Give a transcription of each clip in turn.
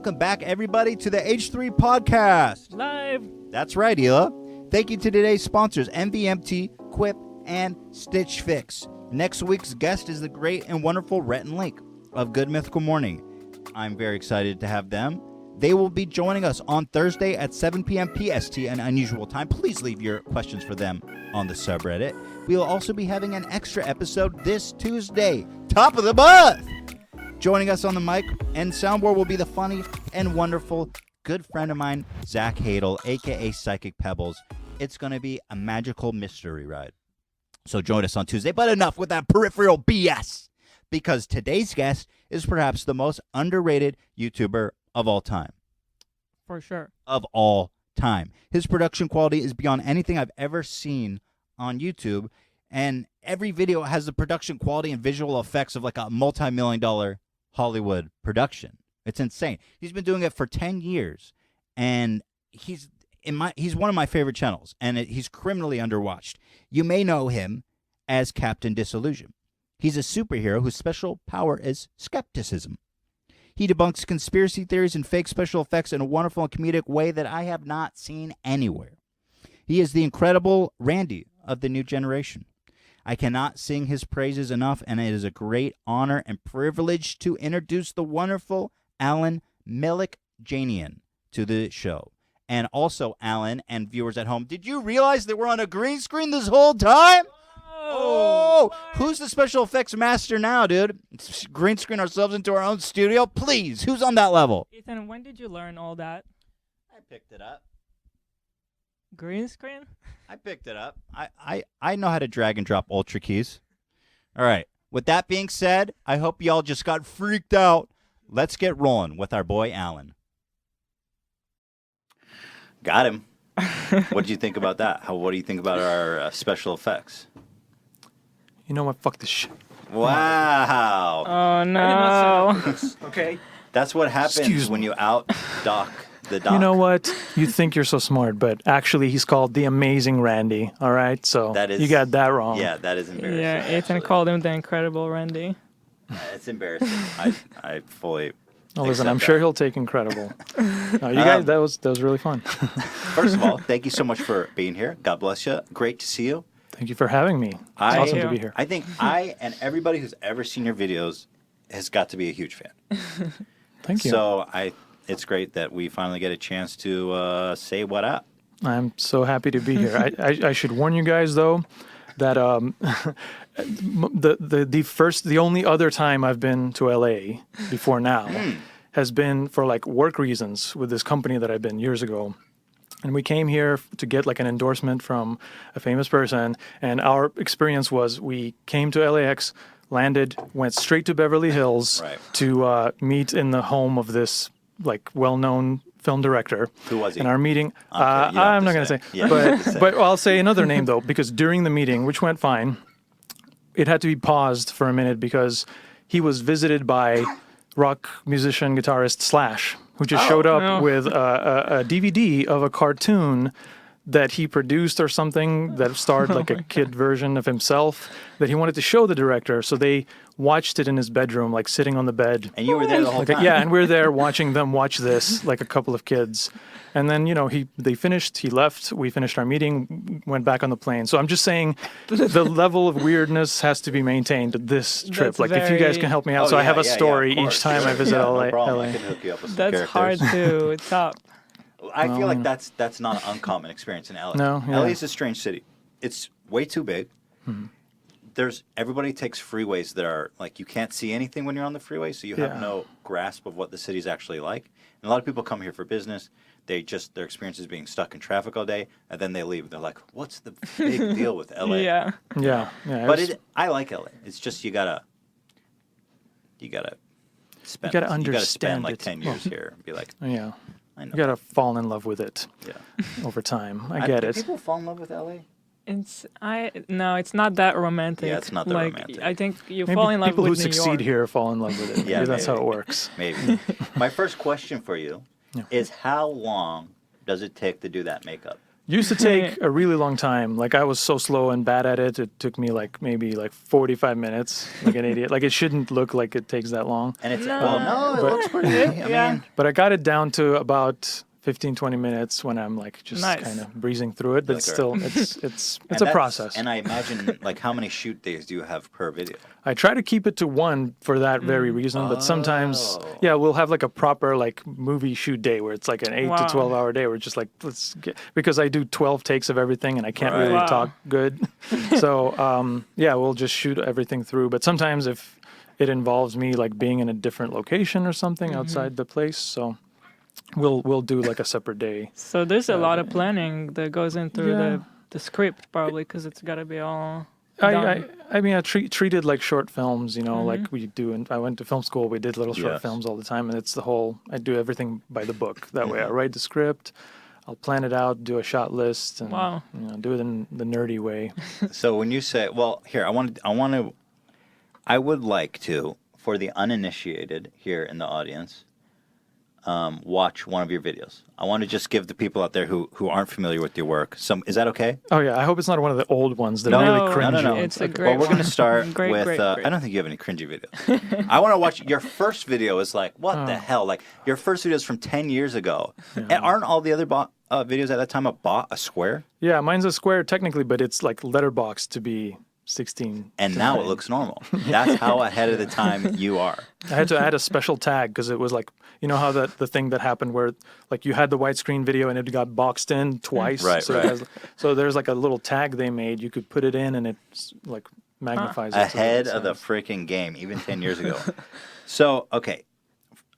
Welcome back, everybody, to the H3 Podcast. Live. That's right, Hila. Thank you to today's sponsors, MVMT, Quip, and Stitch Fix. Next week's guest is the great and wonderful Rhett and Link of Good Mythical Morning. I'm very excited to have them. They will be joining us on Thursday at 7 p.m. PST, an unusual time. Please leave your questions for them on the subreddit. We will also be having an extra episode this Tuesday, top of the month. Joining us on the mic and soundboard will be the funny and wonderful good friend of mine, Zach Hadel, a.k.a. Psychic Pebbles. It's going to be a magical mystery ride. So join us on Tuesday. But enough with that peripheral BS, because today's guest is perhaps the most underrated YouTuber of all time. For sure. Of all time. His production quality is beyond anything I've ever seen on YouTube. And every video has the production quality and visual effects of like a multi-million-dollar Hollywood production. It's insane. He's been doing it for 10 years, and he's one of my favorite channels, and he's criminally underwatched. You may know him as Captain Disillusion. He's a superhero whose special power is skepticism. He debunks conspiracy theories and fake special effects in a wonderful and comedic way that I have not seen anywhere. He is the incredible Randy of the new generation. I cannot sing his praises enough, and it is a great honor and privilege to introduce the wonderful Alan Melikdjanian to the show. And also, Alan and viewers at home, did you realize that we're on a green screen this whole time? Oh, who's the special effects master now, dude? Green screen ourselves into our own studio? Please, who's on that level? Ethan, when did you learn all that? I picked it up. Green screen? I picked it up. I know how to drag and drop Ultra keys. All right. With that being said, I hope y'all just got freaked out. Let's get rolling with our boy Alan. Got him. What did you think about that? What do you think about our special effects? You know what? Fuck this shit. Wow. Oh, no. Okay. That's what happens when you out-dock the dock. You know what? You think you're so smart, but actually he's called the Amazing Randy, all right? So you got that wrong. Yeah, that is embarrassing. Yeah, Ethan called him the Incredible Randy. It's embarrassing. I fully listen, I'm sure he'll take Incredible. No, you guys, that was really fun. First of all, thank you so much for being here. God bless you. Great to see you. Thank you for having me. It's awesome to be here. I think I and everybody who's ever seen your videos has got to be a huge fan. Thank you. So it's great that we finally get a chance to say what up. I'm so happy to be here. I should warn you guys though that the only other time I've been to LA before now has been for like work reasons with this company that I've been years ago. And we came here to get like an endorsement from a famous person. And our experience was we came to LAX, landed, went straight to Beverly Hills to meet in the home of this like well-known film director. Who was he? In our meeting, I'm not going to say. Yeah, but I'll say another name though, because during the meeting, which went fine, it had to be paused for a minute because he was visited by rock musician guitarist Slash, who just showed up with a DVD of a cartoon that he produced or something that starred like a kid version of himself that he wanted to show the director. So they watched it in his bedroom, like sitting on the bed. And you were there the whole time? Yeah, and we were there watching them watch this, like a couple of kids. And then, they finished, he left, we finished our meeting, went back on the plane. So I'm just saying the level of weirdness has to be maintained this trip. Like, if you guys can help me out. I have a story each time I visit LA. No problem. I can hook you up with some That's characters. hard to top. I feel like that's not an uncommon experience in LA. No, LA is a strange city. It's way too big. Everybody takes freeways that are like you can't see anything when you're on the freeway, so you have no grasp of what the city's actually like. And a lot of people come here for business. Their experience is being stuck in traffic all day, and then they leave. They're like, "What's the big deal with LA?" Yeah. But I like LA. It's just you gotta spend. You gotta spend like 10 years here and be like, yeah. I know. You gotta fall in love with it. Yeah. Over time. I get it. Do people fall in love with LA? It's not that romantic. Yeah, it's not that romantic. I think you Maybe fall in love people with who New succeed York. here fall in love with it. Yeah, that's how it works. Maybe. My first question for you is how long does it take to do that makeup? Used to take a really long time. Like I was so slow and bad at it. It took me like maybe like 45 minutes, like an idiot. Like it shouldn't look like it takes that long. And it's No. it looks pretty good. I mean, But I got it down to about 15, 20 minutes when I'm like just Nice. kind of breezing through it. But Like, still, it's a that's- process. And I imagine, like, how many shoot days do you have per video? I try to keep it to one for that very reason, but sometimes, we'll have like a proper like movie shoot day where it's like an 8 Wow. to 12 hour day where it's just like, let's get, because I do 12 takes of everything and I can't Right. really Wow. talk good. So, we'll just shoot everything through. But sometimes if it involves me like being in a different location or something outside the place, so we'll do like a separate day. So there's a lot of planning that goes into Yeah. the script, probably, because it's got to be all done. I mean, I treated like short films, like we do. And I went to film school. We did little short Yes. films all the time, and it's the whole. I do everything by the book. That way, I write the script, I'll plan it out, do a shot list, and Wow. do it in the nerdy way. So when you say, well, here, I would like to, for the uninitiated here in the audience, watch one of your videos. I want to just give the people out there who aren't familiar with your work some. Is that okay? Oh yeah, I hope it's not one of the old ones that No, are really no, cringy. no. It's a great Well, we're going to one. start Great, with. great, great. I don't think you have any cringy videos. I want to watch your first video. Is like, what the hell? Like your first video is from 10 years ago, and aren't all the other videos at that time a square? Yeah, mine's a square technically, but it's like letterbox to be 16. And now it looks normal. That's how ahead of the time you are. I had to add a special tag because it was like, how the thing that happened where like you had the widescreen video and it got boxed in twice. Right, so right. So there's like a little tag they made. You could put it in and it's like magnifies it. so that Ahead it's, of the freaking game, even 10 years ago. So, okay.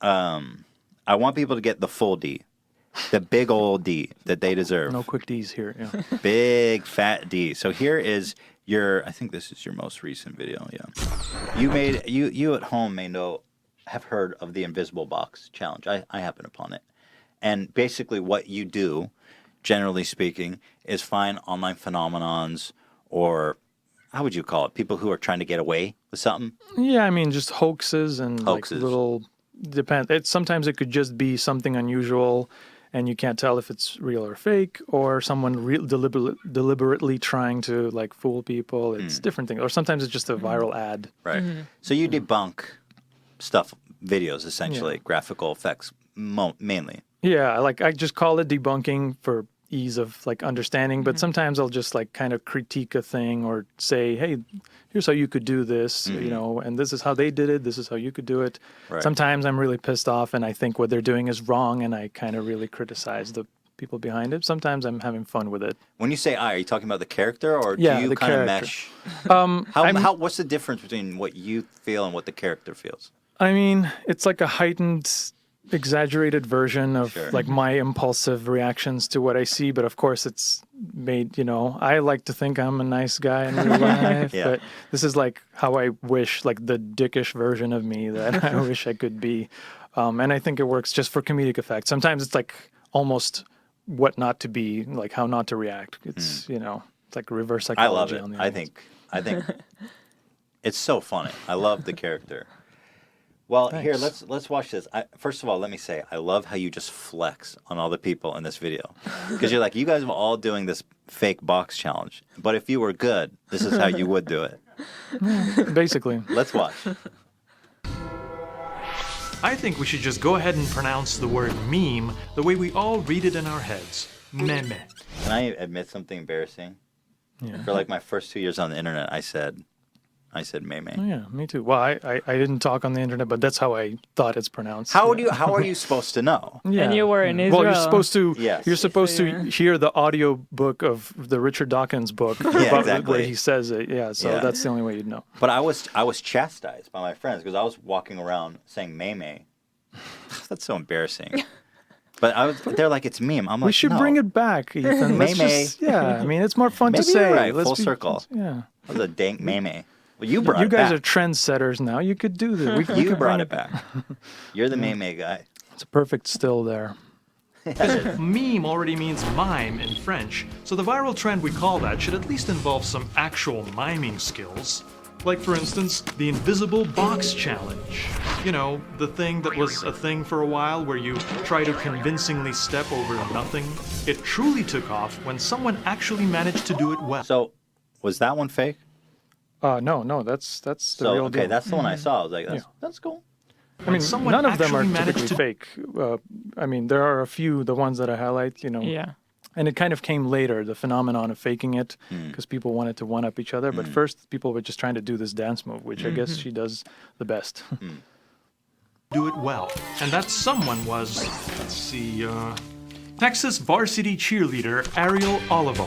I want people to get the full D. The big old D that they deserve. No quick D's here. Yeah. Big fat D. So here is I think this is your most recent video. Yeah. You at home have heard of the invisible box challenge. I happen upon it. And basically what you do, generally speaking, is find online phenomenons, or how would you call it? People who are trying to get away with something. Yeah, I mean just hoaxes and Hoaxes. like little sometimes it could just be something unusual and you can't tell if it's real or fake, or someone deliberately trying to like fool people. It's different things, or sometimes it's just a viral ad. Right. So you debunk stuff, videos, essentially, graphical effects, mainly. Yeah, like I just call it debunking for ease of like understanding, but sometimes I'll just like kind of critique a thing or say, hey, here's how you could do this, and this is how they did it, this is how you could do it. Right. Sometimes I'm really pissed off and I think what they're doing is wrong and I kind of really criticize the people behind it. Sometimes I'm having fun with it. When you say are you talking about the character, or Yeah, do you the kind of character. mesh? What's the difference between what you feel and what the character feels? I mean, it's like a heightened, exaggerated version of Sure. like my impulsive reactions to what I see. But of course, it's made, I like to think I'm a nice guy in real life. Yeah. But this is like how I wish, like the dickish version of me that I wish I could be. And I think it works just for comedic effect. Sometimes it's like almost what not to be, like how not to react. It's, it's like reverse I psychology. love on it. the audience. I think it's so funny. I love the character. Well, here, Thanks. let's watch this. First of all, let me say, I love how you just flex on all the people in this video. Because you're like, you guys are all doing this fake box challenge. But if you were good, this is how you would do it. Basically. Let's watch. I think we should just go ahead and pronounce the word meme the way we all read it in our heads. Meme. Can I admit something embarrassing? Yeah. For like my first 2 years on the internet, I said meme. Oh, yeah, me too. Well, I didn't talk on the internet, but that's how I thought it's pronounced. How are you supposed to know? Yeah. And you were in Israel. Well, you're supposed to. Yes. You're supposed So to hear the audio book of the Richard Dawkins book exactly. where he says it. Yeah, so Yeah. that's the only way you'd know. But I was chastised by my friends because I was walking around saying meme. That's so embarrassing. But they're like, it's meme. I'm like, We should no. bring it back, Ethan. Let's Meme. just, yeah, I mean, it's more fun Maybe to say. you're right. Let's Full circle. Yeah. That was a dank meme. Well, you brought You it guys back. are trendsetters now. You could do this. We You could brought bring it back. You're the meme guy. It's a perfect still there. Meme already means mime in French, so the viral trend we call that should at least involve some actual miming skills. Like, for instance, the invisible box challenge. You know, the thing that was a thing for a while where you try to convincingly step over nothing. It truly took off when someone actually managed to do it well. So, was that one fake? No, that's the real deal. Okay, that's the one I saw. I was like, that's cool. I mean, someone none of them are actually managed typically to- fake. I mean, there are a few, the ones that I highlight, you know. Yeah. And it kind of came later, the phenomenon of faking it, because people wanted to one-up each other. But first, people were just trying to do this dance move, which I guess she does the best. Do it well. And that someone was, let's see, Texas varsity cheerleader Ariel Oliver.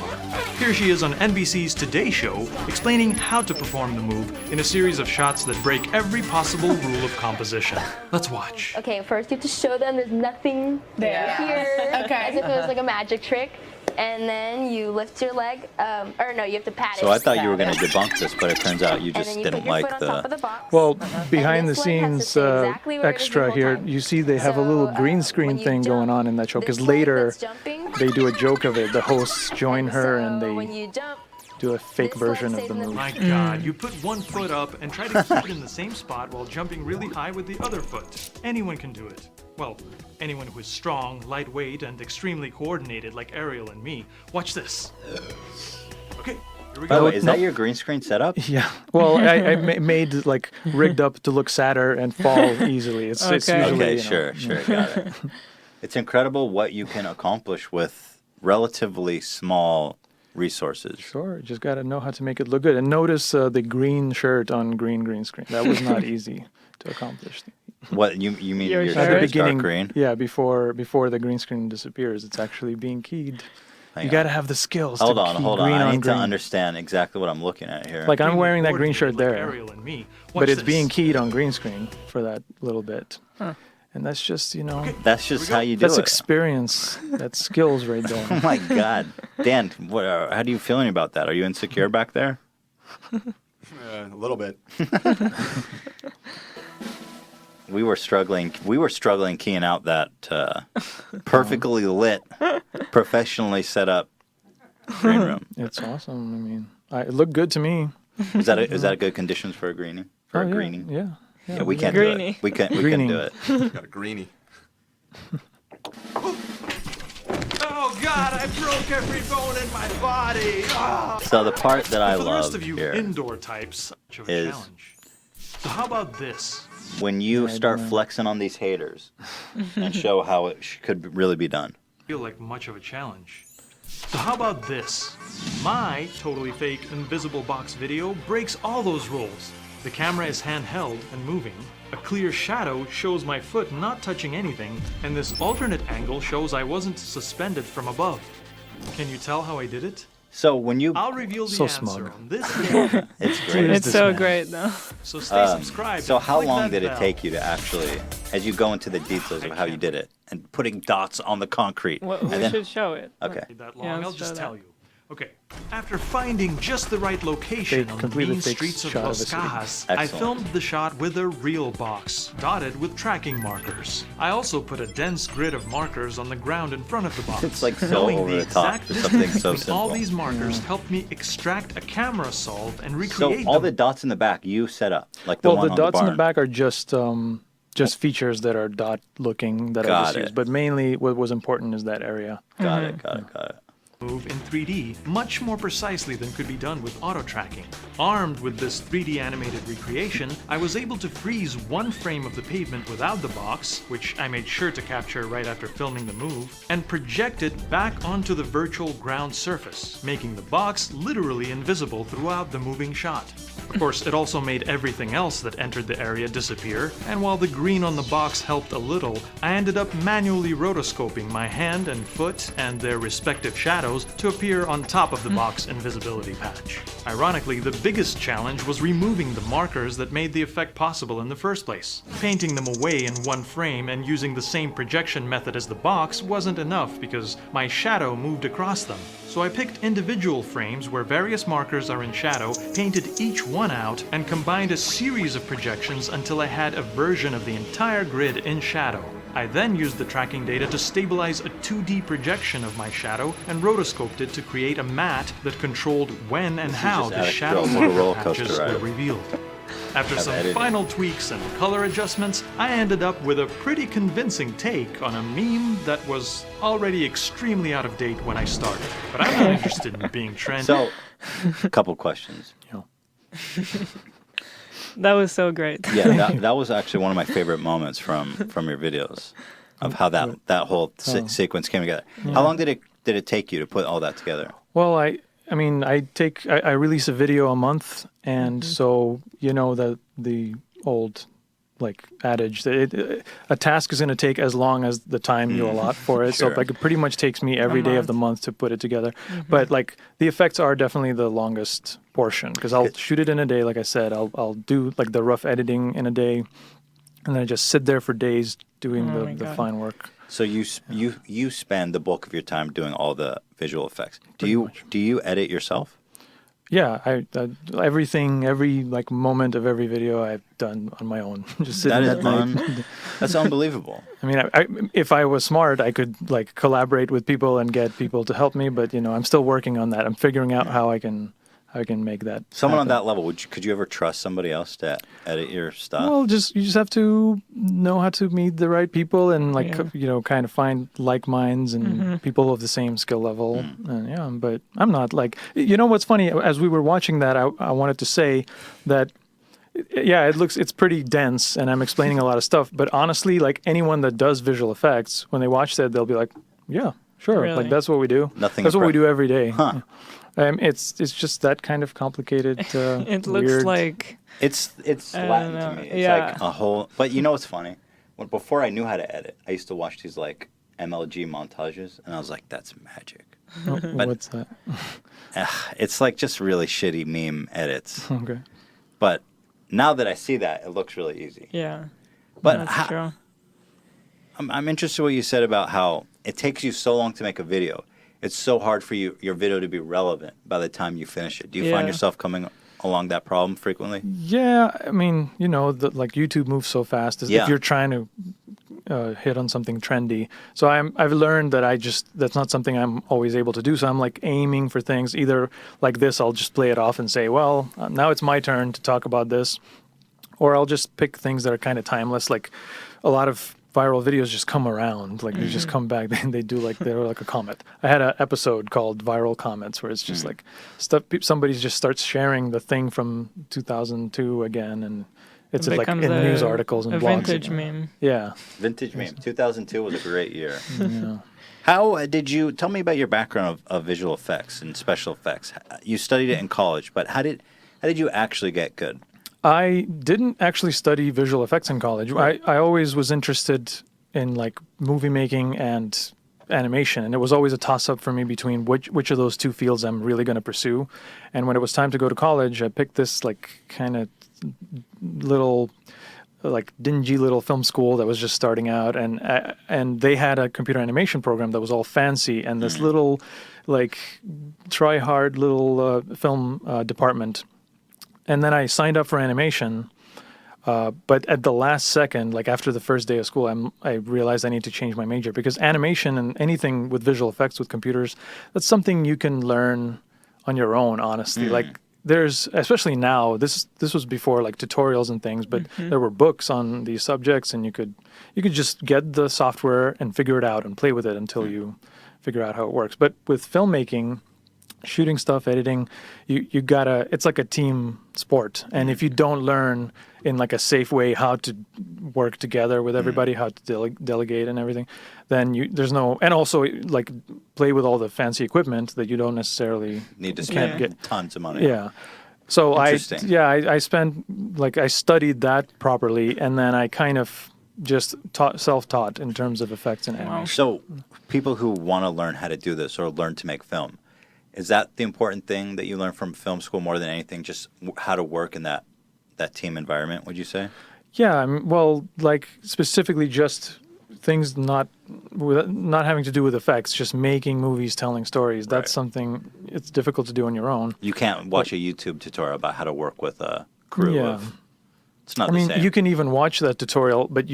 Here she is on NBC's Today Show, explaining how to perform the move in a series of shots that break every possible rule of composition. Let's watch. Okay, first you have to show them there's nothing there here, as if it was like a magic trick. And then you lift your leg, or no, you have to pat it. So I thought you were going to debunk this, but it turns out you And just then you didn't put your like foot on top of the box. Well, behind the this one has to scenes stay exactly where it is the extra whole here, time. you see they have a little So, green when screen you thing going jump, on in that show, because this leg later that's jumping, they do a joke of it. The hosts join her and so when they you jump, do a fake this leg version of stays the in the- move. My God, you put one foot up and try to keep it in the same spot while jumping really high with the other foot. Anyone can do it. Well, anyone who is strong, lightweight, and extremely coordinated like Ariel and me. Watch this. Okay, here we By the go. way, is that your green screen setup? Yeah. Well, I made like rigged up to look sadder and fall easily. It's Okay. usually, Okay, you know, sure, got it. It's incredible what you can accomplish with relatively small resources. Sure, just got to know how to make it look good. And notice the green shirt on green screen. That was not easy to accomplish. What you mean? Your Your shirt? shirt At the is dark beginning, green? yeah, before the green screen disappears, it's actually being keyed. Hang You on. got to have the skills Hold to on, key hold on. green I on need to green. understand exactly what I'm looking at here. Like I'm Extremely wearing that green shirt coordinated there, like Ariel and me. but Watch it's this. being keyed on green screen for that little bit. And that's just, you know, That's just how you do that's it. experience. That's skills right Oh there. my God, Dan, how do you feeling about that? Are you insecure back there? A little bit. We were struggling keying out that perfectly lit, professionally set up green room. It's awesome. I mean, it looked good to me. Is that a good conditions for a greenie? For a yeah, greenie? Yeah. Yeah, we can't do Greenie. it. We couldn't do Greening. it. Got a greenie. Oh God, I broke every bone in my body. Ah. So the part that I For the rest love of you here indoor types, much of a is- challenge. So how about this? when you start flexing on these haters and show how it could really be done. Feel like much of a challenge. So how about this? My totally fake invisible box video breaks all those rules. The camera is handheld and moving. A clear shadow shows my foot not touching anything, and this alternate angle shows I wasn't suspended from above. Can you tell how I did it? So when you, I'll reveal the So answer smug. on this day. it's great. It's this so man? great though. So stay subscribed. So how click long that did it bell. take you to actually, as you go into the details of how you did it and putting dots on the concrete? Well, and we then, should show it. okay. That long, Yeah, I'll let's just show tell that. you. Okay. After finding just the right location They on the completely mean fake streets of shot of a Los city. Cajas, I Excellent. filmed the shot with a real box, dotted with tracking markers. I also put a dense grid of markers on the ground in front of the box. It's like so Knowing over the the top exact for something distance so between all simple. these markers helped me extract a camera solve and So recreate all the them. dots in the back you set up, like the Well, one the on dots in barn. the back are just features that are dot looking that I Got just it. used. But mainly what was important is that area. Got it. Got it. Move in 3D much more precisely than could be done with auto tracking. Armed with this 3D animated recreation, I was able to freeze one frame of the pavement without the box, which I made sure to capture right after filming the move, and project it back onto the virtual ground surface, making the box literally invisible throughout the moving shot. Of course, it also made everything else that entered the area disappear, and while the green on the box helped a little, I ended up manually rotoscoping my hand and foot and their respective shadows to appear on top of the box invisibility patch. Ironically, the biggest challenge was removing the markers that made the effect possible in the first place. Painting them away in one frame and using the same projection method as the box wasn't enough because my shadow moved across them. So I picked individual frames where various markers are in shadow, painted each one out, and combined a series of projections until I had a version of the entire grid in shadow. I then used the tracking data to stabilize a 2D projection of my shadow and rotoscoped it to create a mat that controlled when and how the shadow patches were revealed. After some final tweaks and color adjustments, I ended up with a pretty convincing take on a meme that was already extremely out of date when I started. But I'm not interested in being trendy. So, a couple questions. That was so great. Yeah, that was actually one of my favorite moments from your videos, of how that whole sequence came together. Yeah. How long did it take you to put all that together? Well, I release a video a month, and so the old adage that a task is going to take as long as the time you allot for it. Sure. So it pretty much takes me every day of the month to put it together. But the effects are definitely the longest portion, because I'll shoot it in a day. Like I said, I'll do the rough editing in a day, and then I just sit there for days doing the fine work. So you spend the bulk of your time doing all the visual effects. Do you edit yourself? Yeah, every moment of every video I've done on my own. Just sitting at night. That's unbelievable. I mean, if I was smart, I could collaborate with people and get people to help me. But I'm still working on that. I'm figuring out how I can make that. Someone happen. on that level, could you ever trust somebody else to edit your stuff? Well, you just have to know how to meet the right people and kind of find like minds and people of the same skill level. And but I'm not what's funny, as we were watching that, I wanted to say that it's pretty dense and I'm explaining a lot of stuff, but honestly, anyone that does visual effects, when they watch that, they'll be like, yeah, sure. Really? That's what we do. That's what we do every day. Huh. It's just that kind of complicated. It looks weird. like it's Latin to me. It's like a whole. But you know what's funny? Before I knew how to edit, I used to watch these MLG montages, and I was like, "That's magic." What's that? It's just really shitty meme edits. Okay. But now that I see that, it looks really easy. Yeah. But that's true. I'm interested in what you said about how it takes you so long to make a video. It's so hard for your video to be relevant by the time you finish it. Do you find yourself coming along that problem frequently? Yeah, I mean, YouTube moves so fast. If you're trying to hit on something trendy, so I've learned that that's not something I'm always able to do. So I'm aiming for things either like this. I'll just play it off and say, well, now it's my turn to talk about this, or I'll just pick things that are kind of timeless. Like a lot of viral videos just come around, they just come back. They do they're like a comet. I had an episode called Viral Comments where it's just stuff. Somebody just starts sharing the thing from 2002 again, and it's in news articles and a blogs. Vintage meme. Yeah, vintage meme. 2002 was a great year. Yeah. How did you tell me about your background of visual effects and special effects? You studied it in college, but how did you actually get good? I didn't actually study visual effects in college. I always was interested in movie making and animation, and it was always a toss-up for me between which of those two fields I'm really going to pursue. And when it was time to go to college, I picked this kind of little dingy little film school that was just starting out, and they had a computer animation program that was all fancy, and this little try hard little film department. And then I signed up for animation, but at the last second, after the first day of school, I realized I need to change my major, because animation and anything with visual effects with computers, that's something you can learn on your own, honestly. There's, especially now, this was before tutorials and things, but there were books on these subjects, and you could just get the software and figure it out and play with it until you figure out how it works. But with filmmaking, shooting stuff, editing, you gotta, it's like a team sport. And if you don't learn in a safe way how to work together with everybody, how to delegate and everything, then there's no, and also play with all the fancy equipment that you don't necessarily need to spend tons of money. Yeah. So I spent, I studied that properly, and then I kind of just self-taught in terms of effects and animation. So people who want to learn how to do this or learn to make film, is that the important thing that you learn from film school more than anything, just how to work in that team environment, would you say? Yeah, specifically just things not having to do with effects, just making movies, telling stories. That's something it's difficult to do on your own. You can't watch a YouTube tutorial about how to work with a crew of... It's not the same. You can even watch that tutorial, but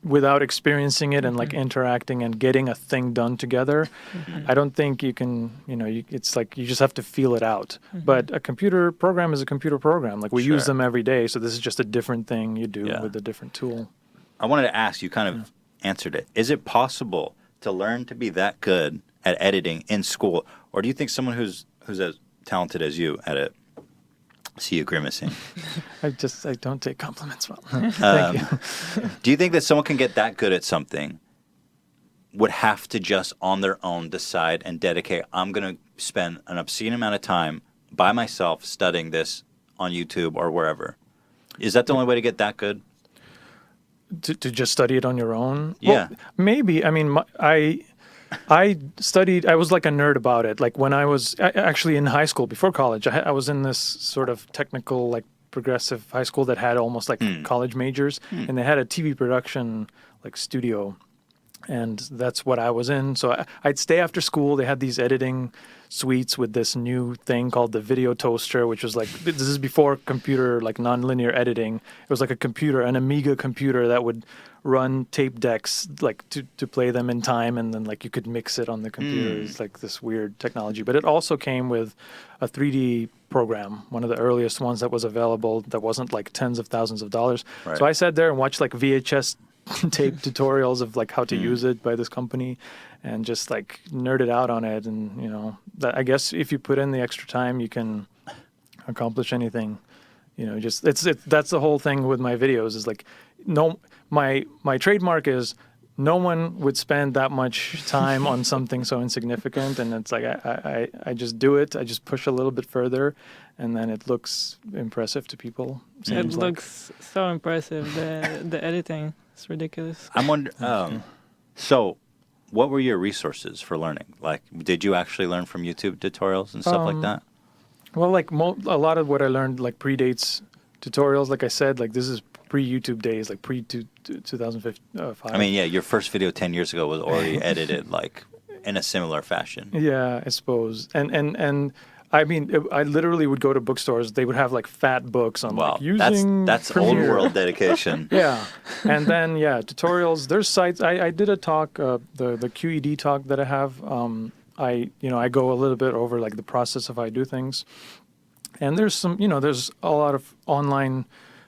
without experiencing it and like interacting and getting a thing done together, I don't think you can, it's like you just have to feel it out. But a computer program is a computer program. Like we use them every day. So this is just a different thing you do with a different tool. I wanted to ask, you kind of answered it. Is it possible to learn to be that good at editing in school? Or do you think someone who's as talented as you at it, see you grimacing. I don't take compliments well. Thank you. Do you think that someone can get that good at something, would have to just on their own decide and dedicate, I'm going to spend an obscene amount of time by myself studying this on YouTube or wherever? Is that the only way to get that good? To just study it on your own? Yeah. Well, maybe. I mean, I studied, I was like a nerd about it. Like when I was actually in high school before college, I was in this sort of technical, like progressive high school that had almost like college majors, and they had a TV production like studio. And that's what I was in. So I'd stay after school. They had these editing suites with this new thing called the video toaster, which was like, this is before computer, like nonlinear editing. It was like a computer, an Amiga computer that would run tape decks like to play them in time, and then like you could mix it on the computer. It's like this weird technology. But it also came with a 3D program, one of the earliest ones that was available that wasn't like tens of thousands of dollars. Right. So I sat there and watched like VHS tape tutorials of like how to use it by this company, and just like nerded out on it. And that, I guess if you put in the extra time, you can accomplish anything. Just that's the whole thing with my videos is like, my trademark is no one would spend that much time on something so insignificant, and it's like I just do it. I just push a little bit further, and then it looks impressive to people. It looks so impressive. The editing. It's ridiculous. I'm wondering, so what were your resources for learning? Like, did you actually learn from YouTube tutorials and stuff like that? Well, like a lot of what I learned like predates tutorials. Like I said, like this is pre-YouTube days, like pre-2005. I mean, yeah, your first video 10 years ago was already edited like in a similar fashion. Yeah, I suppose. And I mean, I literally would go to bookstores. They would have like fat books on like using that's Premiere. old world dedication. Yeah, and then tutorials. There's sites. I did a talk, the QED talk that I have. I go a little bit over like the process of how I do things, and there's some there's a lot of online,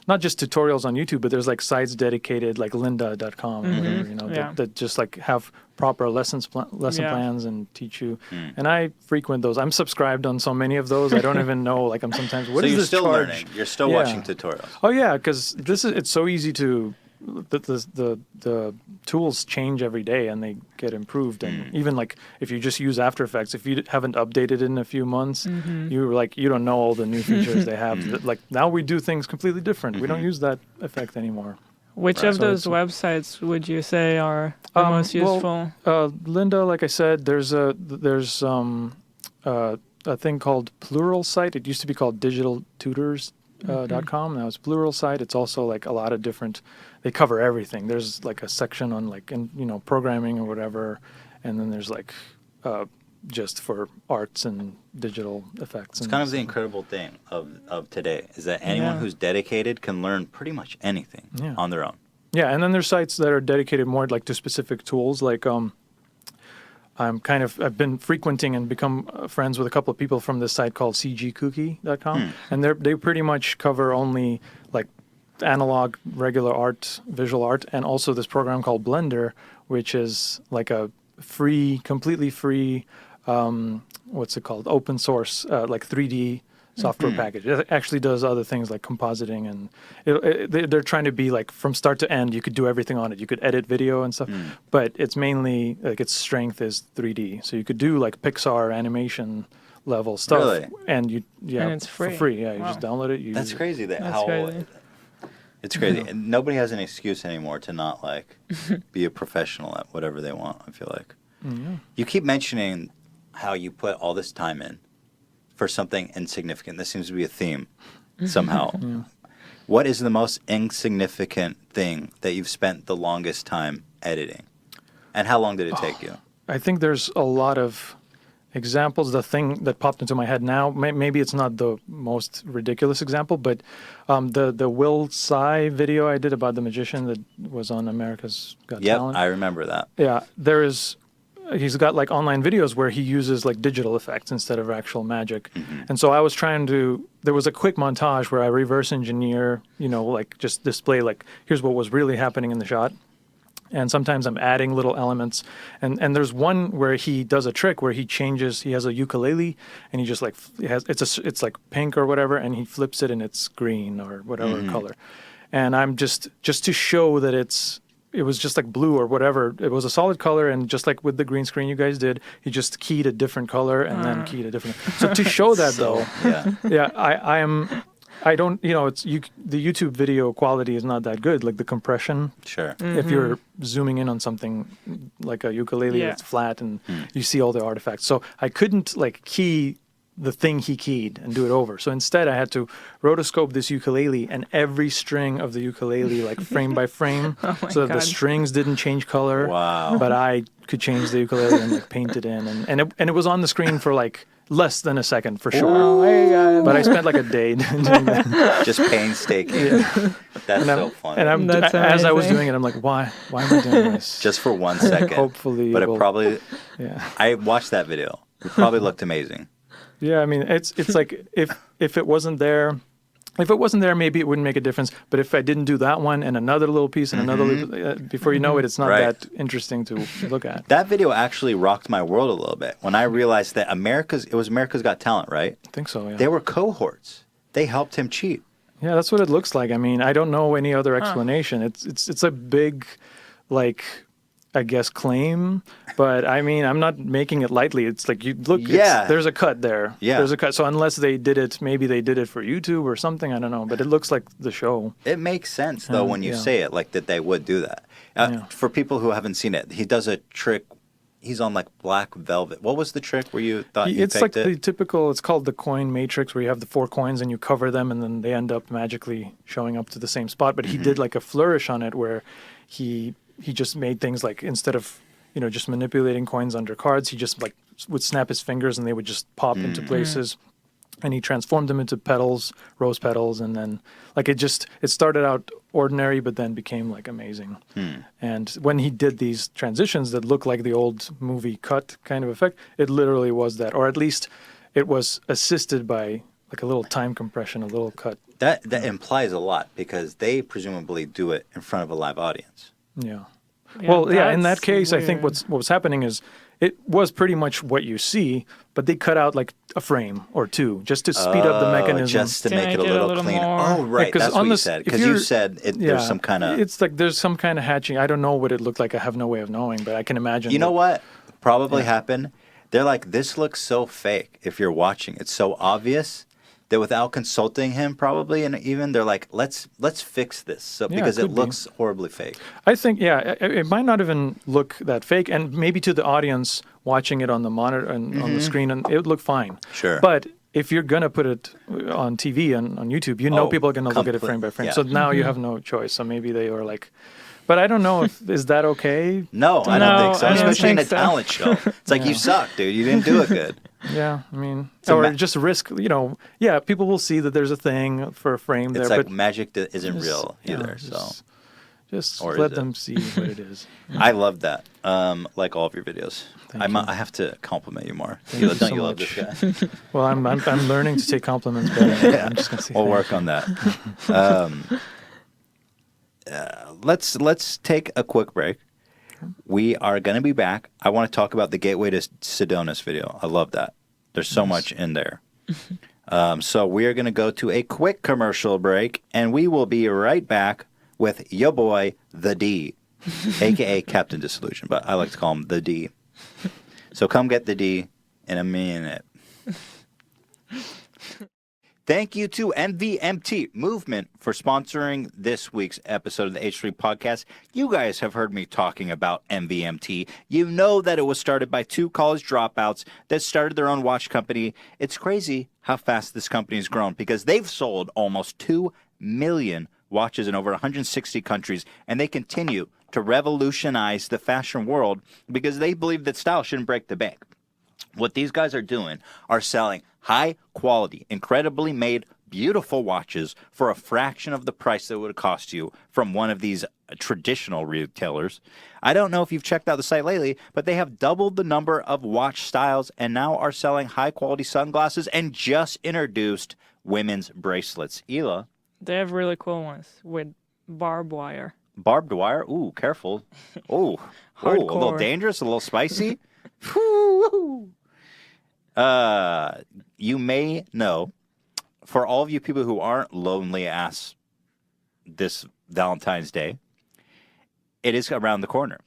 not just tutorials on YouTube, but there's like sites dedicated like lynda.com or whatever, that just like have proper lesson plans and teach you. And I frequent those. I'm subscribed on so many of those. I don't even know. Like I'm sometimes. What so is you're this still charge? learning. You're still watching tutorials. Oh yeah, because it's so easy to. The tools change every day and they get improved, and even like if you just use After Effects, if you haven't updated it in a few months, you don't know all the new features they have. Like now we do things completely different. We don't use that effect anymore. Which of those websites would you say are the most useful? Lynda, like I said, there's a thing called Pluralsight. It used to be called digitaltutors.com. Now it's Pluralsight. It's also like a lot of different. They cover everything. There's like a section on like programming or whatever, and then there's like just for arts and digital effects. It's kind of the incredible thing of today is that anyone who's dedicated can learn pretty much anything on their own. Yeah, and then there's sites that are dedicated more like to specific tools. Like I've been frequenting and become friends with a couple of people from this site called cgcookie.com, and they pretty much cover only like analog, regular art, visual art, and also this program called Blender, which is like a free, completely free, what's it called? Open source, like 3D software package. It actually does other things like compositing, and they're trying to be like from start to end. You could do everything on it. You could edit video and stuff, but it's mainly like its strength is 3D. So you could do like Pixar animation level stuff, really? And and it's free. For free. Yeah, you just download it. That's crazy. Crazy. It's crazy. And nobody has an excuse anymore to not like be a professional at whatever they want. I feel like you keep mentioning how you put all this time in for something insignificant. This seems to be a theme somehow. What is the most insignificant thing that you've spent the longest time editing? And how long did it take you? I think there's a lot of examples. The thing that popped into my head now, maybe it's not the most ridiculous example, but the Will Tsai video I did about the magician that was on America's Got Talent. Yep, I remember that. Yeah, he's got like online videos where he uses like digital effects instead of actual magic. And so I was there was a quick montage where I reverse engineer, like just display like, here's what was really happening in the shot. And sometimes I'm adding little elements. And there's one where he does a trick where he has a ukulele and he just like, it's like pink or whatever, and he flips it and it's green or whatever color. And I'm just to show that it was just like blue or whatever. It was a solid color, and just like with the green screen you guys did, he just keyed a different color and then keyed a different. So to show that I don't, the YouTube video quality is not that good. Like the compression. Sure. If you're zooming in on something like a ukulele, it's flat and you see all the artifacts. So I couldn't like key the thing he keyed and do it over. So instead I had to rotoscope this ukulele and every string of the ukulele like frame by frame so that the strings didn't change color. Wow. But I could change the ukulele and like paint it in and it was on the screen for like less than a second for sure. Oh my God. But I spent like a day doing that. Just painstaking. That's so funny. And as I was doing it, I'm like, why am I doing this? Just for 1 second. Hopefully. But it probably, yeah. I watched that video. It probably looked amazing. Yeah, I mean, it's like if it wasn't there, maybe it wouldn't make a difference. But if I didn't do that one and another little piece and another little, before you know it, it's not that interesting to look at. That video actually rocked my world a little bit when I realized that it was America's Got Talent, right? I think so, yeah. They were cohorts. They helped him cheat. Yeah, that's what it looks like. I mean, I don't know any other explanation. It's a big, like, I guess, claim, but I mean, I'm not making it lightly. It's like, you look, there's a cut there. Yeah. There's a cut. So unless they did it, maybe they did it for YouTube or something, I don't know, but it looks like the show. It makes sense, though, when you say it, like that they would do that. For people who haven't seen it, he does a trick. He's on like black velvet. What was the trick where you thought you It's like the typical, it's called the coin matrix, where you have the 4 coins and you cover them and then they end up magically showing up to the same spot. But he did like a flourish on it where he just made things like, instead of, just manipulating coins under cards, he just like would snap his fingers and they would just pop into places. And he transformed them into petals, rose petals, and then like it started out ordinary, but then became like amazing. And when he did these transitions that look like the old movie cut kind of effect, it literally was that, or at least it was assisted by like a little time compression, a little cut. That implies a lot because they presumably do it in front of a live audience. Yeah. Well, yeah, in that case, weird. I think what was happening is it was pretty much what you see, but they cut out like a frame or two just to speed up the mechanism. Just to make it a little cleaner. More. Oh, right. That's what you said. Because you said there's some kind of... It's like there's some kind of hatching. I don't know what it looked like. I have no way of knowing, but I can imagine. You know what probably happened? They're like, this looks so fake if you're watching. It's so obvious that without consulting him probably, and even they're like, let's fix this because it looks horribly fake. I think, it might not even look that fake, and maybe to the audience watching it on the monitor and on the screen, and it would look fine. Sure. But if you're going to put it on TV and on YouTube, people are going to look at it frame by frame. Yeah. So now you have no choice. So maybe they were like... But I don't know is that okay? No, I don't think so. Especially in a talent show. It's like, you suck, dude. You didn't do it good. Yeah, I mean, or just risk, people will see that there's a thing for a frame there. It's like magic that isn't real either, Just let them see what it is. I love that. Like all of your videos. Thank you. I have to compliment you more. Don't you love this guy? Well, I'm learning to take compliments better. I'm just gonna say we'll work on that. Let's take a quick break. We are going to be back. I want to talk about the Gateway to Sedonis video. I love that. There's so much in there. So we are going to go to a quick commercial break, and we will be right back with your boy, The D, a.k.a. Captain Disillusion, but I like to call him The D. So come get The D in a minute. Thank you to MVMT Movement for sponsoring this week's episode of the H3 Podcast. You guys have heard me talking about MVMT. You know that it was started by 2 college dropouts that started their own watch company. It's crazy how fast this company has grown because they've sold almost 2 million watches in over 160 countries, and they continue to revolutionize the fashion world because they believe that style shouldn't break the bank. What these guys are doing are selling high quality, incredibly made, beautiful watches for a fraction of the price that it would cost you from one of these traditional retailers. I don't know if you've checked out the site lately, but they have doubled the number of watch styles and now are selling high quality sunglasses and just introduced women's bracelets. Hila. They have really cool ones with barbed wire. Barbed wire? Ooh, careful. Ooh, a little dangerous, a little spicy. You may know, for all of you people who aren't lonely ass this Valentine's Day, it is around the corner.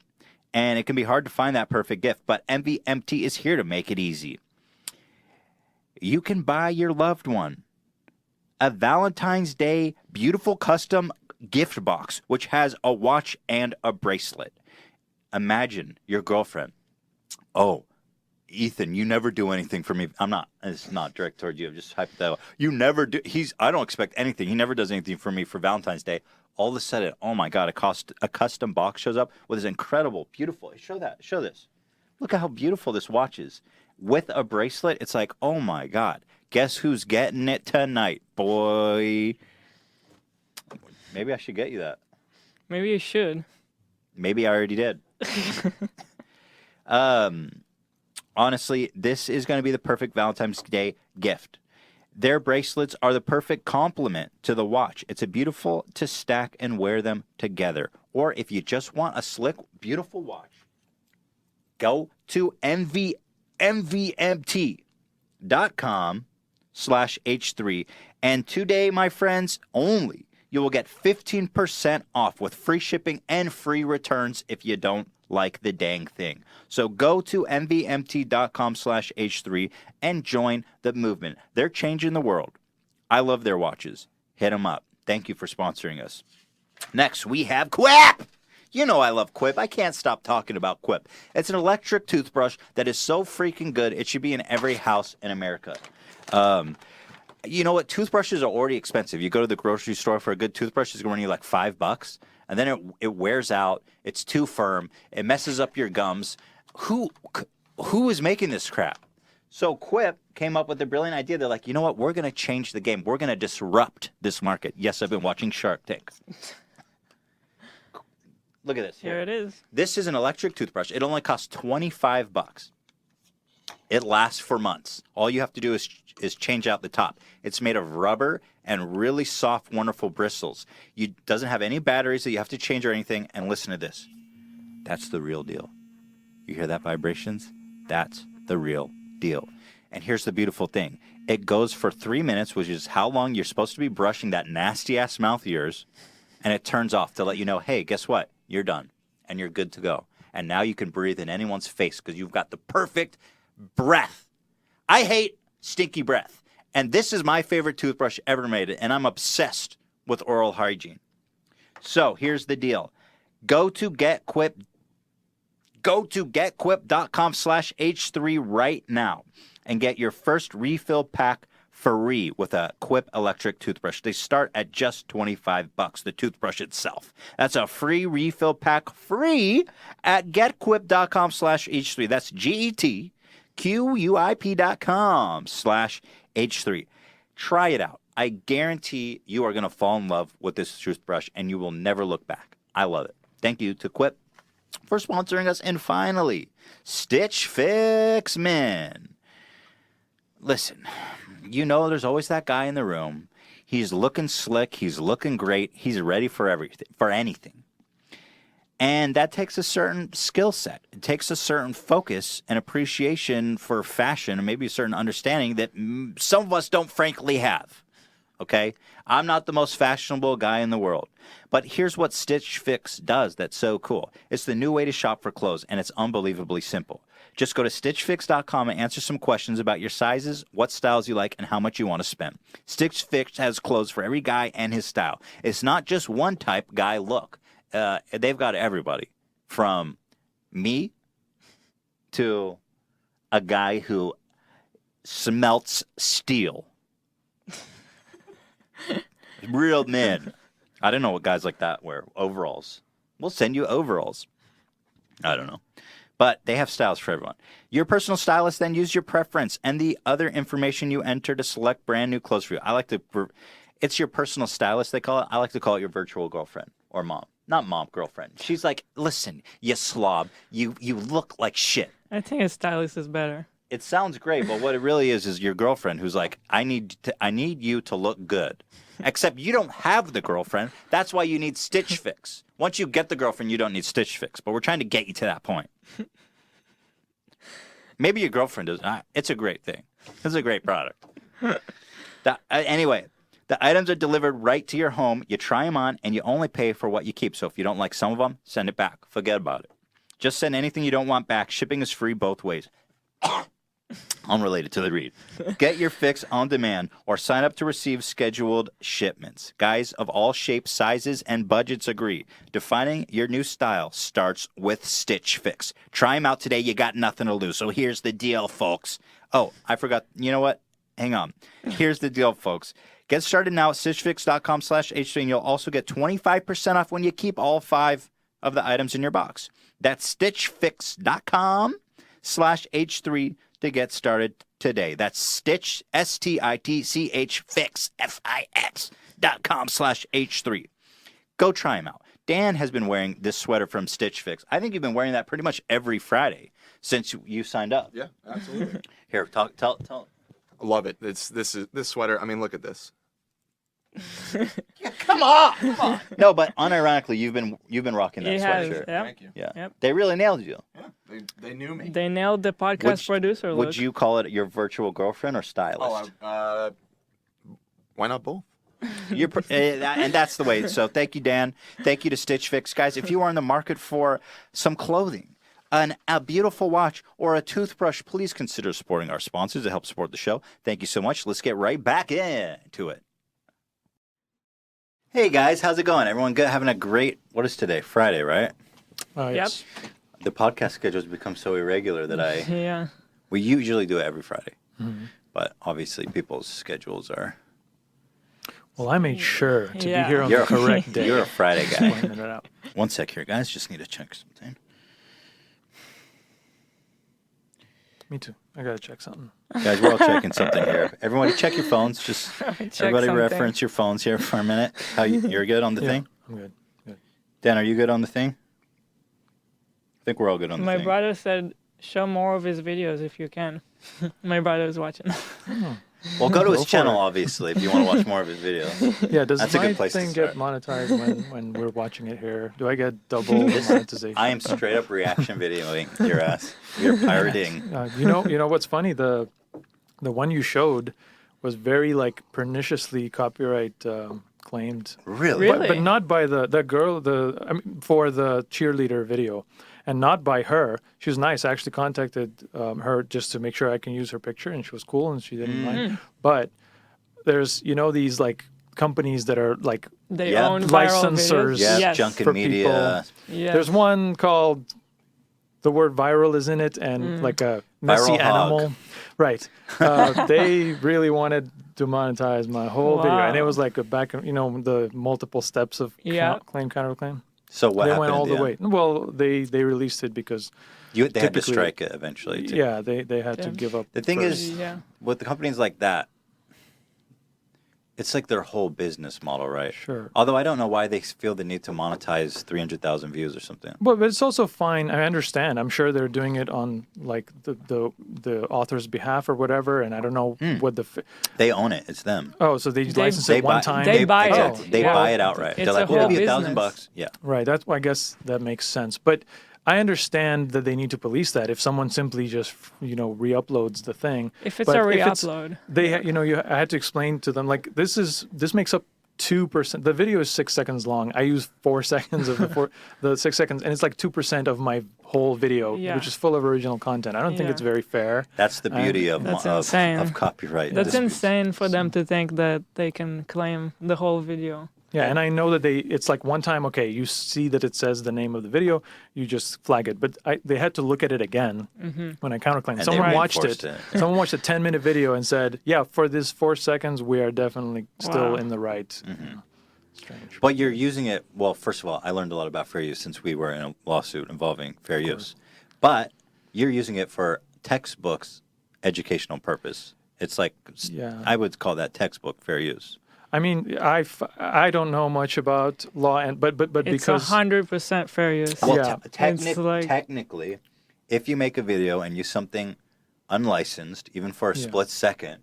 And it can be hard to find that perfect gift, but MVMT is here to make it easy. You can buy your loved one a Valentine's Day beautiful custom gift box, which has a watch and a bracelet. Imagine your girlfriend. Oh, Ethan, you never do anything for me. It's not direct toward you. I'm just hypothetical. You never do. I don't expect anything. He never does anything for me for Valentine's Day. All of a sudden, oh my God, a custom box shows up with this incredible, beautiful. Show this. Look at how beautiful this watch is. With a bracelet, it's like, oh my God, guess who's getting it tonight, boy? Maybe I should get you that. Maybe you should. Maybe I already did. Honestly, this is going to be the perfect Valentine's Day gift. Their bracelets are the perfect complement to the watch. It's a beautiful to stack and wear them together. Or if you just want a slick, beautiful watch, go to mvmt.com/H3. And today, my friends, only you will get 15% off with free shipping and free returns if you don't like the dang thing. So go to mvmt.com/H3 and join the movement. They're changing the world. I love their watches. Hit them up. Thank you for sponsoring us. Next, we have Quip. You know I love Quip. I can't stop talking about Quip. It's an electric toothbrush that is so freaking good, it should be in every house in America. You know what? Toothbrushes are already expensive. You go to the grocery store for a good toothbrush, it's going to run you like $5. And then it wears out. It's too firm. It messes up your gums. Who is making this crap? So Quip came up with a brilliant idea. They're like, you know what? We're going to change the game. We're going to disrupt this market. Yes, I've been watching Shark Tank. Look at this. Here it is. This is an electric toothbrush. It only costs $25. It lasts for months. All you have to do is change out the top. It's made of rubber and really soft, wonderful bristles. It doesn't have any batteries that you have to change or anything. And listen to this. That's the real deal. You hear that vibrations? That's the real deal. And here's the beautiful thing. It goes for 3 minutes, which is how long you're supposed to be brushing that nasty-ass mouth of yours. And it turns off to let you know, hey, guess what? You're done. And you're good to go. And now you can breathe in anyone's face because you've got the perfect breath. I hate stinky breath. And this is my favorite toothbrush ever made, and I'm obsessed with oral hygiene. So here's the deal. Go to getquip.com/H3 right now and get your first refill pack free with a Quip electric toothbrush. They start at just $25, the toothbrush itself. That's a free refill pack free at getquip.com/H3. That's GETQUIP.com/H3. Try it out. I guarantee you are going to fall in love with this toothbrush and you will never look back. I love it. Thank you to Quip for sponsoring us. And finally, Stitch Fix Men. Listen, you know there's always that guy in the room. He's looking slick. He's looking great. He's ready for everything, for anything. And that takes a certain skill set. It takes a certain focus and appreciation for fashion and maybe a certain understanding that some of us don't frankly have. Okay? I'm not the most fashionable guy in the world. But here's what Stitch Fix does that's so cool. It's the new way to shop for clothes, and it's unbelievably simple. Just go to stitchfix.com and answer some questions about your sizes, what styles you like, and how much you want to spend. Stitch Fix has clothes for every guy and his style. It's not just one type guy look. They've got everybody from me to a guy who smelts steel. Real men. I don't know what guys like that wear. Overalls. We'll send you overalls. I don't know. But they have styles for everyone. Your personal stylist then use your preference and the other information you enter to select brand new clothes for you. I like to, it's your personal stylist, they call it. I like to call it your virtual girlfriend or mom. Not mom, girlfriend. She's like, listen, you slob, you look like shit. I think a stylist is better. It sounds great, but what it really is your girlfriend who's like, I need you to look good. Except you don't have the girlfriend. That's why you need Stitch Fix. Once you get the girlfriend, you don't need Stitch Fix. But we're trying to get you to that point. Maybe your girlfriend does not. It's a great thing. It's a great product. Anyway, the items are delivered right to your home. You try them on, and you only pay for what you keep. So if you don't like some of them, send it back. Forget about it. Just send anything you don't want back. Shipping is free both ways. Unrelated to the read. Get your fix on demand or sign up to receive scheduled shipments. Guys of all shapes, sizes, and budgets agree. Defining your new style starts with Stitch Fix. Try them out today. You got nothing to lose. So here's the deal, folks. Oh, I forgot. You know what? Hang on. Here's the deal, folks. Get started now at stitchfix.com/H3, and you'll also get 25% off when you keep all 5 of the items in your box. That's stitchfix.com/H3 to get started today. That's Stitch, STITCH, Fix, FIX.com/H3. Go try them out. Dan has been wearing this sweater from Stitch Fix. I think you've been wearing that pretty much every Friday since you signed up. Yeah, absolutely. Here, tell. Love it. This sweater. I mean, look at this. Come on. No, but unironically, you've been rocking that He has, sweatshirt. yeah. Thank you. Yeah. Yep. They really nailed you. Yeah, they knew me. They nailed the podcast producer look. Would you call it your virtual girlfriend or stylist? Why not both? And that's the way. So thank you, Dan. Thank you to Stitch Fix. Guys, if you are in the market for some clothing, a beautiful watch, or a toothbrush, please consider supporting our sponsors to help support the show. Thank you so much. Let's get right back into it. Hey, guys. How's it going? Everyone good? Having a great, what is today? Friday, right? Yes. The podcast schedule has become so irregular that Yeah. we usually do it every Friday. Mm-hmm. But obviously people's schedules are... Well, I made sure to be here on You're the correct day. You're a Friday guy. Pointing it out. One sec here, guys. Just need to check something. Me too. I gotta check something. Guys, we're all checking something here. Everybody check your phones. Just everybody something. reference your phones here for a minute. You're good on the thing? I'm good. Dan, are you good on the thing? I think we're all good on the My thing. brother said, show more of his videos if you can. My brother is watching. Well, go to his Go for channel, it. obviously, if you want to watch more of his videos. Yeah, does That's a my good place to thing start. get monetized when we're watching it here? Do I get double monetization? I am straight up reaction videoing your ass. You're pirating. You know what's funny? The one you showed was very like perniciously copyright claimed. Really? Really? But not by the girl. For the cheerleader video, and not by her. She was nice. I actually contacted her just to make sure I can use her picture, and she was cool, and she didn't mind. But there's these like companies that are like They Yeah. own viral Licensors. videos. Yeah, Yes. junk for and media. Yes. There's one called the word viral is in it, and like a messy Viral hog. animal. Right. They really wanted to monetize my whole video, and it Wow. was like the multiple steps of Yeah. claim, counterclaim. So what They happened went all in the the way. end? Well, they released it because They had to typically- strike it eventually. Too. yeah, they had to Yeah. give up. The thing first. is, Yeah. with the companies like that, it's like their whole business model, right? Sure. Although I don't know why they feel the need to monetize 300,000 views or something. But it's also fine. I understand. I'm sure they're doing it on like the author's behalf or whatever. And I don't know what the. They own it. It's them. So they license it one time. They buy it. exactly. They Yeah. buy it outright. It's They're like, a we'll whole give you business. $1,000. Yeah. Right. That's why I guess that makes sense. But I understand that they need to police that. If someone simply just re-uploads the thing, If it's but a if it's- re-upload. they I had to explain to them like this makes up 2%. The video is 6 seconds long. I use 4 seconds of the 6 seconds, and it's like 2% of my whole video, Yeah. which is full of original content. I don't think Yeah. it's very fair. That's the beauty of That's insane. copyright. That's disputes. insane for them to think that they can claim the whole video. Yeah, and I know that it's like one time, okay, you see that it says the name of the video, you just flag it. But they had to look at it again when I counterclaimed. And Someone they watched it. reinforced it. Someone watched a 10-minute video and said, yeah, for this 4 seconds, we are definitely still Wow. in the right. Strange. But you're using it. Well, first of all, I learned a lot about fair use since we were in a lawsuit involving fair use. But you're using it for textbooks, educational purpose. It's like, I would call that textbook fair use. I mean, I don't know much about law, but it's because 100% fair use. Well, Yeah. technically, if you make a video and use something unlicensed, even for a split second,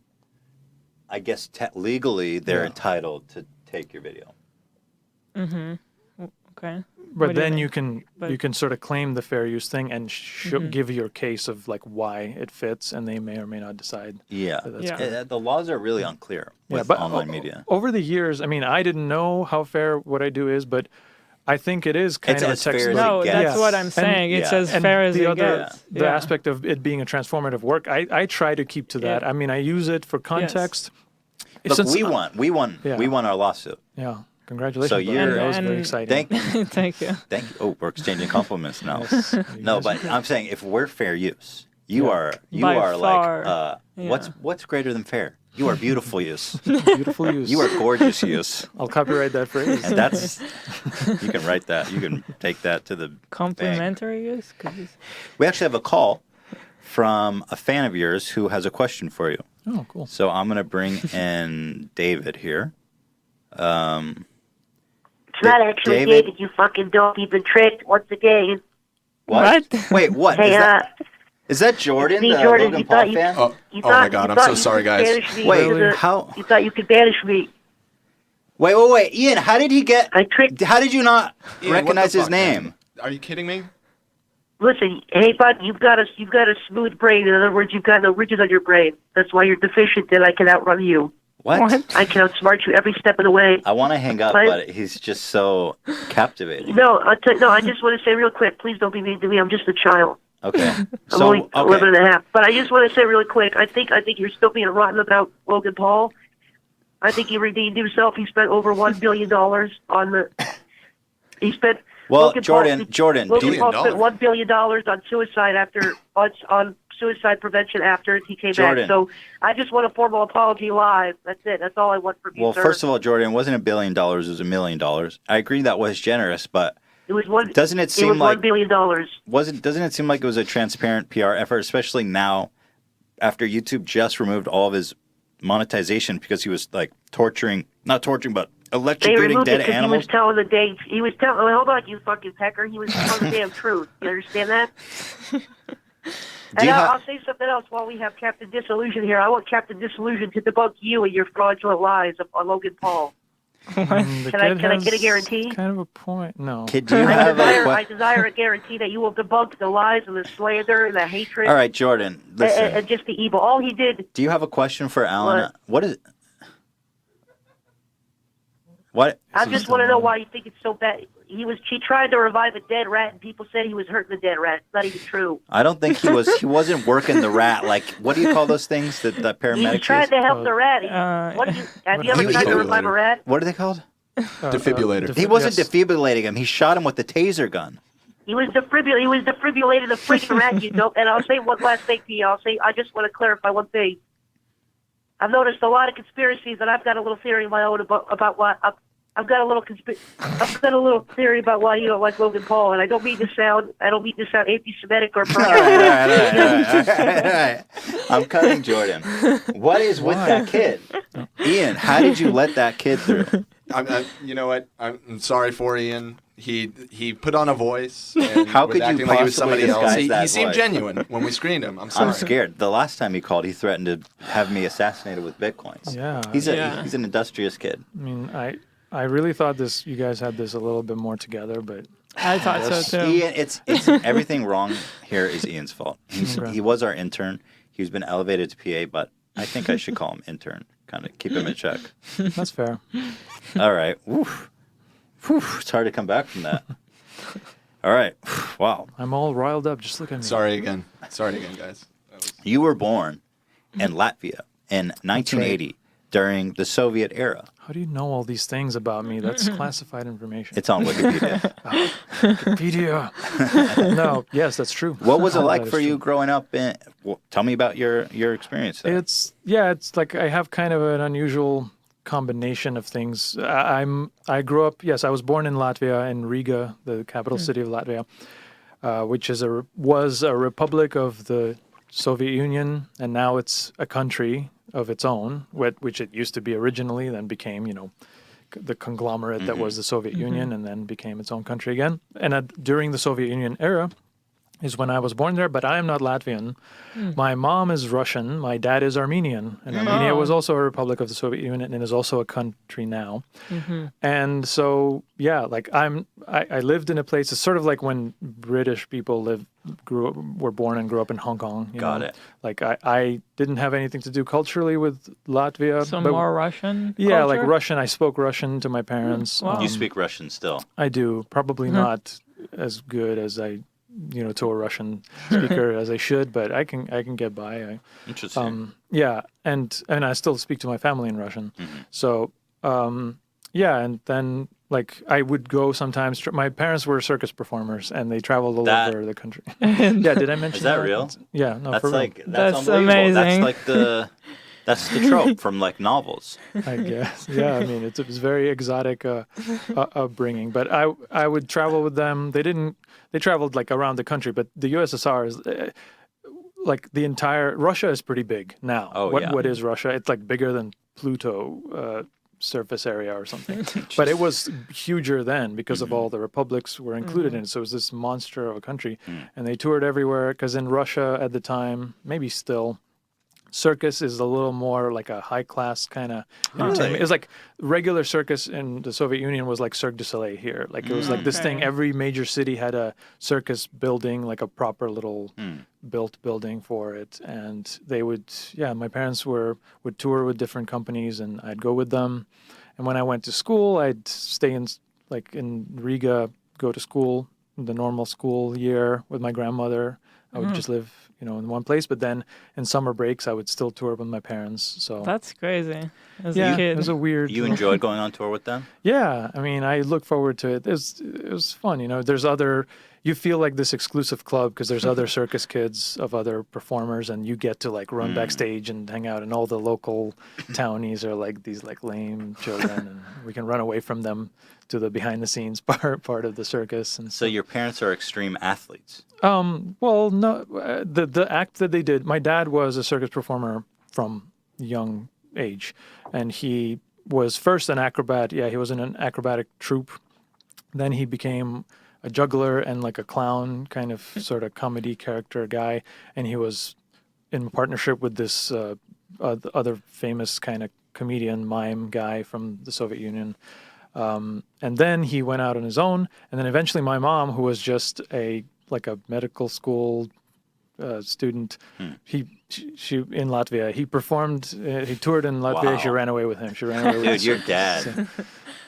I guess legally they're entitled to take your video. Okay. But then you can sort of claim the fair use thing and give your case of like why it fits, and they may or may not decide. Yeah, that the laws are really unclear with online media. Over the years, I mean, I didn't know how fair what I do is, but I think it is kind It's of a as fair as textbook. No, it that's gets. what I'm saying. It's as And fair as the it other, gets. the aspect of it being a transformative work, I try to keep to that. Yeah. I mean, I use it for context. Look, Since- we won our lawsuit. Yeah, congratulations. So buddy. you're- that was very And- exciting. Thank you. Thank you. Oh, we're exchanging compliments now. Yes. No, but I'm saying if we're fair use, you are By like far. what's greater than fair? You are beautiful use. Beautiful use. You are gorgeous use. I'll copyright that phrase. And that's you can write that. You can take that to the Complimentary use? 'Cause We actually have a call from a fan of yours who has a question for you. Oh, cool. So I'm going to bring in David here. It's not actually David? David, you fucking dope. You've been tricked once again. What? Wait, what? Hey, Is that Jordan, me, the Jordan, Logan you Paul thought you- fan? Oh, You oh my God! I'm so sorry, guys. Wait, how? You thought you could banish me. Wait, Ian, how did he get? I tricked. How did you not Ian, what recognize the his fuck, name? man? Are you kidding me? Listen, hey, bud, you've got a smooth brain. In other words, you've got no ridges on your brain. That's why you're deficient, and I can outrun you. What? I can outsmart you every step of the way. I want to hang up, What? but he's just so captivating. No, I just want to say real quick, please don't be mean to me. I'm just a child. Okay. I'm only 11 and a half. But I just want to say really quick, I think you're still being rotten about Logan Paul. I think he redeemed himself. He spent over $1 billion on the... He spent... Well, Logan Jordan, Logan Paul $1 spent $1 billion on suicide on suicide prevention after he came Jordan. back. So I just want a formal apology live. That's it. That's all I want from you, Well, sir. first of all, Jordan, it wasn't $1 billion; it was $1 million. I agree that was generous, but it was one. doesn't it seem was like $1 billion? doesn't it seem like it was a transparent PR effort, especially now after YouTube just removed all of his monetization because he was like not torturing, but They electrocuting removed it dead because he animals? was telling the day. He was telling. Oh, hold on, you fucking pecker. He was telling the damn truth. You understand that? And I'll say something else while we have Captain Disillusion here. I want Captain Disillusion to debunk you and your fraudulent lies on Logan Paul. Can I get a guarantee? Kind of a point. No. Kid, do you have I desire a guarantee that you will debunk the lies and the slander and the hatred. All right, Jordan, listen. And just the evil. All he did. Do you have a question for Alan? What is it? What? I just want to know why you think it's so bad. He tried to revive a dead rat, and people said he was hurting the dead rat. It's not even true. I don't think he was. He wasn't working the rat. Like, what do you call those things that paramedics He tried use? to help the rat. Have you ever tried to revive a rat? What are they called? Defibrillator. He wasn't defibrillating him. He shot him with the taser gun. He was defibrillating the freaking rat, you know. And I'll say one last thing to you. I just want to clarify one thing. I've noticed a lot of conspiracies, and I've got a little theory of my own about why. I've got a little theory about why you don't like Logan Paul, and I don't mean to sound anti-Semitic or. All right. I'm cutting Jordan. What is with that kid, Ian? How did you let that kid through? You know what? I'm sorry for Ian. He put on a voice and How was could you acting like he was somebody possibly else. disguise that He seemed voice? genuine when we screened him. I'm sorry. I'm scared. The last time he called, he threatened to have me assassinated with bitcoins. Yeah. He's an industrious kid. I mean, I really thought you guys had this a little bit more together, but I thought so too. Ian, it's everything wrong here is Ian's fault. He was our intern. He's been elevated to PA, but I think I should call him intern. Kind of keep him in check. that's fair. All right. Oof. It's hard to come back from that. All right. Wow. I'm all riled up. Just look at me. Sorry again, guys. You were born in Latvia in 1980 during the Soviet era. How do you know all these things about me? That's classified information. It's on Wikipedia. Wikipedia. No, yes, that's true. What was it That like is for you true. growing up? Tell me about your experience there. It's like I have kind of an unusual combination of things. I grew up. Yes, I was born in Latvia, in Riga, the capital city of Latvia. which was a republic of the Soviet Union, and now it's a country of its own, which it used to be originally, then became, the conglomerate that was the Soviet Union, and then became its own country again. And during the Soviet Union era is when I was born there, but I am not Latvian. My mom is Russian. My dad is Armenian. And Armenia was also a republic of the Soviet Union and is also a country now. And so, like I lived in a place, it's sort of like when British people were born and grew up in Hong Kong. Got it. Like I didn't have anything to do culturally with Latvia. Some more Russian Yeah, culture? like Russian. I spoke Russian to my parents. Wow. You speak Russian still? I do. Probably not as good as to a Russian speaker as I should, but I can get by. Interesting. And I still speak to my family in Russian. So, and then like I would go sometimes. My parents were circus performers, and they traveled all over the country. Did I mention Is that real? Yeah, no, That's for real. like That's unbelievable. amazing. That's like that's the trope from like novels. I guess. Yeah, I mean, it was very exotic upbringing. But I would travel with them. They traveled like around the country, but the USSR is like the entire Russia is pretty big now. What is Russia? It's like bigger than Pluto surface area or something. But it was huger then because of all the republics were included in it. So it was this monster of a country, and they toured everywhere. Because in Russia at the time, maybe still, circus is a little more like a high class kind of entertainment. It was like regular circus in the Soviet Union was like Cirque du Soleil here. Like it was like this thing. Every major city had a circus building, like a proper little built building for it. And they would, my parents would tour with different companies, and I'd go with them. And when I went to school, I'd stay in Riga, go to school, the normal school year with my grandmother. I would just live, in one place. But then in summer breaks, I would still tour with my parents. So that's crazy. As a kid, it was a weird. You enjoyed going on tour with them? Yeah, I mean, I look forward to it. It was fun. There's you feel like this exclusive club because there's other circus kids of other performers, and you get to like run backstage and hang out, and all the local townies are like these like lame children, and we can run away from them to the behind the scenes part of the circus. And so your parents are extreme athletes? Well, no, the act that they did, my dad was a circus performer from young age, and he was first an acrobat. Yeah, he was in an acrobatic troupe. Then he became a juggler and like a clown kind of sort of comedy character guy. And he was in partnership with this other famous kind of comedian mime guy from the Soviet Union. And then he went out on his own. And then eventually my mom, who was just a medical school student, she in Latvia, he performed, he toured in Latvia. Wow. She ran away with him. She ran away with Dude, your dad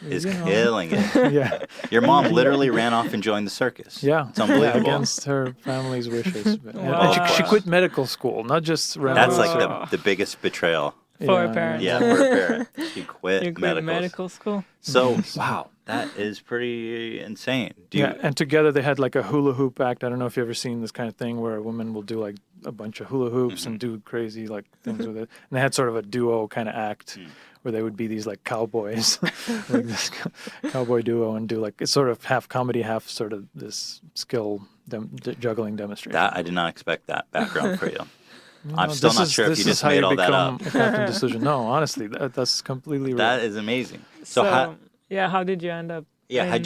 is killing it. Yeah. Your mom literally ran off and joined the circus. Yeah. It's unbelievable. Against her family's wishes. Wow. And she quit medical school, not just ran That's away. like the biggest betrayal. For a parent. Yeah, for a parent. She quit You quit medicals. medical school? So, wow, that is pretty insane. And together they had like a hula hoop act. I don't know if you've ever seen this kind of thing where a woman will do like a bunch of hula hoops and do crazy like things with it. And they had sort of a duo kind of act where they would be these like cowboys, like this cowboy duo, and do like it's sort of half comedy, half sort of this skill juggling demonstration. I did not expect that background for you. I'm still not sure if you just made all that up. Captain Disillusion. No, honestly, that's completely real. That is amazing. So how did you end up? How did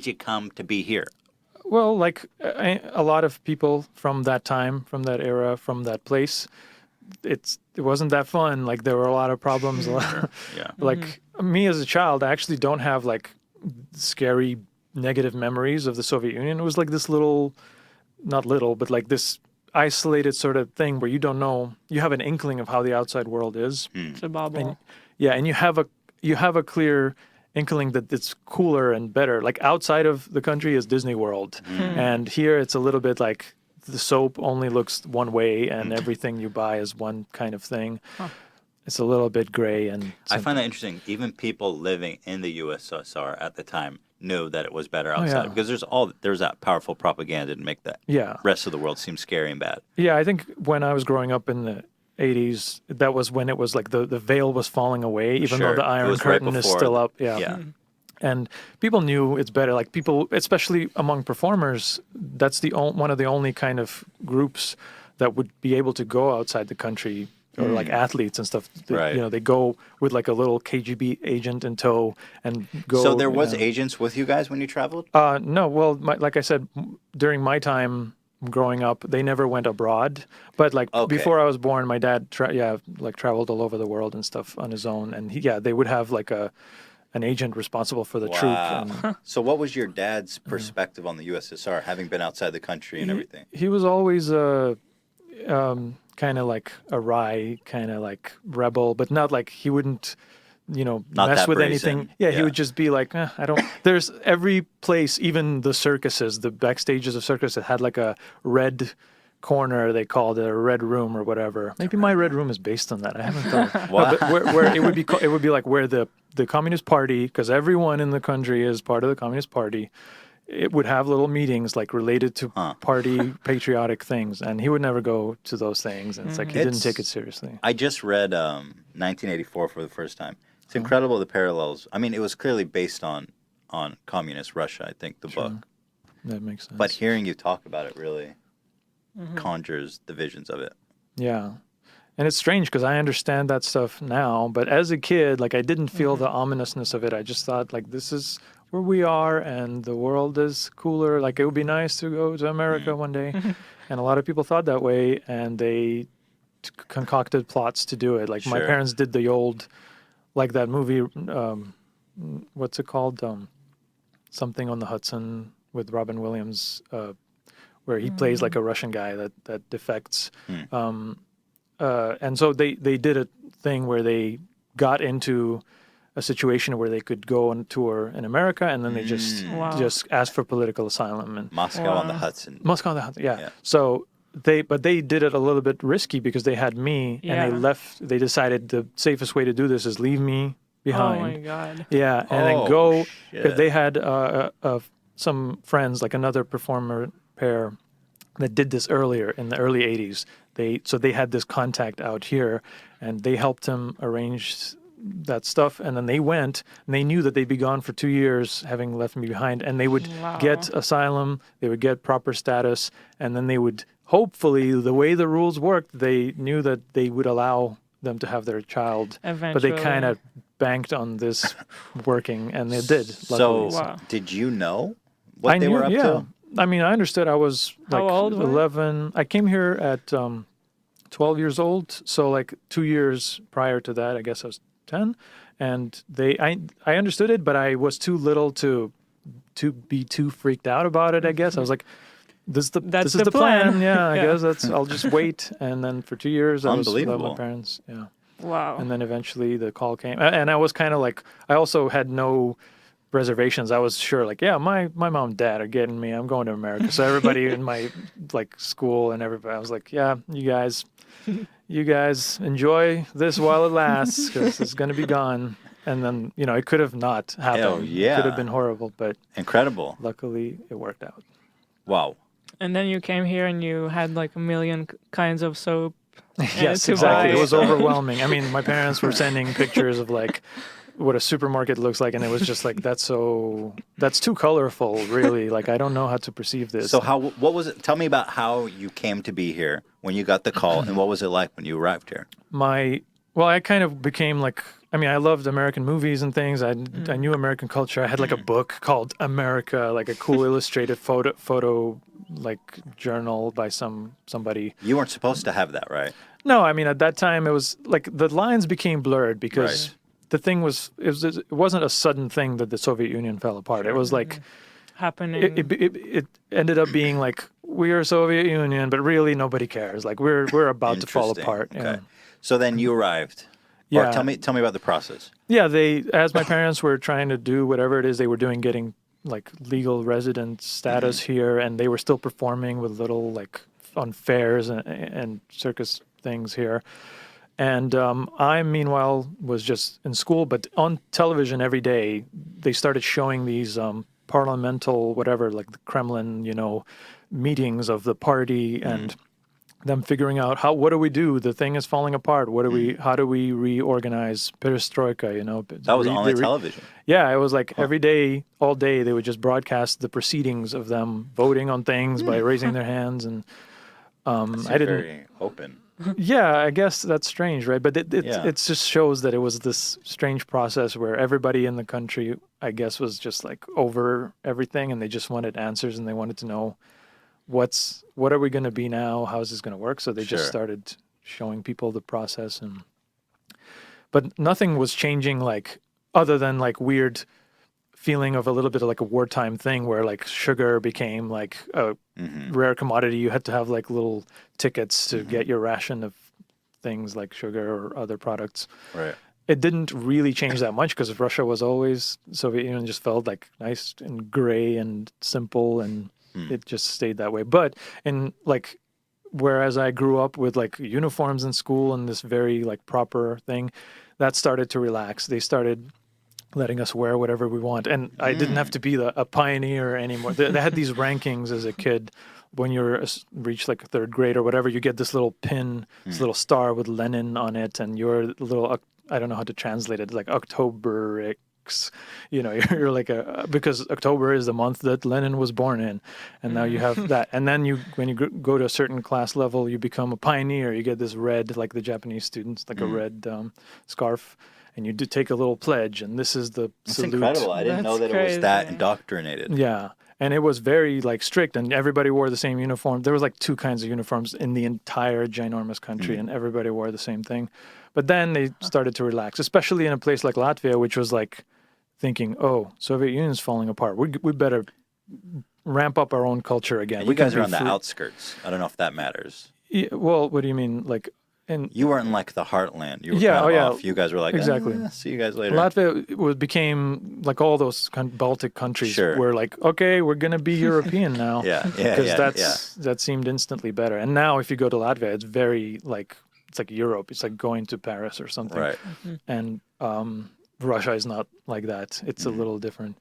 you come to be here? Well, like a lot of people from that time, from that era, from that place, it wasn't that fun. Like there were a lot of problems. Like me as a child, I actually don't have like scary negative memories of the Soviet Union. It was like this not little, but like this isolated sort of thing where you don't know, you have an inkling of how the outside world is. It's a bubble. And you have a clear inkling that it's cooler and better. Like outside of the country is Disney World, and here it's a little bit like the soap only looks one way, and everything you buy is one kind of thing. It's a little bit gray. And I find that interesting. Even people living in the USSR at the time knew that it was better outside because there's that powerful propaganda to make the rest of the world seem scary and bad. Yeah, I think when I was growing up in the 80s, that was when it was like the veil was falling away, even though the Iron Curtain is still up. Yeah. And people knew it's better. Like people, especially among performers, that's one of the only kind of groups that would be able to go outside the country, or like athletes and stuff. Right. You know, they go with like a little KGB agent in tow and go. So there was agents with you guys when you traveled? No. Well, like I said, during my time growing up, they never went abroad. But like before I was born, my dad traveled all over the world and stuff on his own. And they would have like an agent responsible for the troop. And, so what was your dad's perspective on the USSR, having been outside the country and everything? He was always kind of like a wry, kind of like rebel, but not like he wouldn't, mess with anything. Yeah, he would just be like, I don't. There's every place, even the circuses, the backstages of circuses had like a red corner, they called it, a red room or whatever. Maybe my red room is based on that. I haven't thought. But where it would be like where the Communist Party, because everyone in the country is part of the Communist Party. It would have little meetings like related to party patriotic things, and he would never go to those things. And it's like he didn't take it seriously. I just read 1984 for the first time. It's incredible the parallels. I mean, it was clearly based on communist Russia, I think, the book. That makes sense. But hearing you talk about it really conjures the visions of it. Yeah. And it's strange because I understand that stuff now, but as a kid, like I didn't feel the ominousness of it. I just thought like this is where we are and the world is cooler. Like it would be nice to go to America one day. And a lot of people thought that way, and they concocted plots to do it. Like my parents did the old, like that movie, what's it called? Something on the Hudson with Robin Williams, where he plays like a Russian guy that defects. And so they did a thing where they got into a situation where they could go on tour in America, and then they just asked for political asylum. And Moscow on the Hudson. Moscow on the Hudson, yeah. So they did it a little bit risky because they had me, and they left. They decided the safest way to do this is leave me behind. Oh my God. Yeah, and then go. Because they had some friends, like another performer pair, that did this earlier in the early 80s. So they had this contact out here, and they helped him arrange that stuff. And then they went, and they knew that they'd be gone for 2 years, having left me behind. And they would get asylum, they would get proper status, and then they would, hopefully, the way the rules worked, they knew that they would allow them to have their child. Eventually. But they kind of banked on this working, and they did. Luckily. So did you know what they were up to? I mean, I understood. I was like 11. I came here at 12 years old. So like 2 years prior to that, I guess I was 10. And I understood it, but I was too little to be too freaked out about it, I guess. I was like, this is the plan. Yeah, I guess I'll just wait. And then for 2 years, I was without my parents. Yeah. Wow. And then eventually the call came. And I was kind of like, I also had no reservations. I was sure, like, yeah, my mom and dad are getting me. I'm going to America. So everybody in my like school and everybody, I was like, yeah, you guys enjoy this while it lasts, because it's going to be gone. And then, it could have not happened. Oh, yeah. It could have been horrible, but incredible. Luckily, it worked out. Wow. And then you came here and you had like a million kinds of soap. Yes, exactly. It was overwhelming. I mean, my parents were sending pictures of like what a supermarket looks like, and it was just like, that's too colorful, really. Like, I don't know how to perceive this. So what was it? Tell me about how you came to be here when you got the call, and what was it like when you arrived here? I kind of became like, I mean, I loved American movies and things. I knew American culture. I had like a book called America, like a cool illustrated photo like journal by somebody. You weren't supposed to have that, right? No, I mean, at that time it was like the lines became blurred because the thing was, it wasn't a sudden thing that the Soviet Union fell apart. It was like happening. It ended up being like, we are Soviet Union, but really nobody cares. Like we're about to fall apart. Okay. Yeah. So then you arrived. Yeah. Or tell me about the process. Yeah, as my parents were trying to do whatever it is they were doing, getting like legal resident status here, and they were still performing with little like on fairs and circus things here. And I, meanwhile, was just in school, but on television every day, they started showing these parliamental, whatever, like the Kremlin, meetings of the party. And them figuring out what do we do? The thing is falling apart. How do we reorganize perestroika? You know, that was on the television. Yeah, it was like every day, all day, they would just broadcast the proceedings of them voting on things by raising their hands, and I didn't. Very open. Yeah, I guess that's strange, right? But it just shows that it was this strange process where everybody in the country, I guess, was just like over everything, and they just wanted answers, and they wanted to know what are we going to be now? How is this going to work? So they just started showing people the process, but nothing was changing, like other than like weird feeling of a little bit of like a wartime thing where like sugar became like a rare commodity. You had to have like little tickets to get your ration of things like sugar or other products. Right. It didn't really change that much because Russia was always, Soviet Union just felt like nice and gray and simple, and it just stayed that way. But in like, whereas I grew up with like uniforms in school and this very like proper thing, that started to relax. They started letting us wear whatever we want, and I didn't have to be a pioneer anymore. They had these rankings as a kid. When you reach like third grade or whatever, you get this little pin, this little star with Lenin on it, and you're a little, I don't know how to translate it, like October. You know, you're like because October is the month that Lenin was born in, and now you have that. And then when you go to a certain class level, you become a pioneer. You get this red, like the Japanese students, like a red scarf, and you do take a little pledge, and this is the That's salute. incredible. I didn't know that it was that indoctrinated. Yeah. And it was very like strict, and everybody wore the same uniform. There was like 2 kinds of uniforms in the entire ginormous country, and everybody wore the same thing. But then they started to relax, especially in a place like Latvia, which was like thinking, oh, Soviet Union's falling apart. We better ramp up our own culture again. And you guys are on the outskirts. I don't know if that matters. Yeah, well, what do you mean? Like, you weren't in like the heartland. You were kind of off. You guys were like, exactly. See you guys later. Latvia became like all those Baltic countries were like, okay, we're going to be European now. Because that seemed instantly better. And now if you go to Latvia, it's very like, it's like Europe. It's like going to Paris or something. Right. And Russia is not like that. It's a little different.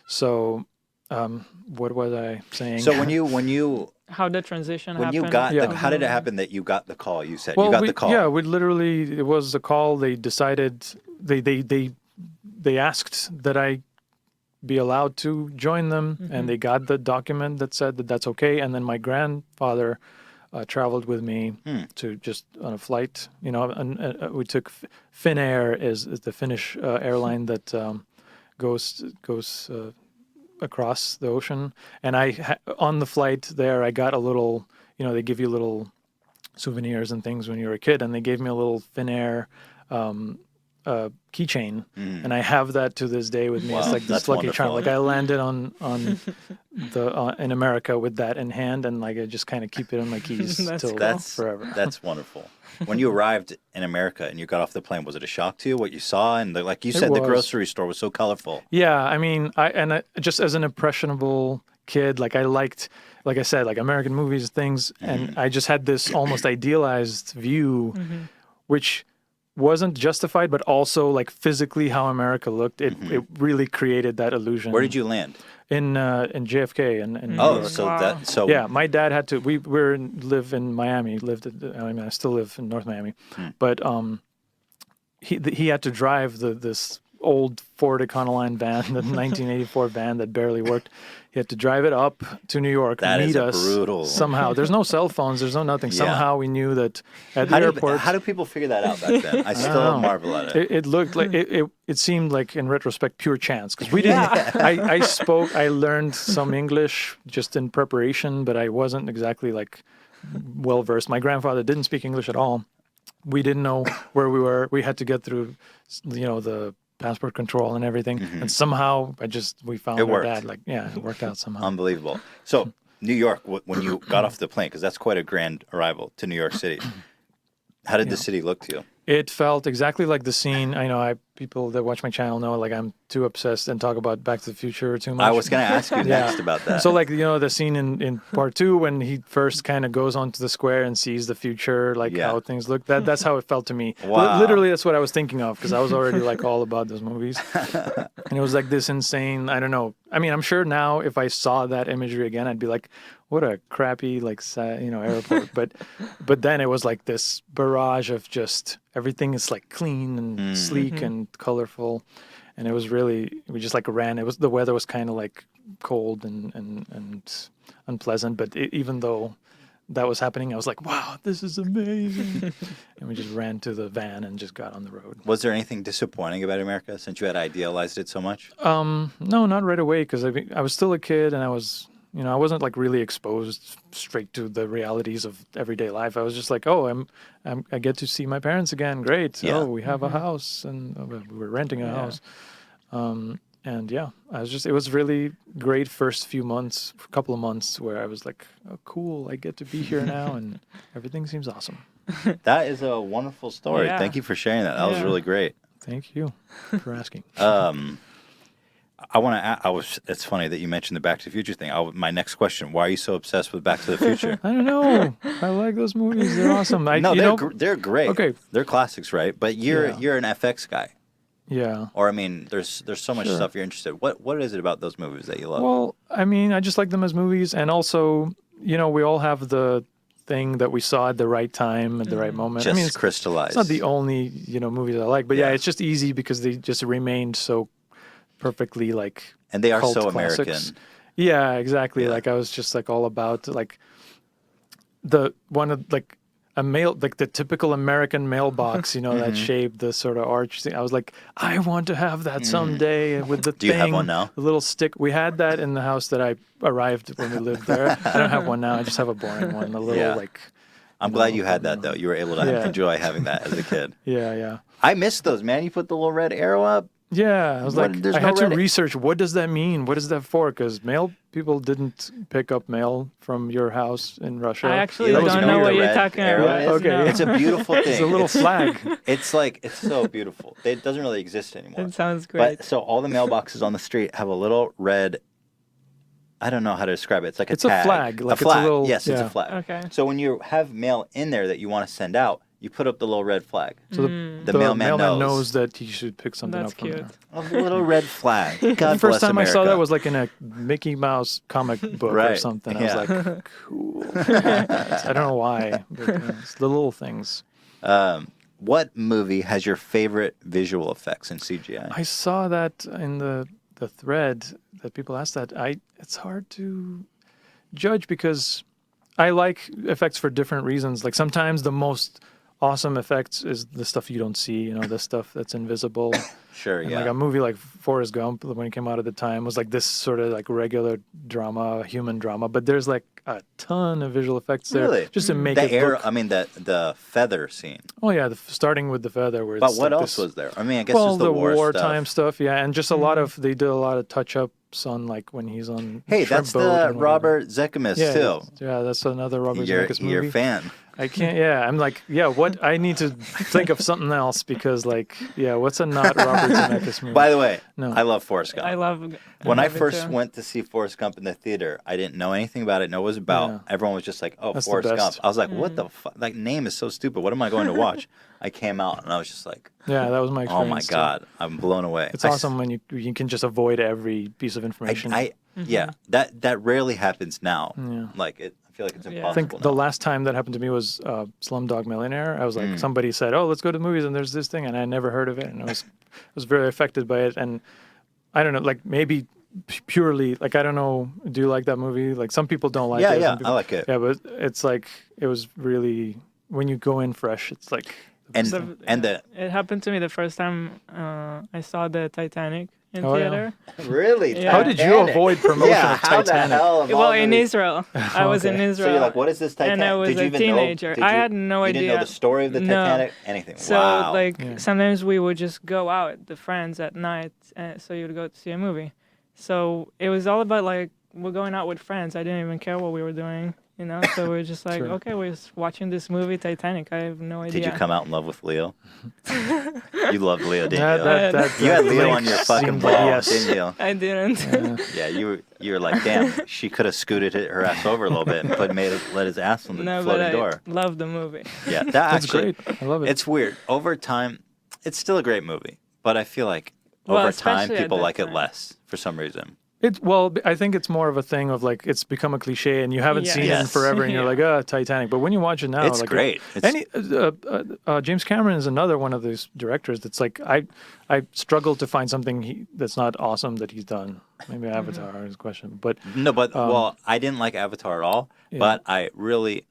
So what was I saying? So when you how the transition when happened? you got how did it happen that you got the call? You said well, you got the call. Yeah, we literally, it was a call. They decided they asked that I be allowed to join them, and they got the document that said that that's okay. And then my grandfather traveled with me to just on a flight, you know, and we took Finnair is the Finnish airline that goes across the ocean. And on the flight there, I got a little, you know, they give you little souvenirs and things when you're a kid, and they gave me a little Finnair keychain, and I have that to this day with me. Wow, it's like this lucky charm. Like I landed on the in America with that in hand, and like I just kind of keep it in my keys till forever. That's wonderful. When you arrived in America and you got off the plane, was it a shock to you what you saw? And like you said, the grocery store was so colorful. Yeah, I mean, I just as an impressionable kid, like I liked, like I said, like American movies, things, and I just had this almost idealized view, which wasn't justified, but also like physically how America looked. It really created that illusion. Where did you land? In JFK in New York. Yeah, my dad had to. We live in Miami. I still live in North Miami, but he had to drive this old Ford Econoline van, the 1984 van that barely worked. He had to drive it up to New York, meet us brutal. somehow. There's no cell phones. There's no nothing. Somehow we knew that at the airport. How do people figure that out back then? I still marvel at it. It looked like it seemed like in retrospect pure chance because we didn't. I learned some English just in preparation, but I wasn't exactly like well versed. My grandfather didn't speak English at all. We didn't know where we were. We had to get through, the passport control and everything, and somehow we found our dad. Like, it worked out somehow. Unbelievable. So New York, when you got off the plane, because that's quite a grand arrival to New York City. How did the city look to you? It felt exactly like the scene. I know people that watch my channel know like I'm too obsessed and talk about Back to the Future too much. I was going to ask you next about that. So like, the scene in part 2 when he first kind of goes onto the square and sees the future, like how things look, that's how it felt to me. Wow. Literally, that's what I was thinking of because I was already like all about those movies. And it was like this insane, I don't know. I mean, I'm sure now if I saw that imagery again, I'd be like, what a crappy, like, airport. But then it was like this barrage of just everything is like clean and sleek and colorful. And it was really, we just like ran. The weather was kind of like cold and unpleasant. But even though that was happening, I was like, wow, this is amazing. And we just ran to the van and just got on the road. Was there anything disappointing about America since you had idealized it so much? No, not right away because I was still a kid and I was, I wasn't like really exposed straight to the realities of everyday life. I was just like, oh, I get to see my parents again. Great. Yeah. Oh, we have a house and we're renting a house. And yeah, it was really great first couple of months where I was like, oh, cool. I get to be here now and everything seems awesome. That is a wonderful story. Yeah. Thank you for sharing that. That was really great. Thank you for asking. It's funny that you mentioned the Back to the Future thing. My next question: why are you so obsessed with Back to the Future? I don't know. I like those movies. They're awesome. They're great. Okay, they're classics, right? But you're an FX guy. Yeah. Or I mean, there's so much stuff you're interested in. What is it about those movies that you love? Well, I mean, I just like them as movies, and also, we all have the thing that we saw at the right time, at the right moment. Just it's crystallized. It's not the only movies I like, but yeah, it's just easy because they just remained so perfectly like. And they are cult so classics. American. Yeah, exactly. Yeah. Like I was just like all about like a mail, like the typical American mailbox, that shape, the sort of arch thing. I was like, I want to have that someday with the thing. Do you have one now? The little stick. We had that in the house that I arrived when we lived there. I don't have one now. I just have a boring one. A little like. I'm glad you had that though. You were able to enjoy having that as a kid. Yeah. I missed those, man. You put the little red arrow up. Yeah, I was like, There's I had no to Reddit. research what does that mean? What is that for? Because people didn't pick up mail from your house in Russia. I actually That was don't know weird. what you're Red talking arrow about. is? Okay. No. It's a beautiful thing. It's a little flag. It's so beautiful. It doesn't really exist anymore. It sounds great. But so all the mailboxes on the street have a little red. I don't know how to describe it. It's like It's a a tag. flag, like a it's a flag. little- Yes, it's yeah. a flag. Okay. So when you have mail in there that you want to send out, you put up the little red flag. So The mailman knows that he should pick something That's up from cute. there. A little red flag. God The first bless time I saw America. that was like in a Mickey Mouse comic book or Right, something. I yeah. was like, cool. I don't know why, but it's the little things. What movie has your favorite visual effects in CGI? I saw that in the thread that people asked that. It's hard to judge because I like effects for different reasons. Like sometimes the most awesome effects is the stuff you don't see, the stuff that's invisible. Sure, And yeah. like a movie like Forrest Gump, when it came out at the time, was like this sort of like regular drama, human drama. But there's like a ton of visual effects there, Really? just to make the it air. look. I mean, the feather scene. Oh yeah, starting with the feather. Where But it's what like else this, was there? I mean, I guess well, just the war wartime stuff. stuff, yeah, and just a lot of they did a lot of touch ups on like when he's on. Hey, shrimp that's boat the and whatever. Robert Zemeckis Yeah, too. yeah, that's another Robert You're Zemeckis movie. you're a fan. I can't. Yeah, I'm like, yeah. What I need to think of something else because, like, yeah, what's a not Robert Zemeckis movie? By the way, No. I love Forrest Gump. I love. When I love it first too. went to see Forrest Gump in the theater, I didn't know anything about it, know what it was about. Yeah. Everyone was just like, oh, That's the Forrest Gump. best. I was like, what the fuck? Like, name is so stupid. What am I going to watch? I came out and I was just like, Yeah, that was my oh experience. my God, I'm blown away. It's awesome when you can just avoid every piece of information. Yeah, that rarely happens now. Yeah. Like, I feel like it's Yeah. impossible I think now. the last time that happened to me was Slumdog Millionaire. I was like, somebody said, "Oh, let's go to the movies," and there's this thing, and I never heard of it, and I was very affected by it. And I don't know, like maybe purely, like I don't know, do you like that movie? Like some people don't like it. Yeah, some people, I like it. Yeah, but it's like it was really when you go in fresh, it's like And the It happened to me the first time I saw the Titanic in Oh, yeah. theater. really, Yeah. how did you Titanic? avoid promotion Yeah, of how the Titanic? hell? of all Well, in movies- Israel, I was in Okay. Israel. So you're like, what is this Titanic? And I was Did you a even teenager. Know, did I you- had no you idea. didn't know the story of the No. Titanic? Anything? So Wow. like Yeah. sometimes we would just go out, the friends at night, so you would go to see a movie. So it was all about like we're going out with friends. I didn't even care what we were doing. you know. So we're just like, Sure. okay, we're just watching this movie, Titanic. I have no idea. Did you come out in love with Leo? You loved Leo, didn't That- you? You had Leo link on your fucking seemed wall, like yes. didn't you? I didn't. Yeah, you were like, damn, she could have scooted her ass over a little bit and let his ass on the No, but floating I door. love the movie. Yeah, That's actually, great. I love it. it's weird. Over time, it's still a great movie, but I feel like Well, over time especially at people that like it time. less for some reason. Well, I think it's more of a thing of like it's become a cliche, and you haven't Yeah. seen it in Yes. forever, and you're like, Titanic. But when you watch it now, It's like great. James Cameron is another one of those directors that's like I struggle to find something that's not awesome that he's done. Maybe Avatar is a question, but No, but well, I didn't like Avatar at all, Yeah. but I really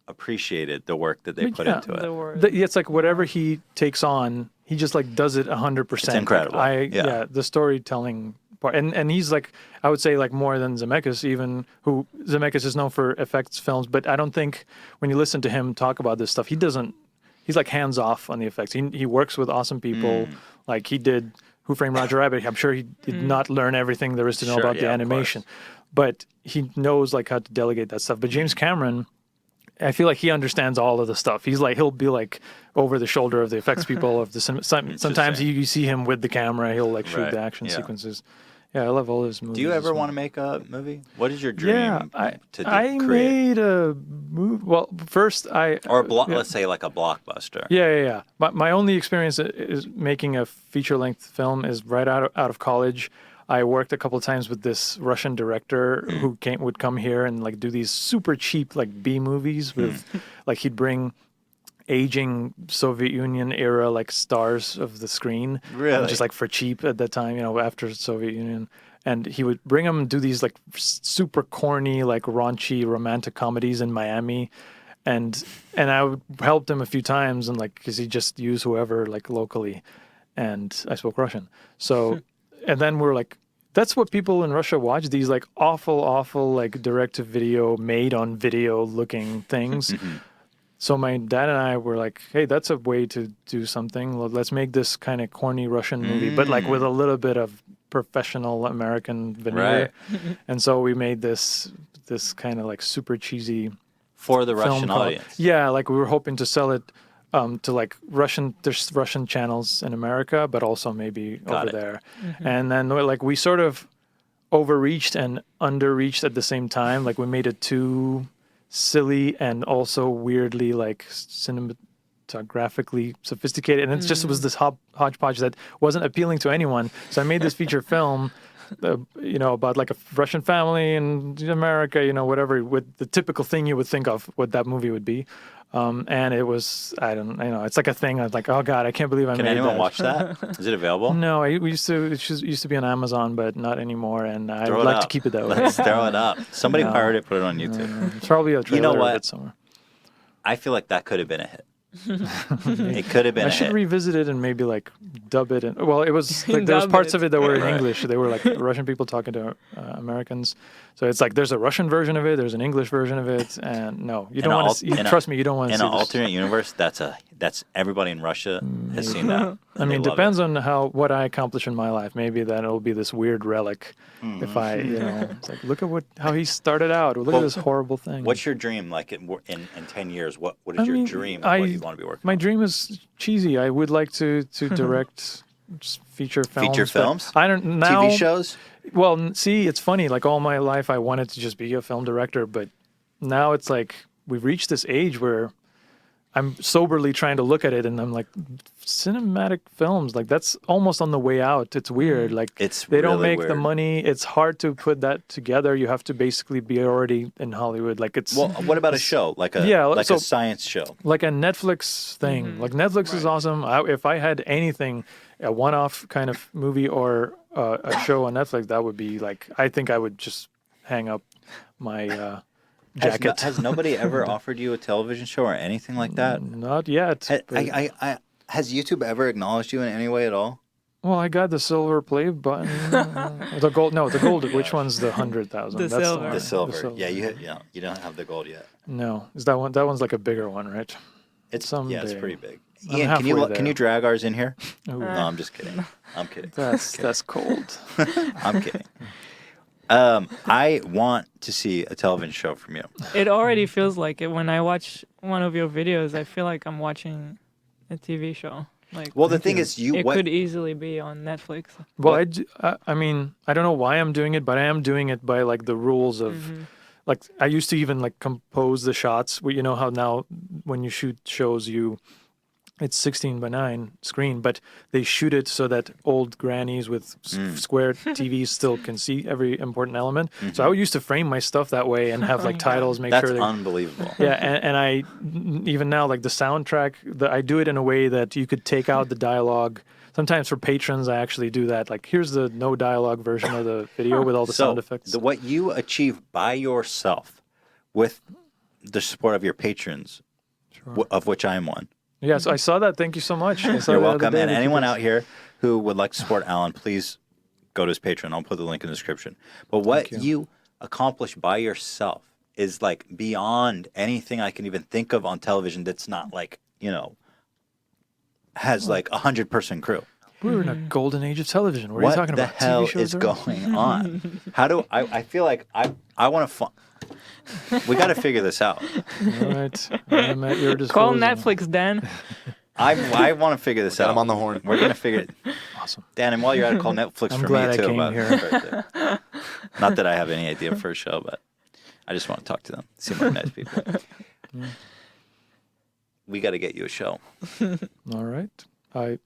appreciated the work that they But put yeah, into it. The word. it's like whatever he takes on, he just like does it 100%. It's incredible. Yeah. The storytelling part, and he's like, I would say like more than Zemeckis, even who Zemeckis is known for effects films, but I don't think when you listen to him talk about this stuff, he's like hands off on the effects. He works with awesome people, like he did Who Framed Roger Rabbit. I'm sure he did not learn everything there is to know Sure, about yeah, the of animation, but he knows like how to delegate that stuff. But James Cameron, I feel like he understands all of the stuff. He'll be like over the shoulder of the effects people of the sometimes you see him with the camera. He'll like shoot Right, the action yeah. sequences. Yeah, I love all his movies. Do you ever as well. want to make a movie? What is your dream Yeah, to I create? made a movie. Well, first Or let's say like a blockbuster. Yeah. But my only experience is making a feature-length film is right out of college. I worked a couple of times with this Russian director who would come here and like do these super cheap like B movies with like he'd bring aging Soviet Union era like stars of the screen, Really? just like for cheap at that time, after Soviet Union. And he would bring them and do these like super corny, like raunchy romantic comedies in Miami. And I would help him a few times, and like because he just used whoever like locally, and I spoke Russian. So, and then we're like, that's what people in Russia watch, these like awful like direct to video, made on video looking things. So my dad and I were like, hey, that's a way to do something. Let's make this kind of corny Russian movie, but like with a little bit of professional American veneer. Right. And so we made this kind of like super cheesy For the film Russian called- audience. Yeah, like we were hoping to sell it to like there's Russian channels in America, but also maybe Got over it. there. And then like we sort of overreached and underreached at the same time. Like we made it too silly and also weirdly like cinematographically sophisticated, and it just was this hodgepodge that wasn't appealing to anyone. So I made this feature film about like a Russian family in America, whatever, with the typical thing you would think of what that movie would be. And it was, it's like a thing. I was like, oh God, I can't believe I Can made anyone that. watch that? Is it available? No, it used to be on Amazon, but not anymore. And I'd Throw it like up. to keep it that way. Let's throw it up. Somebody No. pirated it, put it on YouTube. It's probably a trailer know of what? it somewhere. I feel like that could have been a hit. It could have been I a should hit. revisit it and maybe like dub it. Well, it was like there was Dub parts it. of it that were in Right. English. They were like Russian people talking to Americans. So it's like there's a Russian version of it, there's an English version of it, and no, you In don't a want al- to. in a- Trust me, you don't want to In see an this. alternate universe, that's everybody in Russia has seen that. I mean, depends on what I accomplish in my life. Maybe then it'll be this weird relic. If I, it's like look at how he started out. Look at this horrible thing. What's your dream like in 10 years? What is your dream of what you want to be working My on? dream is cheesy. I would like to direct feature films. Feature but films? I don't now. TV shows? Well, see, it's funny. Like all my life, I wanted to just be a film director, but now it's like we've reached this age where I'm soberly trying to look at it, and I'm like, cinematic films, like that's almost on the way out. It's weird. Like It's they don't really make the weird. money. It's hard to put that together. You have to basically be already in Hollywood. Like it's Well, what about a show like a Yeah, like so- a science show? like a Netflix thing. Like Netflix is awesome. If I had anything, a one-off kind of movie or a show on Netflix, that would be like, I think I would just hang up my jacket. Has nobody ever offered you a television show or anything like that? Not yet. but- Has YouTube ever acknowledged you in any way at all? well, I got the silver play button. The gold. No, the gold. Which one's the 100,000? The silver. one. The silver. Yeah, you don't have the gold yet. No, is that one? That one's like a bigger one, right? It's Someday. pretty big. I'm Ian, halfway can there. you drag ours in here? Ooh. No, I'm just kidding. I'm kidding. That's cold. I'm kidding. I want to see a television show from you. It already feels like it when I watch one of your videos. I feel like I'm watching a TV show. Like, well, the thing is, it could easily be on Netflix. Well, I mean, I don't know why I'm doing it, but I am doing it by like the rules of, like, I used to even like compose the shots. You know how now when you shoot shows, it's 16:9 screen, but they shoot it so that old grannies with square TVs still can see every important element. So I used to frame my stuff that way and have like titles, make That's sure unbelievable. Yeah, and I even now like the soundtrack, I do it in a way that you could take out the dialogue. Sometimes for patrons, I actually do that. Like, here's the no dialogue version of the video with all the sound effects. What you achieve by yourself with the support of your patrons, of which I am one. Yeah, so I saw that. Thank you so much. You're welcome. And anyone out here who would like to support Alan, please go to his Patreon. I'll put the link in the description. But what you accomplish by yourself is like beyond anything I can even think of on television that's not like, has like 100-person crew. We're in a golden age of television. What are you talking about? What the hell is going on? How do I feel like I want to we got to figure this out. All right. I'm at your disposal. Call Netflix, Dan. I want to figure this out. I'm on the horn. We're going to figure it. Awesome. Dan, and while you're at it, call Netflix I'm for glad me, too. I came about here. his birthday. Not that I have any idea for a show, but I just want to talk to them. Seem like nice people. We got to get you a show. All right.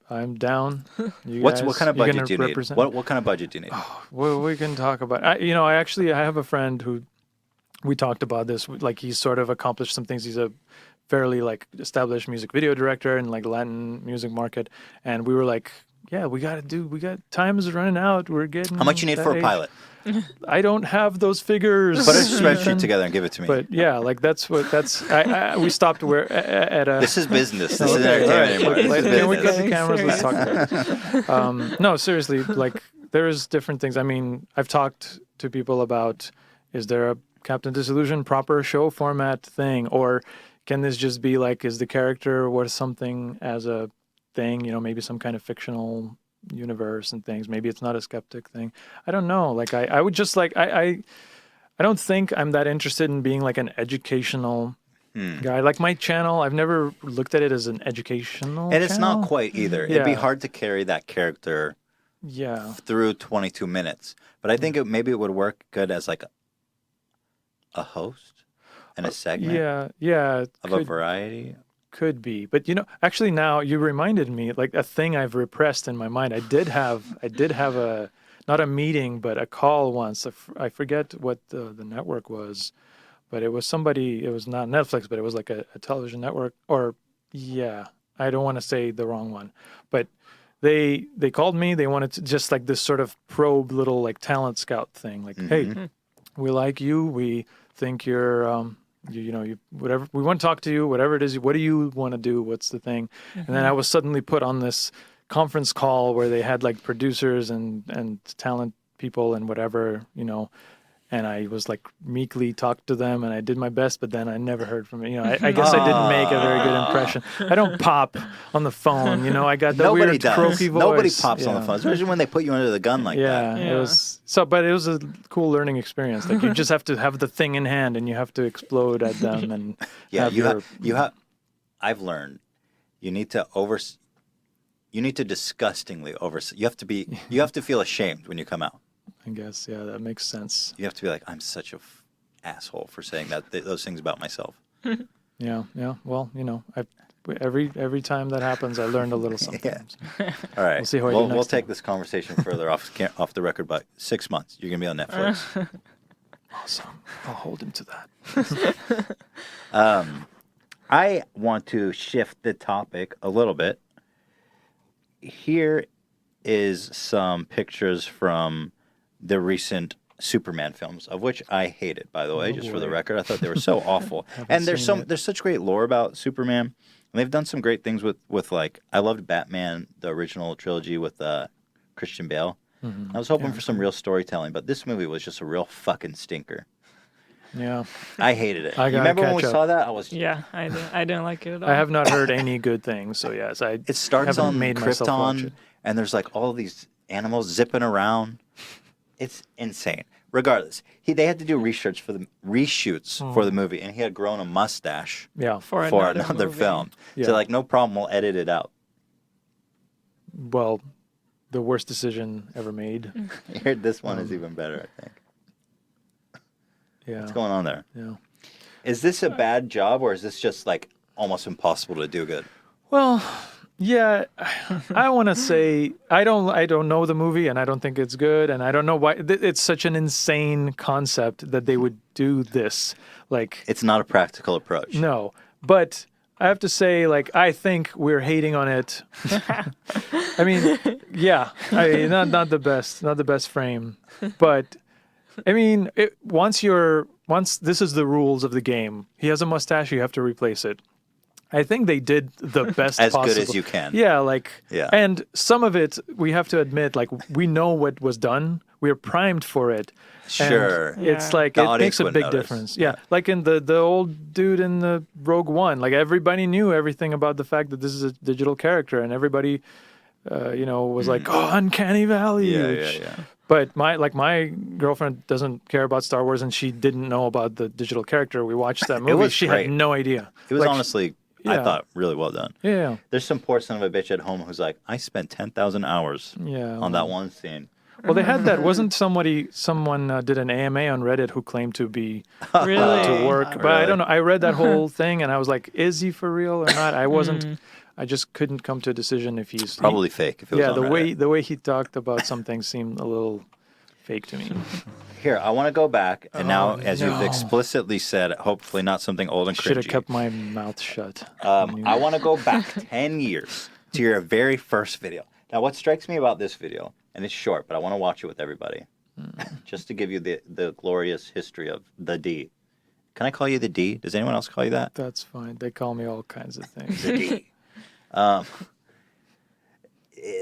I'm down. What kind of budget do you need? What kind of budget do you need? Well, we can talk about. I have a friend who we talked about this. Like, he's sort of accomplished some things. He's a fairly like established music video director in like Latin music market, and we were like, yeah, we got time is running out. We're getting. How much you need for a pilot? I don't have those figures. Put a spreadsheet together and give it to me. But yeah, like we stopped at a. This is business. This is entertainment anymore. Can we get the cameras? Let's talk about it. No, seriously, like there's different things. I mean, I've talked to people about, is there a Captain Disillusion proper show format thing, or can this just be like, is the character worth something as a thing? Maybe some kind of fictional universe and things. Maybe it's not a skeptic thing. I don't know. Like I would just like I don't think I'm that interested in being like an educational guy. Like my channel, I've never looked at it as an educational and it's channel. not quite either. It'd be hard to carry that character through 22 minutes. But I think maybe it would work good as like a host and a segment of a variety. Could be, but actually now you reminded me, like a thing I've repressed in my mind. I did have a, not a meeting, but a call once. I forget what the network was, but it was somebody, it was not Netflix, but it was like a television network, or I don't want to say the wrong one, but they called me. They wanted to just like this sort of probe little like talent scout thing. Like, hey, we like you. We think you're, you whatever, we want to talk to you, whatever it is. What do you want to do? What's the thing? And then I was suddenly put on this conference call where they had like producers and talent people and whatever, and I was like meekly talked to them and I did my best, but then I never heard from it. I guess I didn't make a very good impression. I don't pop on the phone, I got that weird croaky voice. Nobody pops on the phone, especially when they put you under the gun like that. Yeah, it was but it was a cool learning experience. Like you just have to have the thing in hand and you have to explode at them and I've learned you need to disgustingly you have to feel ashamed when you come out. I guess, that makes sense. You have to be like, I'm such a asshole for saying those things about myself. Yeah. Well, every time that happens, I learned a little something. All right. We'll see how we'll take this conversation further off the record. But 6 months, you're gonna be on Netflix. Awesome. I'll hold him to that. I want to shift the topic a little bit. Here is some pictures from the recent Superman films, of which I hated, by the way, for the record. I thought they were so awful. And there's such great lore about Superman. And they've done some great things with like, I loved Batman, the original trilogy with Christian Bale. I was hoping for some real storytelling, but this movie was just a real fucking stinker. Yeah. I hated it. You remember when we saw that? I didn't like it at all. I have not heard any good things, so yes. It starts on Krypton, and there's like all these animals zipping around. It's insane. regardless, they had to do reshoots for the movie, and he had grown a mustache For another movie. film. Yeah. So like, no problem, we'll edit it out. Well, the worst decision ever made. Here, this one is even better, I think. Yeah. What's going on there? Yeah. Is this a bad job, or is this just like almost impossible to do good? Well, yeah, I want to say I don't know the movie, and I don't think it's good, and I don't know why it's such an insane concept that they would do this. Like, It's not a practical approach. no, but I have to say, like, I think we're hating on it. I mean, yeah, not the best frame, but I mean, once this is the rules of the game. He has a mustache, you have to replace it. I think they did the best As possible. good as you can. Yeah, Yeah. and some of it we have to admit, like, we know what was done. We're primed for it. And Sure. it's Yeah. like The it audience makes a wouldn't big notice. difference. Yeah, like in the old dude in the Rogue One, like everybody knew everything about the fact that this is a digital character, and everybody, was like, "Oh, uncanny valley." Yeah. But my girlfriend doesn't care about Star Wars, and she didn't know about the digital character. We watched that movie. was She great. had no idea. It was Like, honestly, I yeah. thought, really well done. Yeah, There's some poor son of a bitch at home who's like, I spent 10,000 hours yeah. on that one scene. Well, they had that. Wasn't someone did an AMA on Reddit who claimed to be Really? to work, but I Really? don't know. I read that whole thing, and I was like, is he for real or not? I wasn't. I just couldn't come to a decision if he's Probably fake if it was Yeah, on Reddit. the way he talked about some things seemed a little fake to me. Here, I want to go back, and now, as you've no. explicitly said, hopefully not something old and Should have cringy. kept my mouth shut. I want to go back 10 years to your very first video. Now, what strikes me about this video, and it's short, but I want to watch it with everybody, just to give you the glorious history of the D. Can I call you the D? Does anyone else call you that? That's fine. They call me all kinds of things. The D.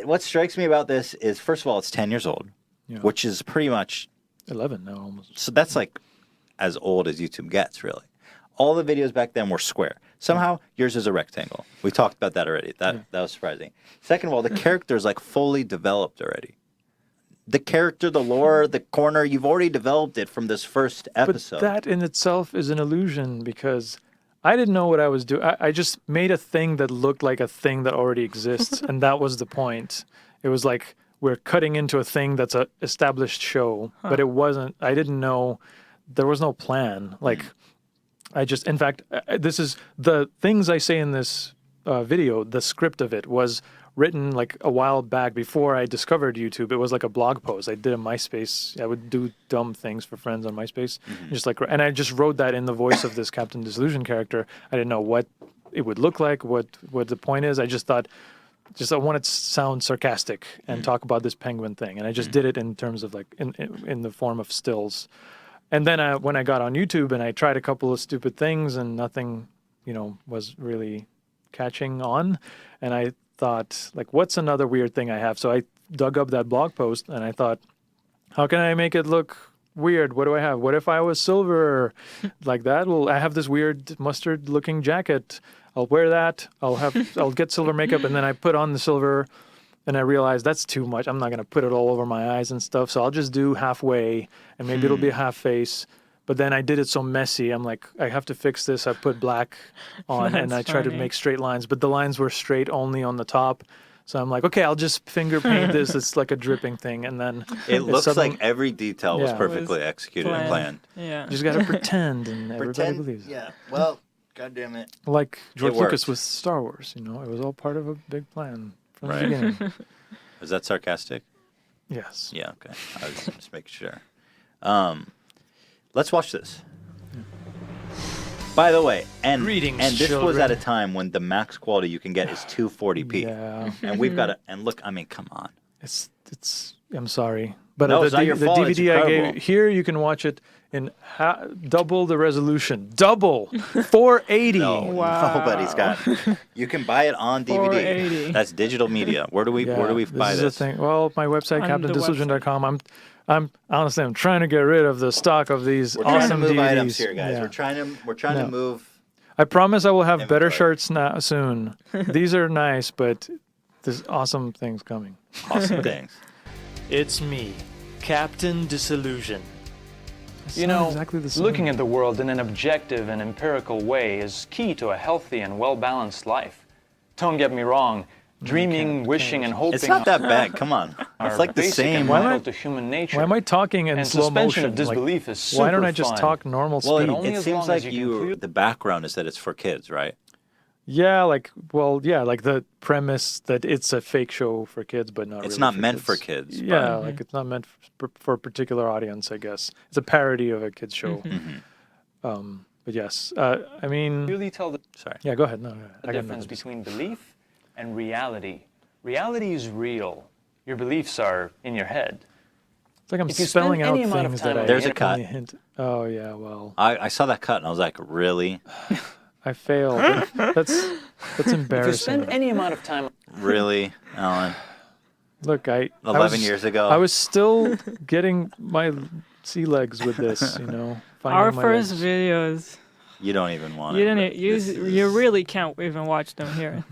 What strikes me about this is, first of all, it's 10 years old, Yeah. which is pretty much 11 now, almost. So that's like as old as YouTube gets, really. All the videos back then were square. Somehow, yours is a rectangle. We talked about that already. That was surprising. Second of all, the character is like fully developed already. The character, the lore, the corner, you've already developed it from this first episode. But that in itself is an illusion because I didn't know what I was doing. I just made a thing that looked like a thing that already exists, and that was the point. It was like we're cutting into a thing that's a established show, but it wasn't. I didn't know. There was no plan. Like, I just, in fact, this is the things I say in this video. The script of it was written like a while back before I discovered YouTube. It was like a blog post. I did a MySpace. I would do dumb things for friends on MySpace, and I just wrote that in the voice of this Captain Disillusion character. I didn't know what it would look like, what the point is. I just thought, I wanted to sound sarcastic and talk about this penguin thing, and I just did it in terms of like in the form of stills. And then when I got on YouTube and I tried a couple of stupid things and nothing, was really catching on, and I thought, like, what's another weird thing I have? So I dug up that blog post and I thought, how can I make it look weird? What do I have? What if I was silver like that? Well, I have this weird mustard looking jacket. I'll wear that. I'll get silver makeup, and then I put on the silver, and I realized that's too much. I'm not going to put it all over my eyes and stuff. So I'll just do halfway, and maybe it'll be a half face. But then I did it so messy. I'm like, I have to fix this. I put black on, and I tried to make straight lines, but the lines were straight only on the top. So I'm like, okay, I'll just finger paint this. It's like a dripping thing, and then it looks like every detail was Yeah. perfectly executed and planned. Yeah. you just got to pretend, and everybody believes it. Yeah. Well, God damn it. Like George It Lucas worked. with Star Wars, it was all part of a big plan from Right. the beginning. Is that sarcastic? Yes. Yeah. Okay. I was just making sure. Let's watch this. By the way, and Greetings, this was children. at a time when the max quality you can get is 240p, Yeah. and we've got to. And look, I mean, come on. It's. I'm sorry, but No, it's not your the fault. It's DVD I incredible. gave here, you can watch it in double the resolution. Double 480. No, Wow. nobody's got. You can buy it on DVD. 480. That's digital media. Where do we buy This this? is the thing. Well, my website, On the CaptainDisillusion.com. I'm honestly, I'm trying to get rid of the stock of these We're trying to awesome move DVDs. items here, guys. Yeah. We're trying to No. move. I promise I will have better Inventory. shirts now soon. These are nice, but there's awesome things coming. Awesome things. It's me, Captain Disillusion. You know, exactly the same. Looking at the world in an objective and empirical way is key to a healthy and well-balanced life. Don't get me wrong. Dreaming, wishing, and hoping. It's not that bad. Come on. It's like the same. To human nature. Why am I talking in slow motion? Of disbelief is super why don't I just talk normal speed? Well, it seems like the background is that it's for kids, right? Yeah, like the premise that it's a fake show for kids, but not. It's really not for meant kids. for kids. Yeah, like it's not meant for a particular audience, I guess. It's a parody of a kids show. But yes, I mean. Really tell the. Sorry. Yeah, go ahead. No, the difference between belief and reality. Reality is real. Your beliefs are in your head. It's like I'm spelling out things that I There's a cut. Hint. Oh yeah, well. I saw that cut and I was like, really? I failed. That's embarrassing. If you spend any amount of time. Really, Alan? Look, 11 years ago. I was still getting my sea legs with this, you know. Our first videos. You don't even want you it. Didn't, you really can't even watch them here.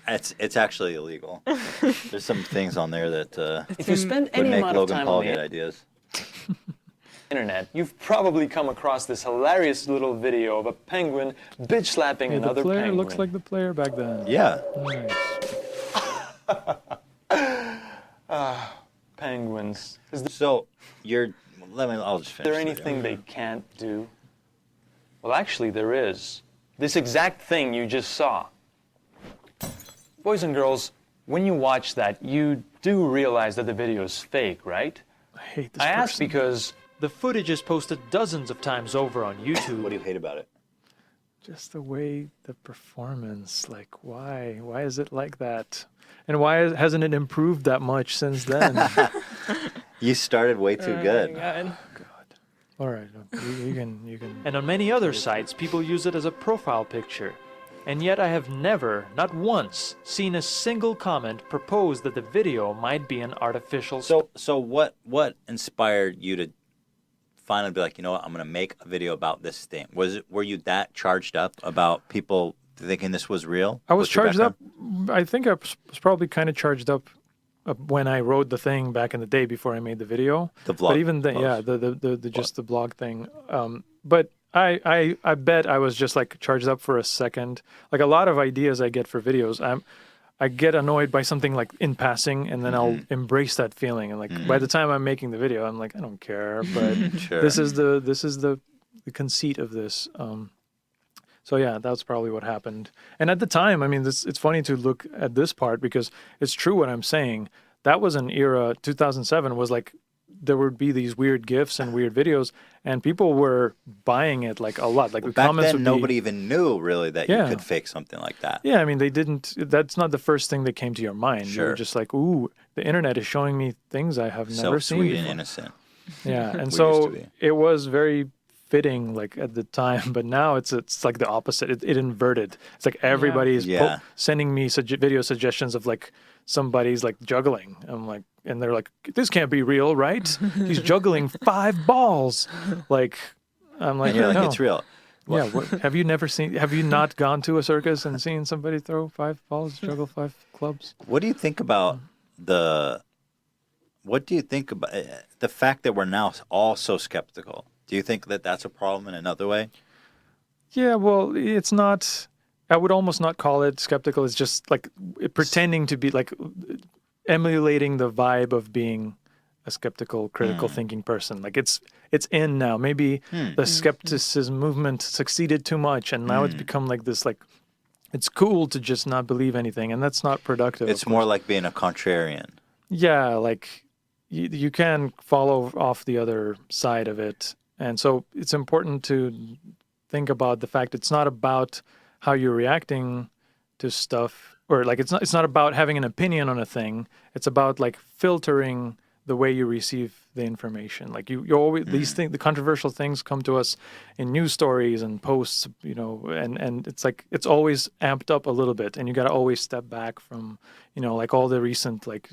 It's actually illegal. There's some things on there that if you spend would any make amount Logan of time Paul on get ideas. Internet, you've probably come across this hilarious little video of a penguin bitch slapping another penguin. The player penguin. looks like the player back then. Yeah. Nice. Penguins. So I'll just finish. Is there anything they can't do? Well, actually, there is. This exact thing you just saw. Boys and girls, when you watch that, you do realize that the video is fake, right? I hate this I person. ask because the footage is posted dozens of times over on YouTube. What do you hate about it? Just the way the performance, like why is it like that? And why hasn't it improved that much since then? You started way too good. God. All right, you can. And on many other sites, people use it as a profile picture. And yet I have never, not once, seen a single comment propose that the video might be an artificial. So what inspired you to finally be like, you know what, I'm going to make a video about this thing? Were you that charged up about people thinking this was real? I was charged up. I think I was probably kind of charged up when I wrote the thing back in the day before I made the video. The vlog. But even then, yeah, the just the blog thing. But I bet I was just like charged up for a second. Like a lot of ideas I get for videos, I get annoyed by something like in passing, and then I'll embrace that feeling. And like by the time I'm making the video, I'm like, I don't care. But Sure. this is the conceit of this. So yeah, that's probably what happened. And at the time, I mean, it's funny to look at this part because it's true what I'm saying. That was an era. 2007 was like there would be these weird GIFs and weird videos, and people were buying it like a lot. Like the back comments then, nobody even knew really that you could fake something like that. Yeah, I mean, they didn't. That's not the first thing that came to your mind. Sure. You were just like, ooh, the internet is showing me things I have never seen. So sweet before. and innocent. Yeah, and so it was very fitting like at the time, but now it's like the opposite. It inverted. It's like everybody is sending me video suggestions of like somebody's like juggling. I'm like, and they're like, this can't be real, right? He's juggling 5 balls. Like, I'm like, and you're like, no. it's real. Yeah. Have you not gone to a circus and seen somebody throw 5 balls, juggle 5 clubs? What do you think about the fact that we're now all so skeptical? Do you think that that's a problem in another way? Yeah, well, it's not. I would almost not call it skeptical. It's just like pretending to be like emulating the vibe of being a skeptical, critical thinking person. Like it's in now. Maybe the skepticism movement succeeded too much, and now it's become like this. Like it's cool to just not believe anything, and that's not productive. It's more like being a contrarian. Yeah, like you can follow off the other side of it. And so it's important to think about the fact it's not about how you're reacting to stuff, or like it's not about having an opinion on a thing. It's about like filtering the way you receive the information. Like you always these things, the controversial things come to us in news stories and posts, you know, and it's like it's always amped up a little bit, and you got to always step back from, you know, like all the recent like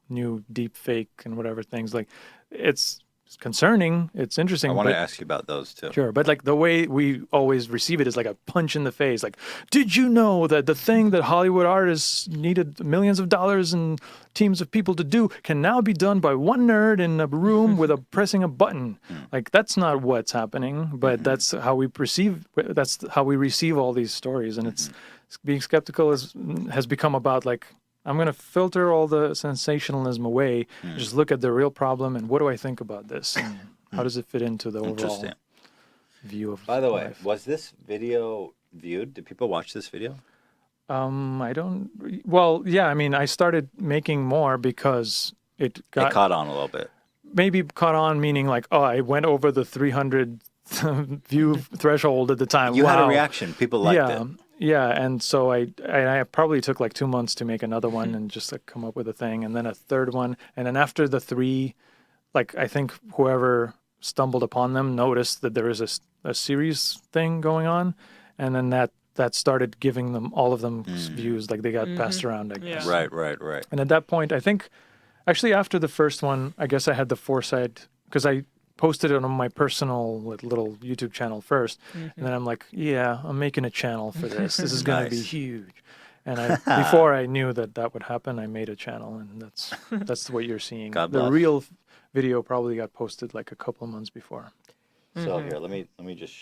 new deep fake and whatever things. Like it's concerning. It's interesting. I want to but- ask you about those too. Sure, but like the way we always receive it is like a punch in the face. Like, did you know that the thing that Hollywood artists needed millions of dollars and teams of people to do can now be done by one nerd in a room with pressing a button? Like, that's not what's happening, but that's how we perceive. That's how we receive all these stories, and it's being skeptical has become about like, I'm going to filter all the sensationalism away, just look at the real problem, and what do I think about this? And how does it fit into the overall view of By the way, life? was this video viewed? Did people watch this video? I don't... Well, yeah, I mean, I started making more because it caught on a little bit. Maybe caught on, meaning like, oh, I went over the 300 view threshold at the time. You had a reaction. People liked it. Yeah, and so I probably took like 2 months to make another one and just like come up with a thing, and then a third one, and then after the 3, like I think whoever stumbled upon them noticed that there is a series thing going on, and then that started giving them all of them views, like they got passed around, I guess. Right. And at that point, I think actually after the first one, I guess I had the foresight because I posted it on my personal little YouTube channel first, and then I'm like, yeah, I'm making a channel for this. This is going to be huge. And before I knew that would happen, I made a channel, and that's what you're seeing. God the bless. real video probably got posted like a couple of months before. So here, let me just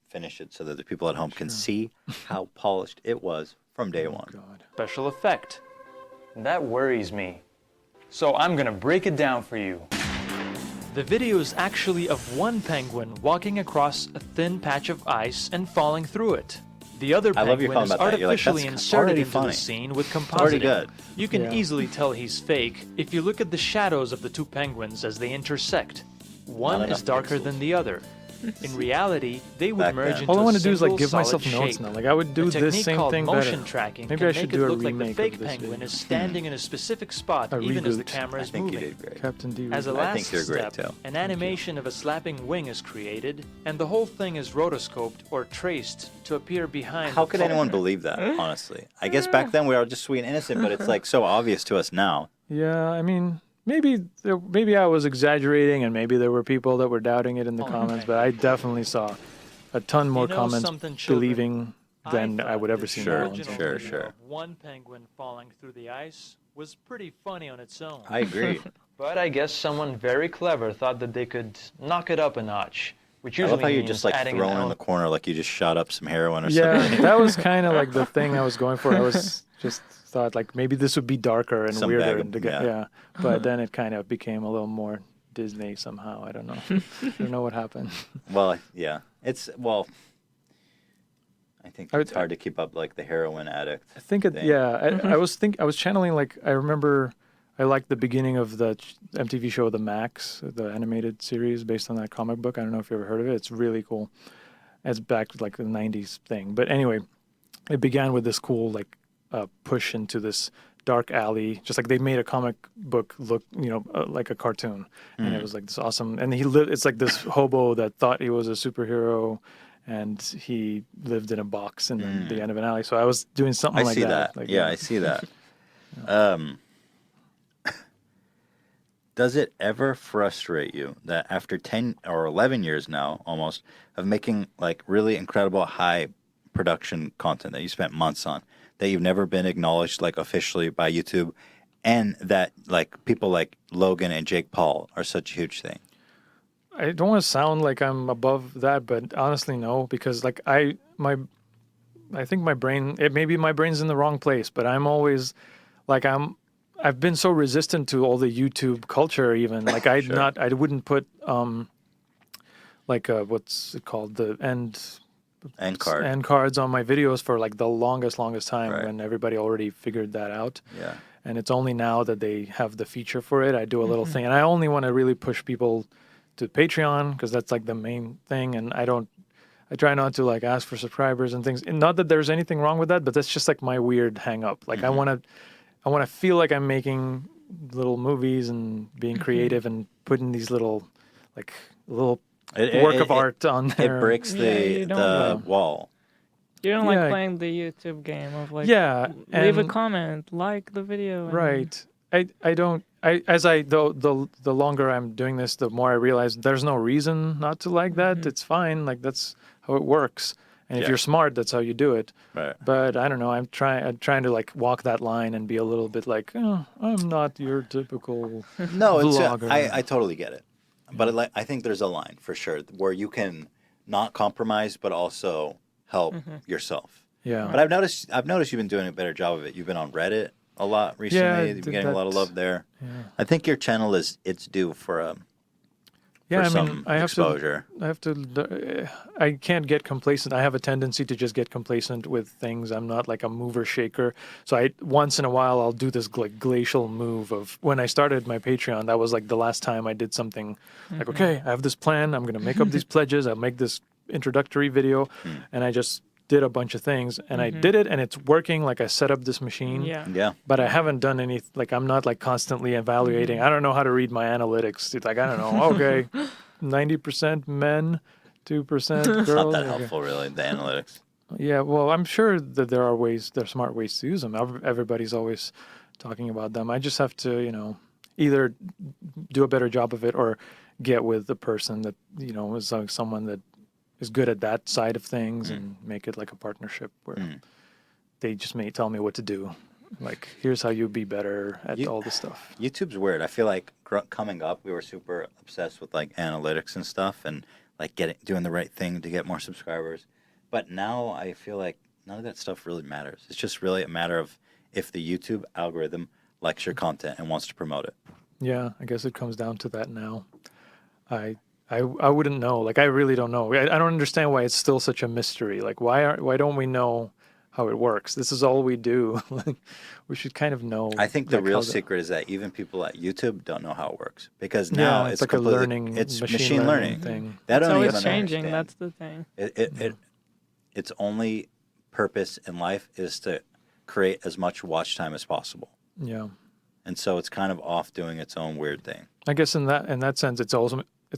finish it so that the people at home can see how polished it was from day one. God. Special effect. That worries me. So I'm gonna break it down for you. The video is actually of one penguin walking across a thin patch of ice and falling through it. The other I love your penguin is comment about that. You're like, artificially that's inserted already into funny. the scene with already compositing. good. You can Yeah. easily tell he's fake if you look at the shadows of the two penguins as they intersect. One Not is enough darker pixels. than the other. In reality, they would Back merge then. into All I a want to do is like single give myself solid notes shape. now. Like I would do A this technique same called thing motion better. tracking Maybe can I should make it do a look like the remake fake of this penguin video. is standing in a specific spot A even as the reboot. camera I is think you moving. did great. Captain D. As a I last think you're great, step, too. an animation of a slapping wing is created, and the whole thing is rotoscoped or traced to appear behind. How the could polymer. anyone believe that, honestly? I guess back then we were just sweet and innocent, but it's like so obvious to us now. Yeah, I mean, maybe I was exaggerating, and maybe there were people that were doubting it in the Oh, comments, okay. but I definitely saw a ton more You know comments something, children? believing than I would ever thought see this now. Sure, on original social sure, media. sure. of one penguin falling through the ice was pretty funny on its own. I agree. But I guess someone very clever thought that they could knock it up a notch, which I usually love how you're means just like adding thrown an in the corner like you just shot up some heroin or Yeah, something. that was kind of like the thing I was going for. I was just thought like maybe this would be darker and Some weirder, bag of- and to get, yeah. yeah. But then it kind of became a little more Disney somehow. I don't know. I don't know what happened. Well, yeah. I think I would- it's hard to keep up like the heroin addict. I think it. thing. Yeah, I was channeling like I remember. I liked the beginning of the MTV show The Max, the animated series based on that comic book. I don't know if you ever heard of it. It's really cool. It's back to like the '90s thing. But anyway, it began with this cool like push into this dark alley, just like they made a comic book look, like a cartoon, and it was like this awesome. And he lived. It's like this hobo that thought he was a superhero, and he lived in a box in the end of an alley. So I was doing something I like see that. that. Like, Yeah, I see that. Does it ever frustrate you that after 10 or 11 years now, almost, of making like really incredible high production content that you spent months on, that you've never been acknowledged like officially by YouTube, and that like people like Logan and Jake Paul are such a huge thing? I don't want to sound like I'm above that, but honestly, no, because like I think my brain, maybe my brain's in the wrong place, but I'm always like I've been so resistant to all the YouTube culture, even like I wouldn't put what's it called, the end cards on my videos for like the longest time, Right. when everybody already figured that out. Yeah. And it's only now that they have the feature for it, I do a little thing, and I only want to really push people to Patreon because that's like the main thing, and I try not to like ask for subscribers and things. And not that there's anything wrong with that, but that's just like my weird hang up. Like I want to feel like I'm making little movies and being creative and putting these little work of art on there. It breaks you don't the wall. You don't Yeah. like playing the YouTube game of like Yeah, leave a and- comment, like the video. And Right. I don't. The longer I'm doing this, the more I realize there's no reason not to like that. It's fine. Like that's how it works. And if you're smart, that's how you do it. Right. But I don't know. I'm trying to like walk that line and be a little bit like, oh, I'm not your typical vlogger. I totally get it. But I think there's a line for sure where you can not compromise, but also help yourself. Yeah. But I've noticed you've been doing a better job of it. You've been on Reddit a lot recently. Yeah, You've been getting a lot of love there. Yeah. I think your channel it's due for some exposure. I can't get complacent. I have a tendency to just get complacent with things. I'm not like a mover shaker. So once in a while I'll do this like glacial move of when I started my Patreon. That was like the last time I did something like, okay, I have this plan. I'm going to make up these pledges. I'll make this introductory video, and I just did a bunch of things, and I did it, and it's working. Like I set up this machine, but I haven't done any. Like I'm not like constantly evaluating. I don't know how to read my analytics. It's like I don't know. Okay, 90% men, 2% girls. It's not that helpful, really. The analytics. Yeah, well, I'm sure that there are smart ways to use them. Everybody's always talking about them. I just have to, either do a better job of it or get with the person that is like someone that is good at that side of things and make it like a partnership where they just may tell me what to do. Like, here's how you be better at all this stuff. YouTube's weird. I feel like coming up, we were super obsessed with like analytics and stuff and like doing the right thing to get more subscribers. But now I feel like none of that stuff really matters. It's just really a matter of if the YouTube algorithm likes your content and wants to promote it. Yeah, I guess it comes down to that now. I wouldn't know. Like, I really don't know. I don't understand why it's still such a mystery. Like, why don't we know how it works? This is all we do. Like, we should kind of know. I think the real secret is that even people at YouTube don't know how it works because now it's like a learning, it's machine learning thing. It's always changing. That's the thing. Its only purpose in life is to create as much watch time as possible. Yeah. And so it's kind of off doing its own weird thing. I guess in that sense, it's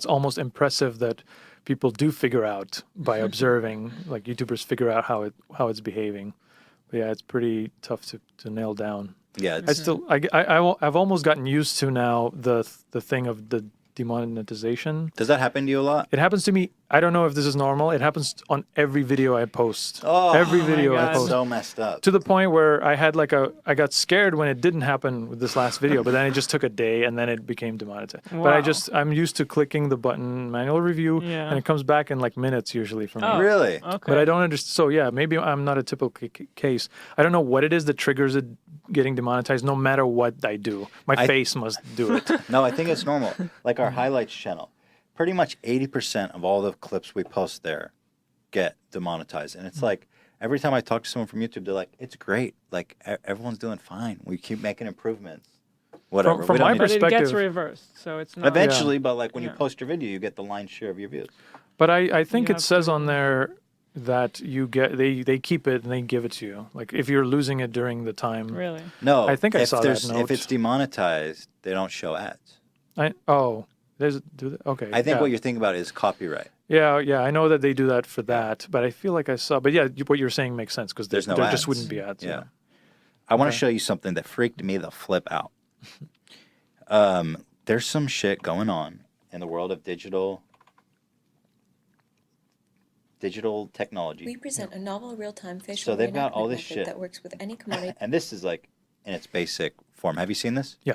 almost impressive that people do figure out by observing, like YouTubers figure out how it's behaving. But yeah, it's pretty tough to nail down. Yeah, I've almost gotten used to now the thing of the demonetization. Does that happen to you a lot? It happens to me. I don't know if this is normal. It happens on every video I post. Oh, every video I post. So messed up. To the point where I had I got scared when it didn't happen with this last video, but then it just took a day and then it became demonetized. Wow. But I'm used to clicking the button manual review and it comes back in like minutes usually for me. Oh, really? Okay. But I don't understand. So yeah, maybe I'm not a typical case. I don't know what it is that triggers it getting demonetized no matter what I do. My face must do it. No, I think it's normal. Like our highlights channel. Pretty much 80% of all the clips we post there get demonetized. And it's like, every time I talk to someone from YouTube, they're like, it's great. Like, everyone's doing fine. We keep making improvements. Whatever. From my perspective. But it gets reversed, so it's not... Eventually, but like when you post your video, you get the lion's share of your views. But I think it says on there that you get they keep it and they give it to you. Like, if you're losing it during the time... Really? No. I think I saw that note. If it's demonetized, they don't show ads. Okay. I think what you're thinking about is copyright. Yeah, I know that they do that for that, but I feel like I saw. But yeah, what you're saying makes sense because there just wouldn't be ads. Yeah. I want to show you something that freaked me the flip out. There's some shit going on in the world of digital technology. We present a novel real-time facial they've got all this shit that works with any commodity. And this is like in its basic form. Have you seen this? Yeah.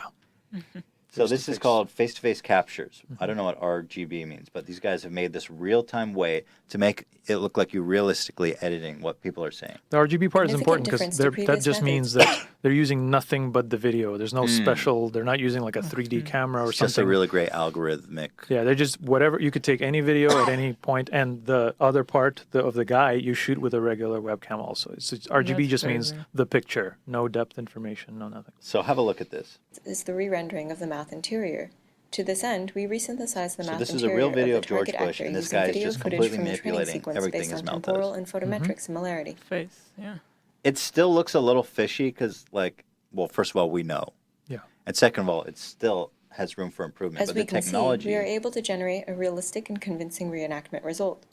So this is called face-to-face captures. I don't know what RGB means, but these guys have made this real-time way to make it look like you're realistically editing what people are saying. The RGB part is important because that just means that they're using nothing but the video. There's no special. They're not using like a 3D camera or it's something. Just a really great algorithmic. Yeah, they're just whatever. You could take any video at any point, and the other part of the guy you shoot with a regular webcam also. So RGB just means the picture, no depth information, no nothing. So have a look at this. Is the re-rendering of the mouth interior. To this end, we resynthesized the mouth this is interior a real video of the of George target Bush, actor and this using guy is video just footage completely from the training manipulating sequence everything based his on mouth temporal does. and photometric similarity. Face, yeah. It still looks a little fishy because, like, well, first of all, we know. Yeah. And second of all, it still has room for improvement. As but we the can technology see, we are able to generate a realistic and convincing reenactment result.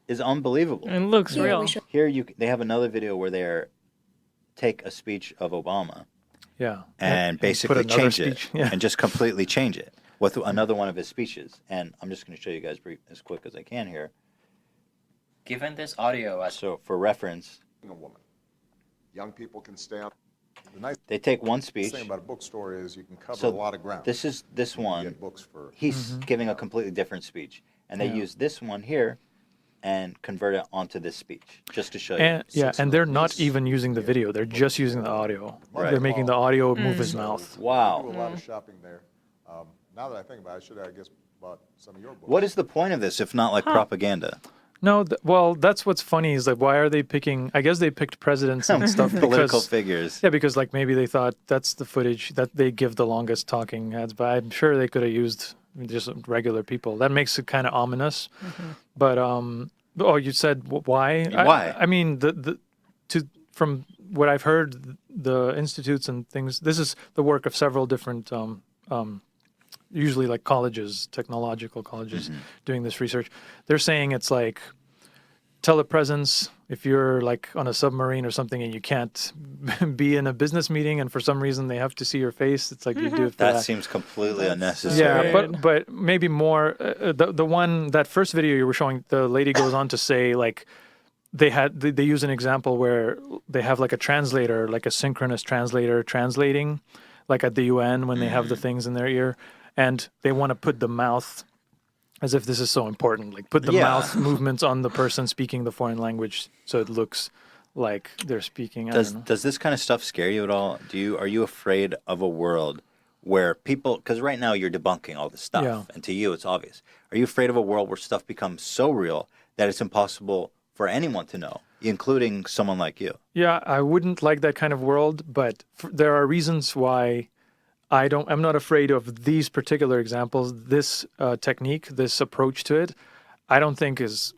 Is unbelievable. It looks real. Here they have another video where they take a speech of Obama. Yeah. And basically put another change it speech. Yeah. and just completely change it with another one of his speeches. And I'm just going to show you guys as quick as I can here. Given this audio, So for reference, a woman. Young people can stay up. The nice they take one speech. thing about a bookstore is you can cover So a lot of ground. this is this You can one. get books for He's giving a completely different speech, and they use this one here and convert it onto this speech just to show you. And they're not even using the video; they're just using the audio. Right. They're making the audio move his mouth. Wow. We do a lot of shopping there. Now that I think about it, I should have, I guess, bought some of your books. What is the point of this if not like propaganda? No, well, that's what's funny is like, why are they picking? I guess they picked presidents and stuff Political because, figures. Yeah, because like maybe they thought that's the footage that they give the longest talking heads, but I'm sure they could have used just regular people. That makes it kind of ominous. But you said why? Why? I mean, from what I've heard, the institutes and things. This is the work of several different. Usually like colleges, technological colleges, doing this research. They're saying it's like telepresence. If you're like on a submarine or something and you can't be in a business meeting and for some reason they have to see your face, it's like you do it for That seems completely unnecessary. Yeah, but maybe more. That first video you were showing, the lady goes on to say like they use an example where they have like a translator, like a synchronous translator translating, like at the UN when they have the things in their ear. And they want to put the mouth, as if this is so important, like put the mouth movements on the person speaking the foreign language so it looks like they're speaking. Does this kind of stuff scare you at all? Are you afraid of a world where people, because right now you're debunking all this stuff, and to you it's obvious. Are you afraid of a world where stuff becomes so real that it's impossible for anyone to know, including someone like you? Yeah, I wouldn't like that kind of world, but there are reasons why I'm not afraid of these particular examples. This technique, this approach to it, I don't think is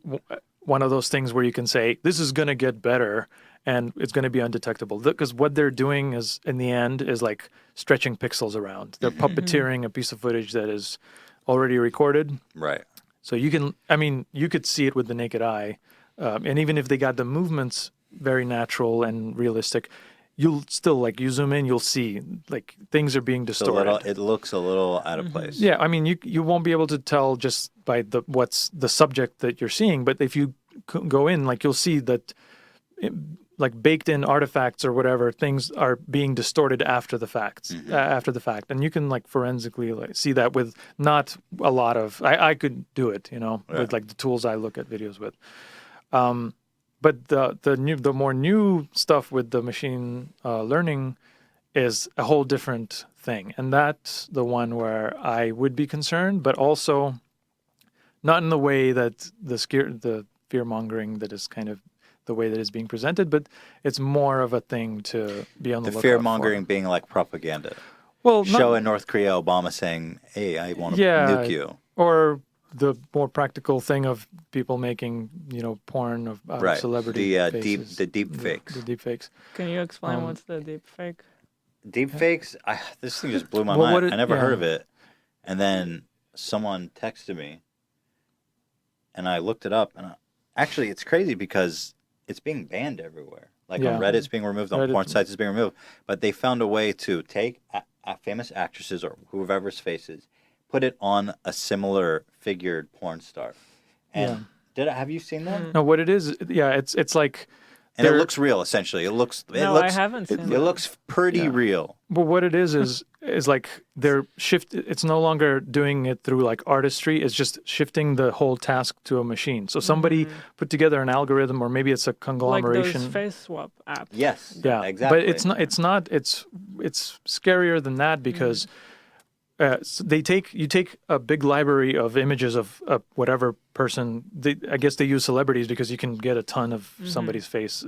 one of those things where you can say, this is going to get better and it's going to be undetectable. Because what they're doing is, in the end, is like stretching pixels around. They're puppeteering a piece of footage that is already recorded. Right. So you could see it with the naked eye. And even if they got the movements very natural and realistic, you'll still, like, you zoom in, you'll see, like, things are being distorted. It looks a little out of place. Yeah, I mean, you won't be able to tell just by what's the subject that you're seeing, but if you go in, like, you'll see that, like, baked-in artifacts or whatever, things are being distorted after the fact. And you can, like, forensically see that with not a lot of... I could do it, with, like, the tools I look at videos with. But the more new stuff with the machine learning is a whole different thing, and that's the one where I would be concerned, but also not in the way that the fear mongering that is kind of the way that it's being presented, but it's more of a thing to be on the lookout for. The fear mongering being like propaganda. Well, show in North Korea Obama saying, "Hey, I want to nuke you," or the more practical thing of people making, porn of celebrity faces. The deep fakes. The deep fakes. Can you explain what's the deep fake? Deep fakes? This thing just blew my mind. I never heard of it. And then someone texted me, and I looked it up. And actually, it's crazy because it's being banned everywhere. Like on Reddit, it's being removed. On porn sites, it's being removed. But they found a way to take famous actresses or whoever's faces, put it on a similar figured porn star. And have you seen that? No, what it is, it's like... And it looks real, essentially. I haven't seen it. It looks pretty real. But what it is like they're it's no longer doing it through like artistry. It's just shifting the whole task to a machine. So somebody put together an algorithm, or maybe it's a conglomeration. Like those face swap apps. Yes. Yeah, exactly. But it's scarier than that because you take a big library of images of whatever person. I guess they use celebrities because you can get a ton of somebody's face,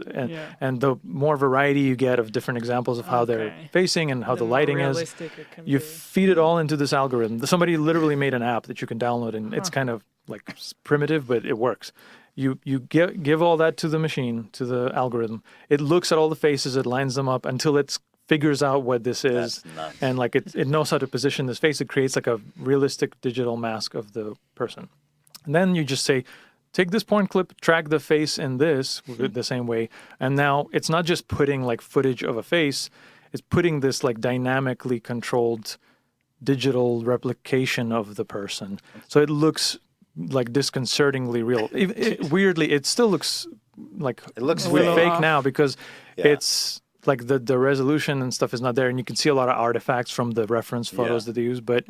and the more variety you get of different examples of how they're facing and how the lighting is, you feed it all into this algorithm. Somebody literally made an app that you can download, and it's kind of like primitive, but it works. You give all that to the machine, to the algorithm. It looks at all the faces, it lines them up until it's figures out what this is, and like it knows how to position this face. It creates like a realistic digital mask of the person. And then you just say, take this porn clip, track the face in this the same way. And now it's not just putting like footage of a face, is putting this like dynamically controlled digital replication of the person. So it looks like disconcertingly real. Weirdly, it still looks like it looks fake now because it's like the resolution and stuff is not there, and you can see a lot of artifacts from the reference photos that they use, but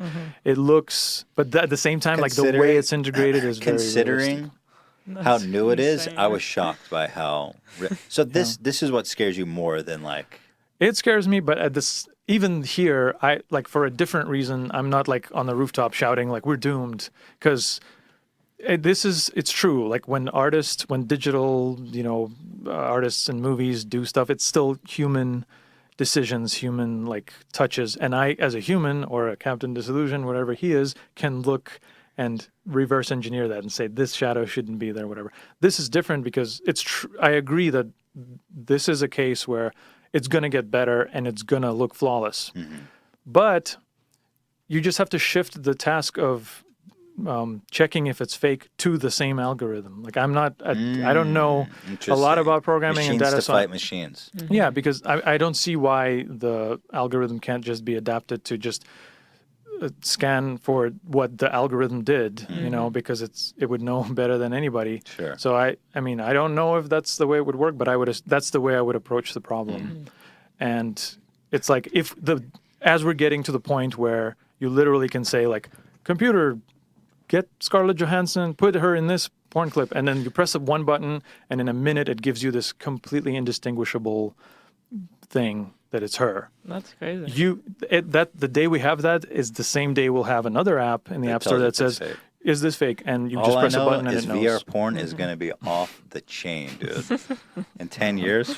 it looks, but at the same time, like the way it's integrated is very considering how new it is. I was shocked by how. So this is what scares you more than like. It scares me, but at this, even here, I like for a different reason. I'm not like on the rooftop shouting like we're doomed, because it's true. Like when digital, artists and movies do stuff, it's still human decisions, human like touches. And I, as a human or a Captain Disillusion, whatever he is, can look and reverse engineer that and say this shadow shouldn't be there, whatever. This is different because it's I agree that this is a case where it's going to get better and it's going to look flawless. But you just have to shift the task of checking if it's fake to the same algorithm. Like I'm not, I don't know a lot about programming and data science. Machines to fight machines. Yeah, because I don't see why the algorithm can't just be adapted to just scan for what the algorithm did, because it would know better than anybody. Sure. So I mean, I don't know if that's the way it would work, but that's the way I would approach the problem. And it's like as we're getting to the point where you literally can say like, computer, get Scarlett Johansson, put her in this porn clip, and then you press one button, and in a minute it gives you this completely indistinguishable thing that it's her. That's crazy. The day we have that is the same day we'll have another app in the App Store that says, "Is this fake?" And you just press a button and it knows. VR porn is going to be off the chain, dude. In 10 years.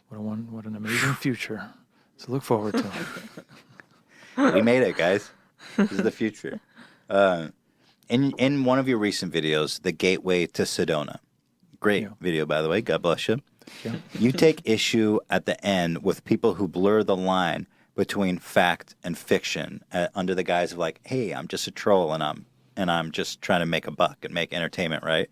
What an amazing future to look forward to. We made it, guys. This is the future. In one of your recent videos, The Gateway to Sedona. Great video, by the way. God bless you. You take issue at the end with people who blur the line between fact and fiction under the guise of like, hey, I'm just a troll and I'm just trying to make a buck and make entertainment, right?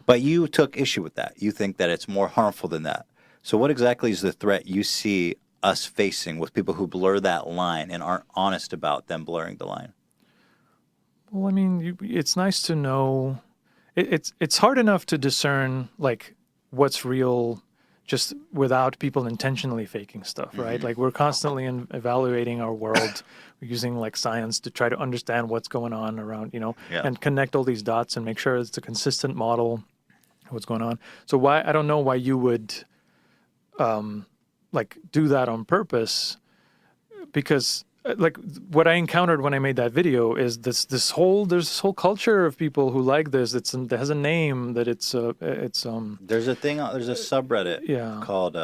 But you took issue with that. You think that it's more harmful than that. So what exactly is the threat you see us facing with people who blur that line and aren't honest about them blurring the line? Well, I mean, it's nice to know. It's hard enough to discern like what's real just without people intentionally faking stuff, right? Like we're constantly evaluating our world. We're using like science to try to understand what's going on around, and connect all these dots and make sure it's a consistent model of what's going on. So I don't know why you would like do that on purpose, because like what I encountered when I made that video is there's this whole culture of people who like this. It has a name that it's there's a subreddit called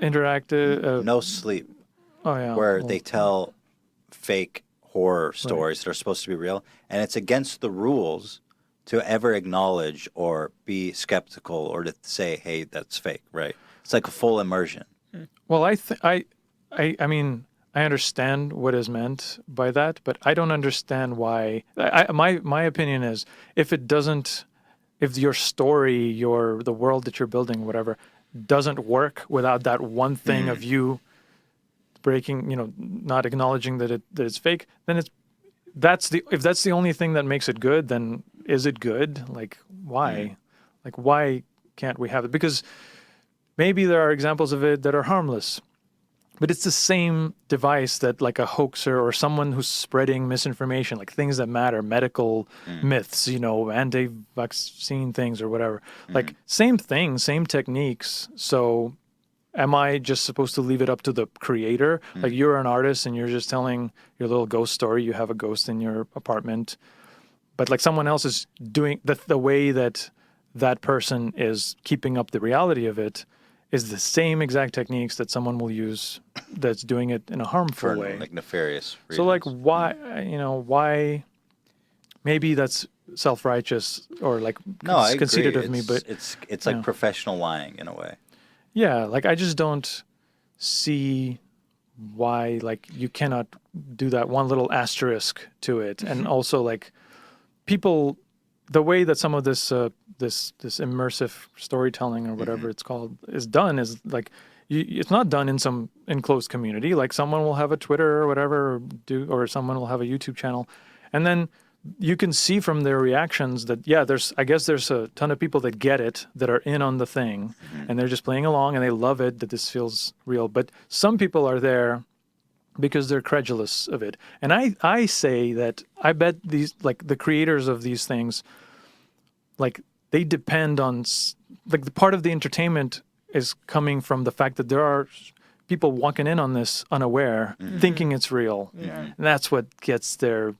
interactive No Sleep. Oh yeah, where they tell fake horror stories that are supposed to be real, and it's against the rules to ever acknowledge or be skeptical or to say, hey, that's fake, right? It's like a full immersion. Well, I mean, I understand what is meant by that, but I don't understand why. My opinion is if your story, the world that you're building, whatever, doesn't work without that one thing of you breaking, not acknowledging that it's fake, then if that's the only thing that makes it good, then is it good? Like why? Like why can't we have it? Because maybe there are examples of it that are harmless, but it's the same device that like a hoaxer or someone who's spreading misinformation, like things that matter, medical myths, anti-vaccine things or whatever. Like same thing, same techniques. So am I just supposed to leave it up to the creator? Like you're an artist and you're just telling your little ghost story. You have a ghost in your apartment, but like someone else is doing the way that person is keeping up the reality of it is the same exact techniques that someone will use that's doing it in a harmful way. Like nefarious reasons. So like why maybe that's self-righteous or like conceited of me, but it's like professional lying in a way. Yeah, like I just don't see why like you cannot do that one little asterisk to it. And also like people, the way that some of this this immersive storytelling or whatever it's called is done is like it's not done in some enclosed community. Like someone will have a Twitter or whatever, or someone will have a YouTube channel, and then you can see from their reactions that I guess there's a ton of people that get it, that are in on the thing, and they're just playing along and they love it, that this feels real. But some people are there because they're credulous of it. And I say that I bet these, like the creators of these things, like they depend on, like the part of the entertainment is coming from the fact that there are people walking in on this unaware, thinking it's real. And that's what gives them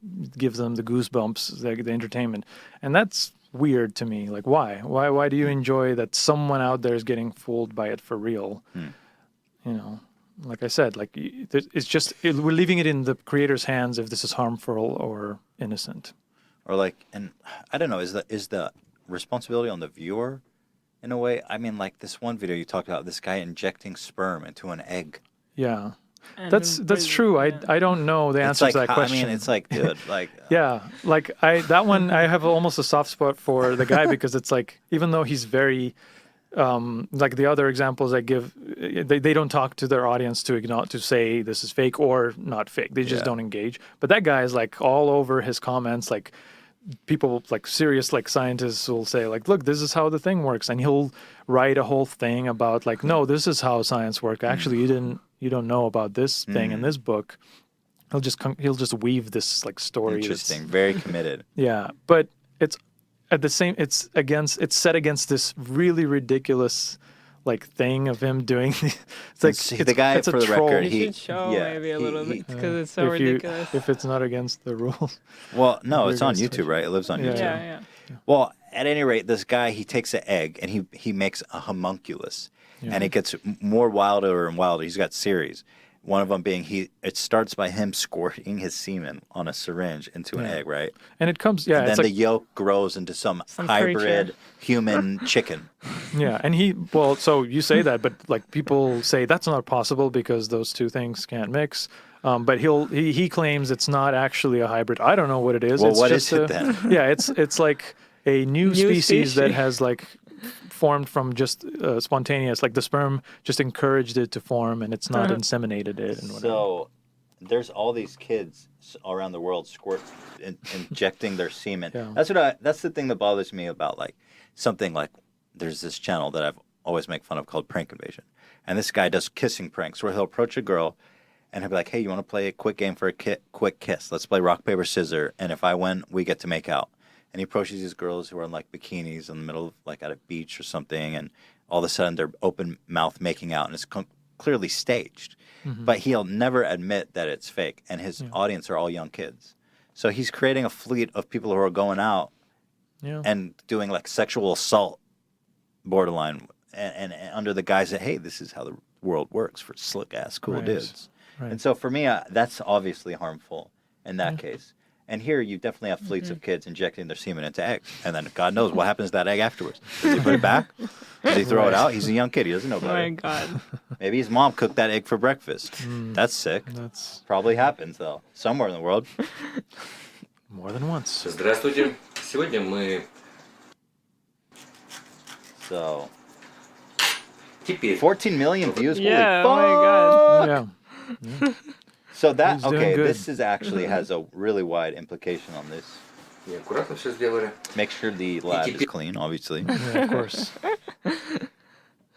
the goosebumps, the entertainment. And that's weird to me. Like, why? Why do you enjoy that someone out there is getting fooled by it for real? You know, like I said, like it's just, we're leaving it in the creator's hands if this is harmful or innocent. Or like, and I don't know, is the responsibility on the viewer? In a way, I mean, like this one video you talked about, this guy injecting sperm into an egg. Yeah, that's true. I don't know the answer to that question. I mean, it's like, dude, like yeah, like that one I have almost a soft spot for the guy because it's like, even though he's very like the other examples I give, they don't talk to their audience to say this is fake or not fake. They just don't engage. But that guy is like all over his comments, like. People like serious like scientists will say like, look, this is how the thing works, and he'll write a whole thing about like, no, this is how science works. Actually, you don't know about this thing in this book. He'll just weave this like story. Interesting, very committed. Yeah, but it's at the same. It's set against this really ridiculous like thing of him doing. It's like the guy it's for a the troll. record. You should show maybe a little bit because it's so ridiculous. If it's not against the rules. Well, no, it's on YouTube, right? It lives on YouTube. Yeah. Well, at any rate, this guy, he takes an egg and he makes a homunculus, and it gets more wilder and wilder. He's got series. One of them being it starts by him squirting his semen on a syringe into an egg, right? And it comes, and then the yolk grows into some hybrid human chicken. Yeah, and so you say that, but like people say that's not possible because those two things can't mix. But he claims it's not actually a hybrid. I don't know what it is. Well, it's what just is it then? Yeah, it's like a new species that has like formed from just spontaneous, like the sperm just encouraged it to form, and it's not inseminated it. And whatever. So there's all these kids around the world injecting their semen. Yeah. That's the thing that bothers me about like something like there's this channel that I've always make fun of called Prank Invasion, and this guy does kissing pranks where he'll approach a girl and he'll be like, hey, you want to play a quick game for a quick kiss? Let's play rock, paper, scissors, and if I win, we get to make out. And he approaches these girls who are in like bikinis in the middle of like at a beach or something, and all of a sudden they're open mouth making out, and it's clearly staged. But he'll never admit that it's fake, and his audience are all young kids. So he's creating a fleet of people who are going out and doing like sexual assault, borderline, and under the guise that, hey, this is how the world works for slick ass cool dudes. Right. And so for me, that's obviously harmful in that case. And here you definitely have fleets of kids injecting their semen into eggs. And then God knows what happens to that egg afterwards. Does he put it back? Does he throw it out? He's a young kid. He doesn't know about it. Oh, my God. Maybe his mom cooked that egg for breakfast. That's sick. That's probably happens, though. Somewhere in the world. More than once. Здравствуйте. Сегодня мы... So... 14 million views? Yeah, Holy fuck! Oh, my God. Yeah. So that, okay, this is actually has a really wide implication on this. Make sure the lab is clean, obviously. Yeah, of course.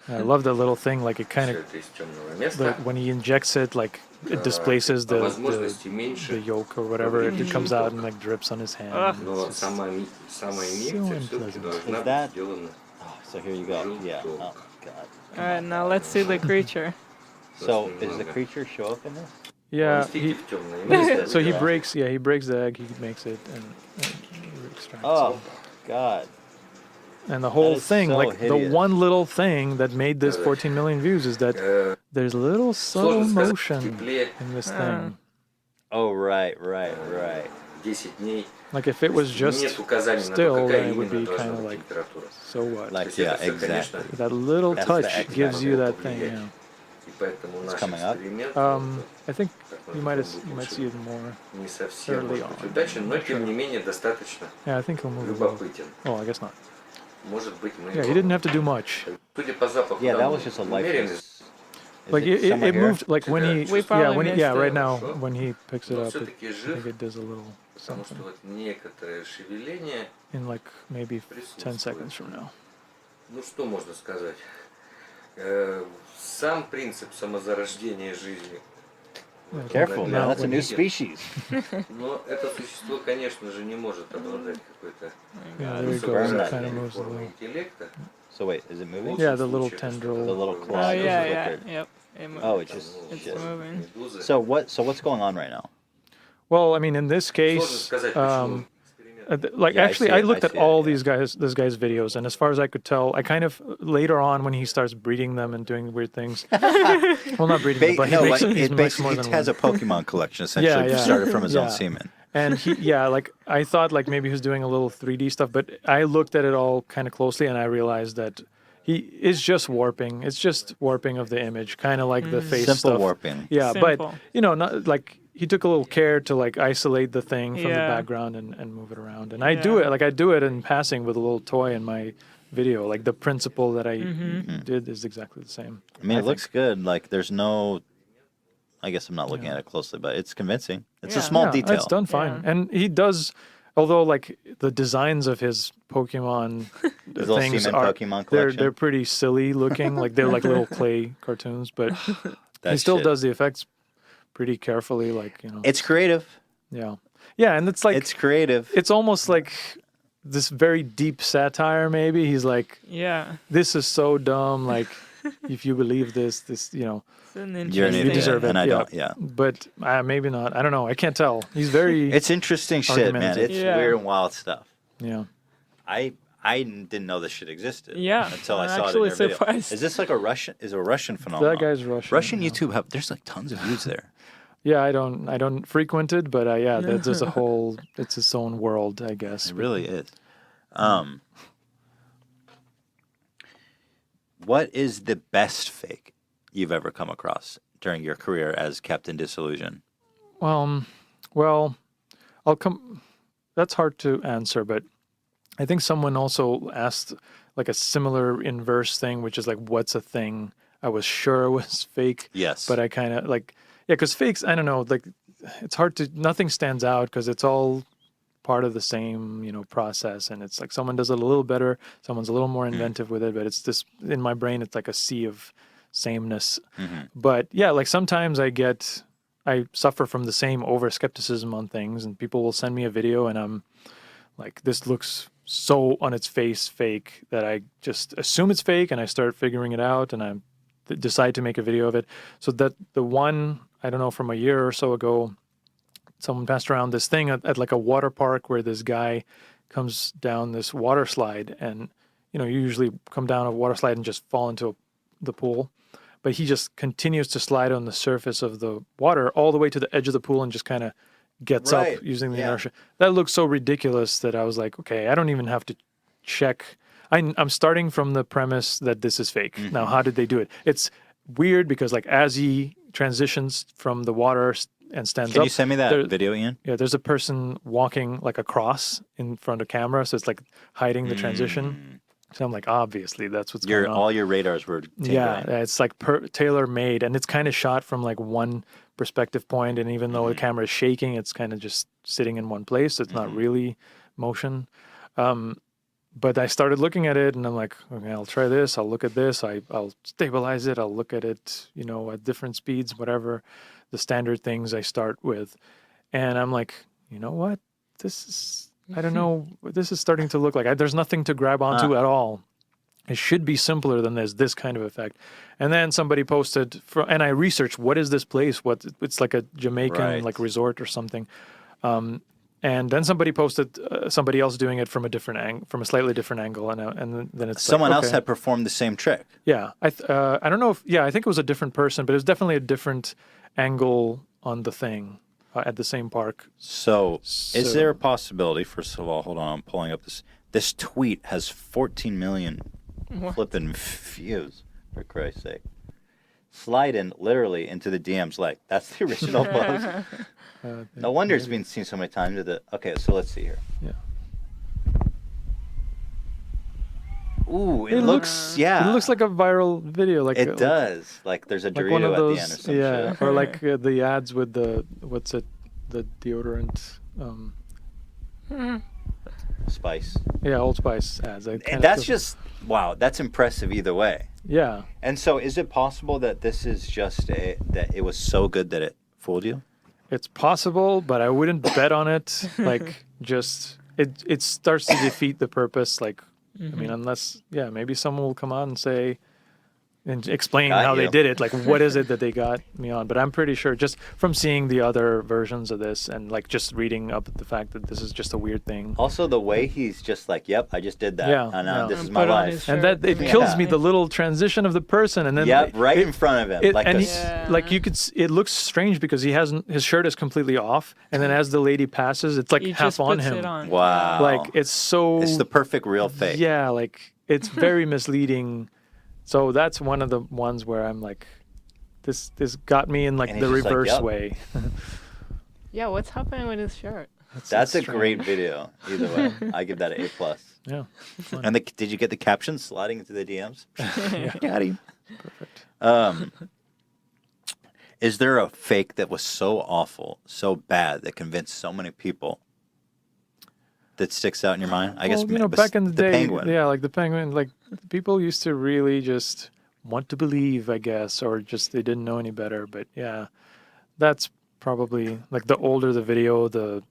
I love that little thing, like it kind of, when he injects it, like it displaces the yolk or whatever, it comes out and like drips on his hand. So unpleasant. Is that, so here you go, yeah, oh God. Alright, now let's see the creature. So, does the creature show up in this? Yeah, so he breaks the egg, he makes it, and extracts it. God. And the whole thing, so like hideous. the one little thing that made this 14 million views is that there's little subtle motion in this thing. Oh, right. Like if it was just still, then it would be kind of like, so what? Like, yeah, exactly. That little touch gives you that thing, yeah. It's coming up. I think you might see it more early on. Yeah, I think he'll move. Oh, I guess not. Yeah, he didn't have to do much. Yeah, that was just a lifeless Like it somewhere here? moved like when he We probably missed right it. now when he picks it Но up, все-таки I жив, think it does a little потому что something вот некоторое шевеление, in like maybe 10 seconds from now. ну что можно сказать? Сам принцип самозарождения жизни. Careful, man. That's a new species. Но это существо, конечно же, не может обладать какой-то Yeah, there he goes. It kind of moves a формой little. интеллекта. So wait, is it moving? Yeah, the little tendril. The little claw. Oh yeah, yeah, flickered. yep. It moved. Oh, it just. It's shit. moving. So what's going on right now? Well, I mean, in this Сложно case, сказать, почему. like Yeah, I actually, see I it, looked I at see it, all yeah. this guy's videos, and as far as I could tell, I kind of later on when he starts breeding them and doing weird things. Well, not breeding them, but he makes more than has one. a Pokemon collection essentially. Yeah. Started from his own Yeah. semen. And like I thought like maybe he was doing a little 3D stuff, but I looked at it all kind of closely and I realized that he is just warping. It's just warping of the image, kind of like the face Simple stuff. warping. Yeah, Simple. but not like he took a little care to like isolate the thing from the Yeah. background and move it around. And I do it in passing with a little toy in my video. Like the principle that I did is exactly the same. I mean, it looks good. Like there's no. I guess I'm not looking at it closely, but it's convincing. It's a small detail. It's done fine, Yeah. and he does. Although like the designs of his Pokemon His little things semen are Pokemon they're collection. pretty silly looking. Like they're like little clay cartoons, but he That still shit. does the effects pretty carefully. Like It's creative. yeah, and it's like It's creative. it's almost like this very deep satire. Maybe he's like, Yeah. this is so dumb. Like if you believe this. It's an You're an interesting. You idiot, deserve it, and I yeah. don't. Yeah. But maybe not. I don't know. I can't tell. He's very. It's interesting shit, man. Argumentative. It's Yeah. weird and wild stuff. yeah. I didn't know this shit existed. Yeah, Until I I'm saw it in actually your video. surprised. Is this like a Russian phenomenon? That guy's Russian. Russian yeah. YouTube there's like tons of views there. Yeah, I don't frequent it, but yeah, there's a whole. It's its own world, I guess. It really is. What is the best fake you've ever come across during your career as Captain Disillusion? Well, I'll come. That's hard to answer, but I think someone also asked like a similar inverse thing, which is like, what's a thing I was sure was fake? Yes. But I kind of like, yeah, because fakes, I don't know, like it's hard to, nothing stands out because it's all part of the same, process. And it's like someone does it a little better, someone's a little more inventive with it, but it's this, in my brain, it's like a sea of sameness. But yeah, like sometimes I suffer from the same over skepticism on things, and people will send me a video and I'm like, this looks so on its face fake that I just assume it's fake and I start figuring it out and I decide to make a video of it. So that the one, I don't know, from a year or so ago, someone passed around this thing at like a water park where this guy comes down this water slide, and you usually come down a water slide and just fall into the pool, but he just continues to slide on the surface of the water all the way to the edge of the pool and just kind of gets up using the inertia. That looks so ridiculous that I was like, okay, I don't even have to check. I'm starting from the premise that this is fake. Now, how did they do it? It's weird because like as he transitions from the water and stands up. Can you send me that video, Ian? Yeah, there's a person walking like across in front of camera, so it's like hiding the transition. So I'm like, obviously that's what's going on. All your radars were tingling. Yeah, it's like tailor-made, and it's kind of shot from like one perspective point, and even though the camera is shaking, it's kind of just sitting in one place. It's not really motion. But I started looking at it, and I'm like, okay, I'll try this. I'll look at this. I'll stabilize it. I'll look at it, at different speeds, whatever the standard things I start with. And I'm like, you know what? This is, I don't know. This is starting to look like there's nothing to grab onto at all. It should be simpler than this kind of effect. And then somebody posted, and I researched, what is this place? It's like a Jamaican like resort or something. And then somebody posted somebody else doing it from a slightly different angle, and then it's someone like, else had performed the same trick. Yeah, I don't know if I think it was a different person, but it was definitely a different angle on the thing at the same park. So is there a possibility? First of all, hold on, I'm pulling up this tweet has 14 million flipping views. For Christ's sake, slide in literally into the DMs like that's the original post. No wonder it's been seen so many times. Okay, so let's see here. Yeah. Ooh, it looks It looks like a viral video. Like it does. Like there's a like one Dorito of those, at the end or some shit. or like the ads with the the deodorant. Spice. Yeah, Old Spice ads. And that's just wow. That's impressive either way. Yeah. And so, is it possible that this is just that it was so good that it fooled you? It's possible, but I wouldn't bet on it. Like, just it starts to defeat the purpose. Like, I mean, unless maybe someone will come out and say and explain how they did it. Like, what is it that they got me on? But I'm pretty sure just from seeing the other versions of this and like just reading up the fact that this is just a weird thing. Also, the way he's just like, "Yep, I just did that. Yeah, this is my life." And that it kills me. The little transition of the person, and then right in front of him, like you could. It looks strange because he hasn't. His shirt is completely off, and then as the lady passes, it's like half on him. Wow! Like it's the perfect real fake. Yeah, like it's very misleading. So that's one of the ones where I'm like, this got me in like the reverse way. Yeah, what's happening with his shirt? That's a great video. Either way, I give that an A+. Yeah. And did you get the captions sliding into the DMs? Got him. Perfect. Is there a fake that was so awful, so bad that convinced so many people that sticks out in your mind? I guess back in the day, penguin. yeah, like the penguin, like people used to really just want to believe, I guess, or just they didn't know any better. But yeah, that's probably like the older the video, the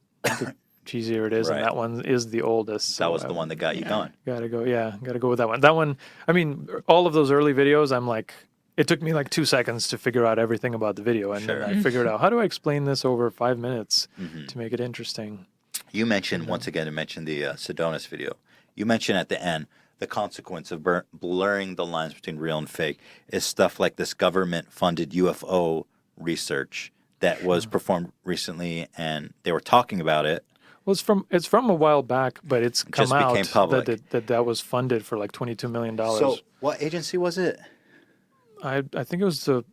cheesier it is, and that one is the oldest. So that was the one that got you going. Gotta go with that one. That one, I mean, all of those early videos, I'm like, it took me like 2 seconds to figure out everything about the video, and then I figured out how do I explain this over 5 minutes to make it interesting. You mentioned, once again, the Sedonis video. You mentioned at the end, the consequence of blurring the lines between real and fake is stuff like this government-funded UFO research that was performed recently, and they were talking about it. Well, it's from a while back, but it's come just out became public. that was funded for like $22 million. So what agency was it? I think it was the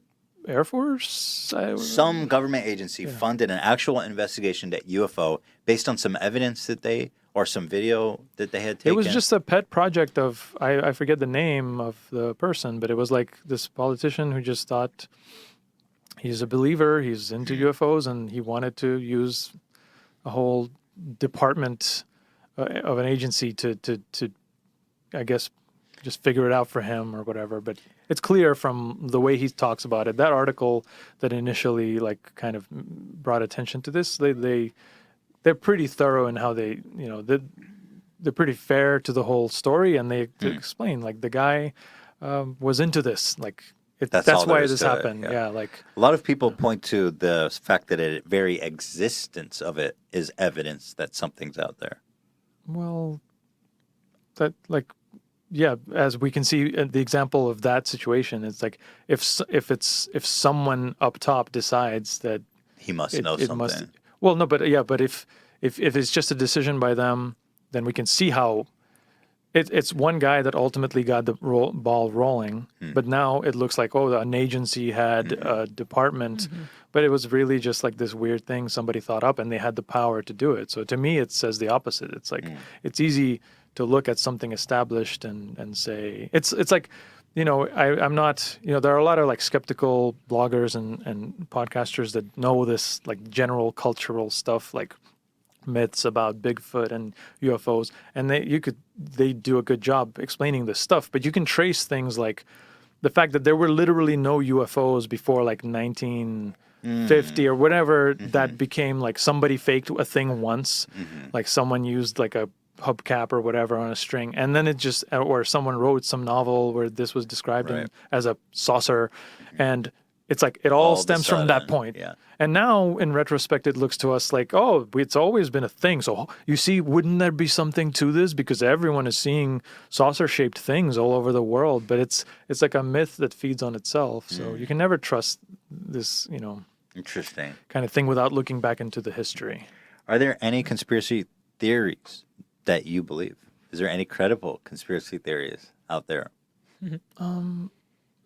Air Force? Some government agency funded an actual investigation at UFO based on some evidence or some video that they had taken. It was just a pet project of, I forget the name of the person, but it was like this politician who just thought he's a believer, he's into UFOs, and he wanted to use a whole department of an agency to I guess, just figure it out for him or whatever. But it's clear from the way he talks about it. That article that initially like kind of brought attention to this, they're pretty thorough in how they, they're pretty fair to the whole story, and they explain like the guy was into this. Like that's why this happened. Yeah, like a lot of people point to the fact that the very existence of it is evidence that something's out there. Well, that like. Yeah, as we can see, the example of that situation is like if someone up top decides that he must know something. Well, no, but if it's just a decision by them, then we can see how it's one guy that ultimately got the ball rolling. But now it looks like an agency had a department, but it was really just like this weird thing somebody thought up, and they had the power to do it. So to me, it says the opposite. It's like it's easy to look at something established and say it's like, I'm not, there are a lot of like skeptical bloggers and podcasters that know this like general cultural stuff, like myths about Bigfoot and UFOs, and they do a good job explaining this stuff. But you can trace things like the fact that there were literally no UFOs before like 1950 or whatever, that became like somebody faked a thing once, like someone used like a hubcap or whatever on a string, and then it just, or someone wrote some novel where this was described as a saucer, and it's like it all stems from that point. And now in retrospect it looks to us like, it's always been a thing. So you see, wouldn't there be something to this, because everyone is seeing saucer shaped things all over the world? But it's like a myth that feeds on itself, so you can never trust this interesting kind of thing without looking back into the history. Are there any conspiracy theories that you believe? Is there any credible conspiracy theories out there?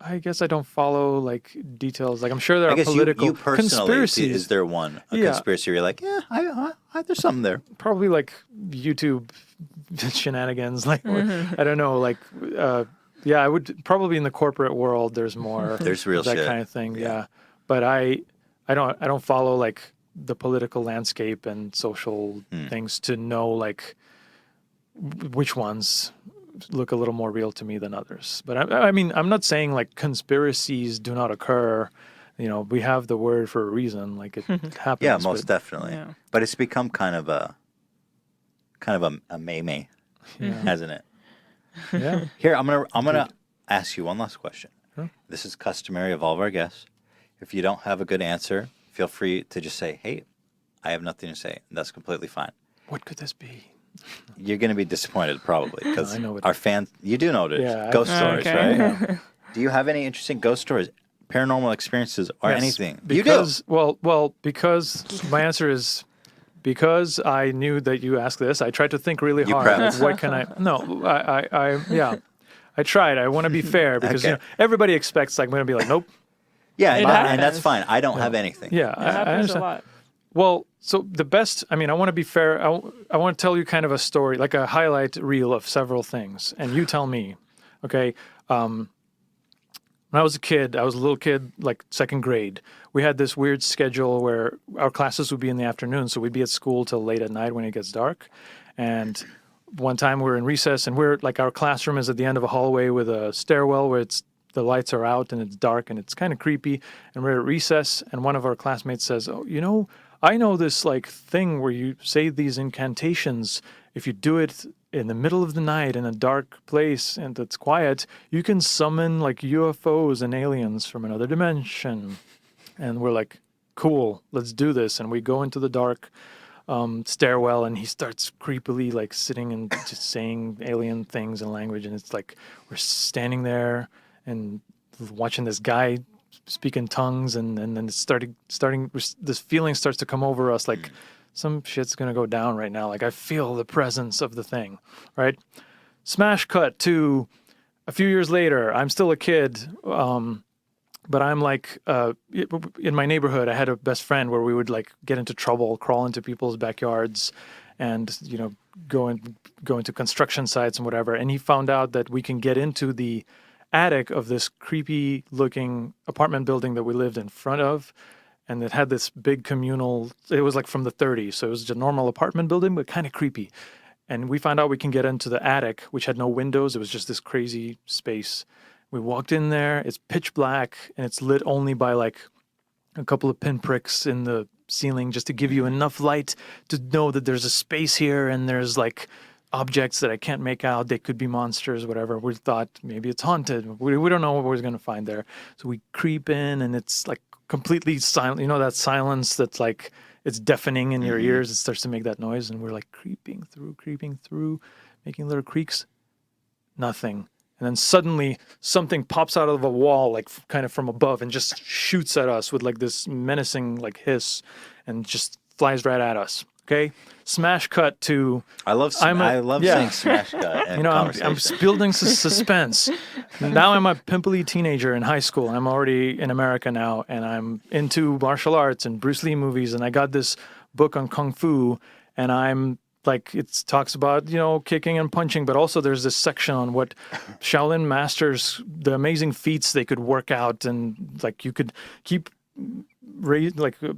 I guess I don't follow like details. Like I'm sure there are guess political you personally, conspiracies. Is there one conspiracy where you're like, there's something there? Probably like YouTube shenanigans. Like I don't know. Like I would probably in the corporate world. There's more. There's real that shit. kind of thing. Yeah, but I don't follow like the political landscape and social things to know like which ones look a little more real to me than others. But I mean, I'm not saying like conspiracies do not occur. You know, we have the word for a reason. Like it happens. Yeah, most definitely. Yeah. But it's become kind of a meme, hasn't it? Yeah. Here, I'm gonna ask you one last question. Sure. This is customary of all of our guests. If you don't have a good answer, feel free to just say, "Hey, I have nothing to say." And that's completely fine. What could this be? You're going to be disappointed probably because I know what our fans. You do know what it is. Yeah, Ghost stories, okay. right? Do you have any interesting ghost stories, paranormal experiences, or Yes, anything? Because, you do. Well, because my answer is because I knew that you asked this. I tried to think really hard. prepped. What can I? No, I tried. I want to be fair because Okay. everybody expects like I'm going to be like, nope. Yeah, It and that's happens. fine. I don't have anything. Yeah, It I happens a understand. lot. Well, so the best, I mean, I want to be fair. I want to tell you kind of a story, like a highlight reel of several things. And you tell me, okay? When I was a kid, I was a little kid, like second grade. We had this weird schedule where our classes would be in the afternoon. So we'd be at school till late at night when it gets dark. And one time we were in recess and our classroom is at the end of a hallway with a stairwell where the lights are out and it's dark and it's kind of creepy. And we're at recess and one of our classmates says, "Oh, you know, I know this like thing where you say these incantations. If you do it in the middle of the night in a dark place and it's quiet, you can summon like UFOs and aliens from another dimension." And we're like, "Cool, let's do this." And we go into the dark stairwell and he starts creepily like sitting and just saying alien things in language. And it's like we're standing there and watching this guy speak in tongues, and then it's starting. This feeling starts to come over us, like some shit's gonna go down right now. Like I feel the presence of the thing, right? Smash cut to a few years later. I'm still a kid, but I'm like in my neighborhood. I had a best friend where we would like get into trouble, crawl into people's backyards, and go into construction sites and whatever. And he found out that we can get into the attic of this creepy looking apartment building that we lived in front of, and it had this big communal, it was like from the 30s, so it was just a normal apartment building but kind of creepy. And we found out we can get into the attic, which had no windows. It was just this crazy space. We walked in there, it's pitch black and it's lit only by like a couple of pinpricks in the ceiling just to give you enough light to know that there's a space here and there's like objects that I can't make out. They could be monsters, whatever. We thought maybe it's haunted. We don't know what we're going to find there. So we creep in and it's like completely silent. You know, that silence that's like, it's deafening in your ears. It starts to make that noise. And we're like creeping through, making little creaks. Nothing. And then suddenly something pops out of a wall, like kind of from above and just shoots at us with like this menacing like hiss and just flies right at us. Okay, smash cut to. I love saying smash cut. And I'm building suspense. Now I'm a pimply teenager in high school. I'm already in America now, and I'm into martial arts and Bruce Lee movies. And I got this book on kung fu, and I'm like, it talks about kicking and punching, but also there's this section on what Shaolin masters, the amazing feats they could work out, and like you could keep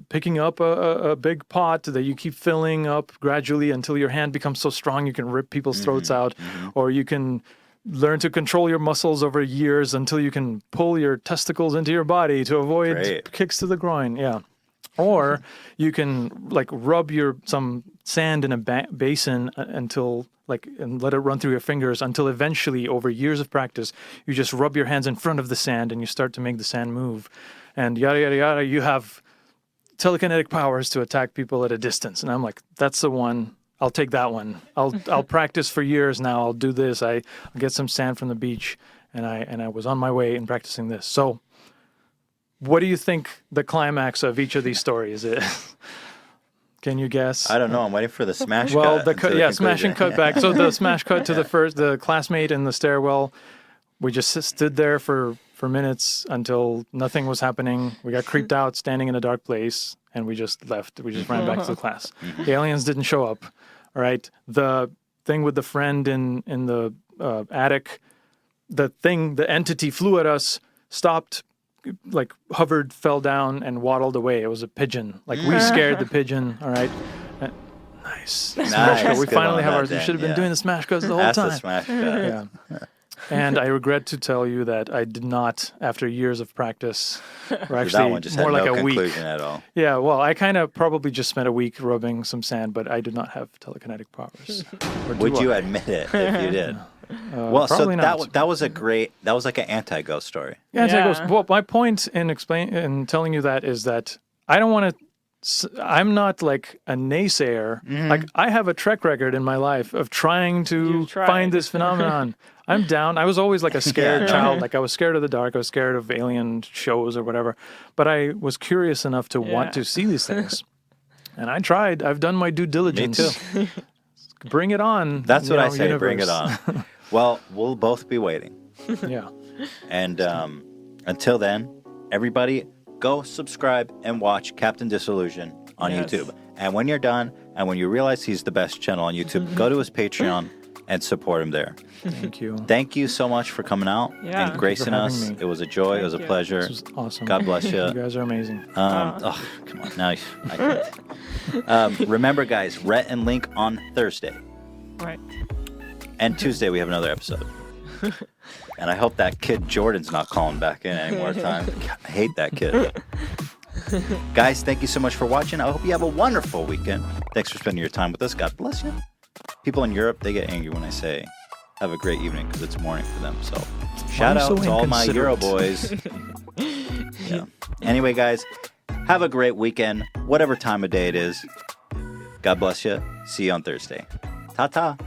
picking up a big pot that you keep filling up gradually until your hand becomes so strong you can rip people's throats out, or you can learn to control your muscles over years until you can pull your testicles into your body to avoid kicks to the groin. Yeah. Or you can like rub some sand in a basin until and let it run through your fingers until eventually over years of practice, you just rub your hands in front of the sand and you start to make the sand move. And yada, yada, yada, you have telekinetic powers to attack people at a distance. And I'm like, that's the one. I'll take that one. I'll practice for years now. I'll do this. I'll get some sand from the beach. And I was on my way in practicing this. So what do you think the climax of each of these stories is? Can you guess? I don't know. I'm waiting for the smash cut. Well, smash and cut back. So the smash cut to the classmate in the stairwell. We just stood there for minutes until nothing was happening. We got creeped out standing in a dark place, and we just left. We just ran back to the class. The aliens didn't show up. All right. The thing with the friend in the attic, the entity flew at us, stopped, like hovered, fell down, and waddled away. It was a pigeon. Like we scared the pigeon. All right. Nice. Smash cut. We finally have ours. We should have been doing the smash cuts the whole time. That's the smash cut. Yeah. And I regret to tell you that I did not, after years of practice, or actually that one just more had like no a week. conclusion at all. Yeah, well, I kind of probably just spent a week rubbing some sand, but I did not have telekinetic powers. Would you admit it if you did? Well, so not. that was like an anti-ghost story. Yeah, anti-ghost. Well, my point in telling you that is that I don't want to. I'm not like a naysayer. Like I have a track record in my life of trying to find this phenomenon. I'm down. I was always like a scared child. Like I was scared of the dark. I was scared of alien shows or whatever. But I was curious enough to want to see these things. And I tried. I've done my due diligence. Me too. Bring it on. That's what I say. Universe. Bring it on. Well, we'll both be waiting. Yeah. And until then, everybody go subscribe and watch Captain Disillusion on YouTube. And when you're done, and when you realize he's the best channel on YouTube, go to his Patreon and support him there. Thank you. Thank you so much for coming out and gracing us. It was a joy. It was a pleasure. This was awesome. God bless you. You guys are amazing. Oh, come on. Now I can't. Remember, guys, Rhett and Link on Thursday. Right. And Tuesday we have another episode. And I hope that kid Jordan's not calling back in any more time. I hate that kid. Guys, thank you so much for watching. I hope you have a wonderful weekend. Thanks for spending your time with us. God bless you. People in Europe, they get angry when I say have a great evening because it's morning for them. So shout out to all my Euro boys. Yeah. Anyway, guys, have a great weekend, whatever time of day it is. God bless you. See you on Thursday. Ta-ta.